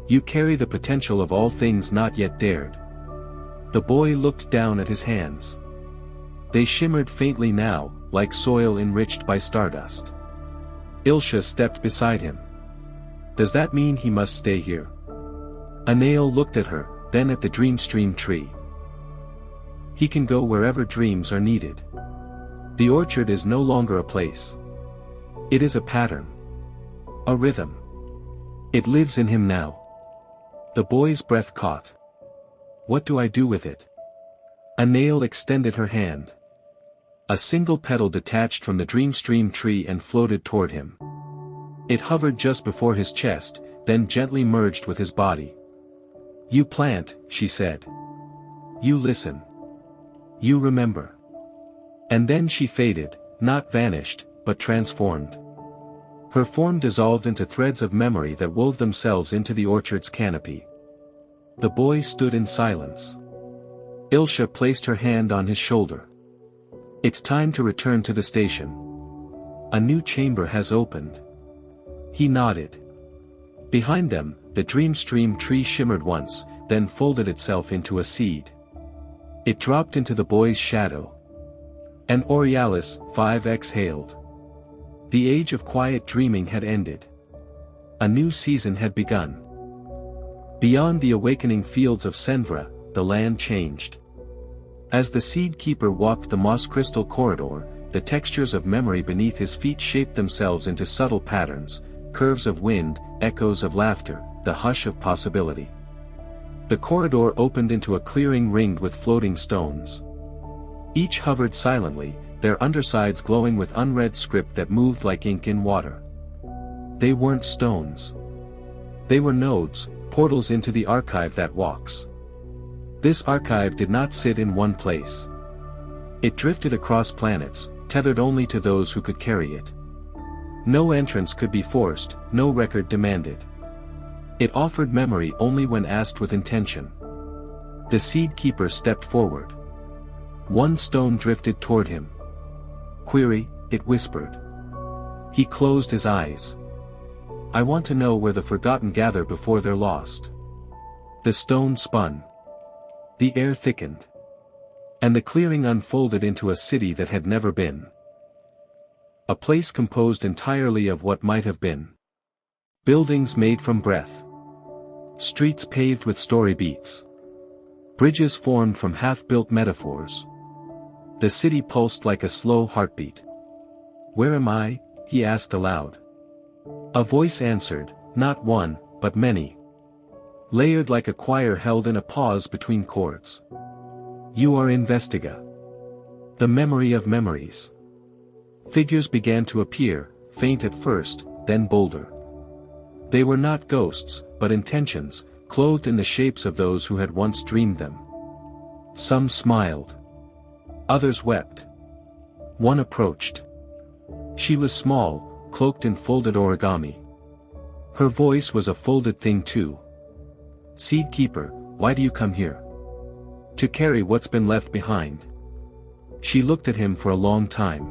You carry the potential of all things not yet dared." The boy looked down at his hands. They shimmered faintly now, like soil enriched by stardust. Ilsha stepped beside him. "Does that mean he must stay here?" Anael looked at her, then at the dreamstream tree. "He can go wherever dreams are needed. The orchard is no longer a place. It is a pattern. A rhythm. It lives in him now." The boy's breath caught. "What do I do with it?" Anael extended her hand. A single petal detached from the dreamstream tree and floated toward him. It hovered just before his chest, then gently merged with his body. "You plant," she said. "You listen. You remember." And then she faded, not vanished, but transformed. Her form dissolved into threads of memory that wove themselves into the orchard's canopy. The boy stood in silence. Ilsha placed her hand on his shoulder. "It's time to return to the station. A new chamber has opened." He nodded. Behind them, the dreamstream tree shimmered once, then folded itself into a seed. It dropped into the boy's shadow. An Aurealis 5 exhaled. The age of quiet dreaming had ended. A new season had begun. Beyond the awakening fields of Senvra, the land changed. As the seed keeper walked the moss crystal corridor, the textures of memory beneath his feet shaped themselves into subtle patterns, curves of wind, echoes of laughter, the hush of possibility. The corridor opened into a clearing ringed with floating stones. Each hovered silently, their undersides glowing with unread script that moved like ink in water. They weren't stones. They were nodes, portals into the archive that walks. This archive did not sit in one place. It drifted across planets, tethered only to those who could carry it. No entrance could be forced, no record demanded. It offered memory only when asked with intention. The seed keeper stepped forward. One stone drifted toward him. "Query," it whispered. He closed his eyes. "I want to know where the forgotten gather before they're lost." The stone spun. The air thickened. And the clearing unfolded into a city that had never been. A place composed entirely of what might have been. Buildings made from breath. Streets paved with story beats. Bridges formed from half-built metaphors. The city pulsed like a slow heartbeat. "Where am I?" he asked aloud. A voice answered, not one, but many. Layered like a choir held in a pause between chords. "You are Investiga. The memory of memories." Figures began to appear, faint at first, then bolder. They were not ghosts, but intentions, clothed in the shapes of those who had once dreamed them. Some smiled. Others wept. One approached. She was small, cloaked in folded origami. Her voice was a folded thing too. "Seed Keeper, why do you come here? To carry what's been left behind." She looked at him for a long time.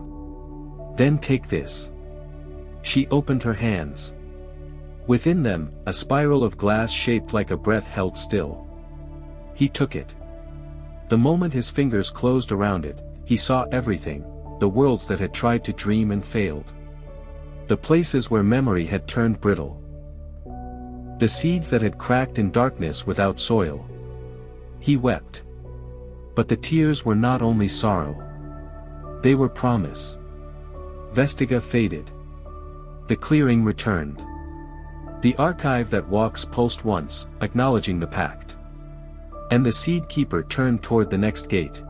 "Then take this." She opened her hands. Within them, a spiral of glass shaped like a breath held still. He took it. The moment his fingers closed around it, he saw everything, the worlds that had tried to dream and failed. The places where memory had turned brittle. The seeds that had cracked in darkness without soil. He wept. But the tears were not only sorrow. They were promise. Vestiga faded. The clearing returned. The archive that walks pulsed once, acknowledging the pact. And the Seed Keeper turned toward the next gate.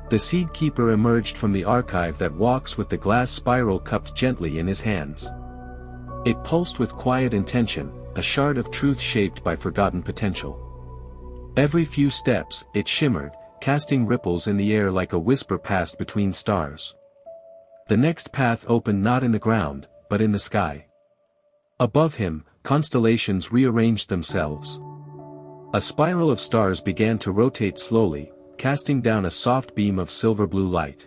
The Seed Keeper emerged from the archive that walks with the glass spiral cupped gently in his hands. It pulsed with quiet intention, a shard of truth shaped by forgotten potential. Every few steps, it shimmered, casting ripples in the air like a whisper passed between stars. The next path opened not in the ground, but in the sky. Above him, constellations rearranged themselves. A spiral of stars began to rotate slowly, casting down a soft beam of silver-blue light.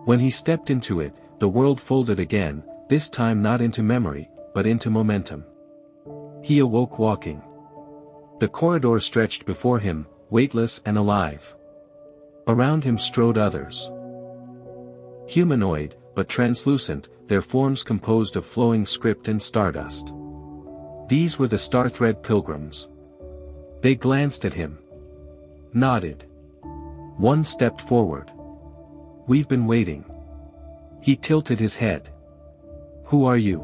When he stepped into it, the world folded again, this time not into memory, but into momentum. He awoke walking. The corridor stretched before him, weightless and alive. Around him strode others. Humanoid, but translucent, their forms composed of flowing script and stardust. These were the star-thread pilgrims. They glanced at him. Nodded. One stepped forward. "We've been waiting." He tilted his head. "Who are you?"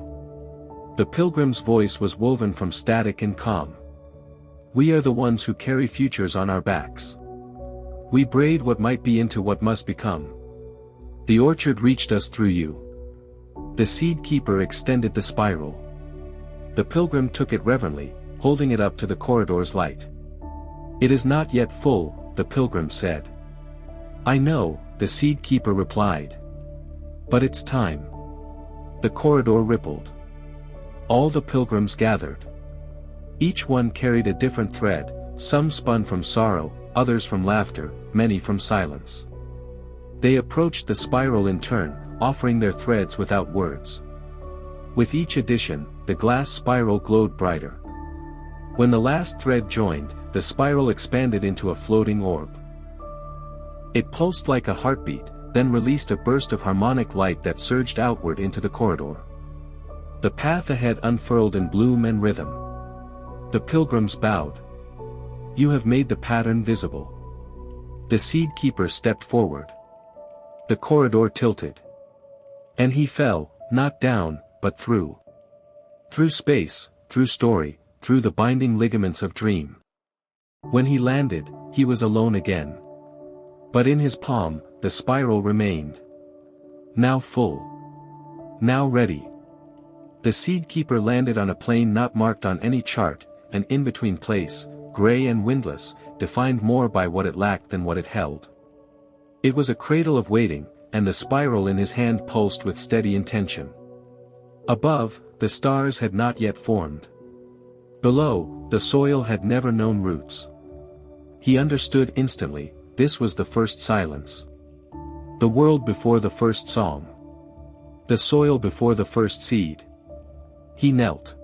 The pilgrim's voice was woven from static and calm. "We are the ones who carry futures on our backs. We braid what might be into what must become. The orchard reached us through you." The Seed Keeper extended the spiral. The pilgrim took it reverently, holding it up to the corridor's light. "It is not yet full," the pilgrim said. "I know," the Seed Keeper replied. "But it's time." The corridor rippled. All the pilgrims gathered. Each one carried a different thread, some spun from sorrow, others from laughter, many from silence. They approached the spiral in turn, offering their threads without words. With each addition, the glass spiral glowed brighter. When the last thread joined, the spiral expanded into a floating orb. It pulsed like a heartbeat, then released a burst of harmonic light that surged outward into the corridor. The path ahead unfurled in bloom and rhythm. The pilgrims bowed. "You have made the pattern visible." The Seed Keeper stepped forward. The corridor tilted. And he fell, not down, but through. Through space, through story, through the binding ligaments of dream. When he landed, he was alone again. But in his palm, the spiral remained. Now full. Now ready. The Seed Keeper landed on a plane not marked on any chart, an in-between place, gray and windless, defined more by what it lacked than what it held. It was a cradle of waiting, and the spiral in his hand pulsed with steady intention. Above, the stars had not yet formed. Below, the soil had never known roots. He understood instantly, this was the first silence. The world before the first song. The soil before the first seed. He knelt.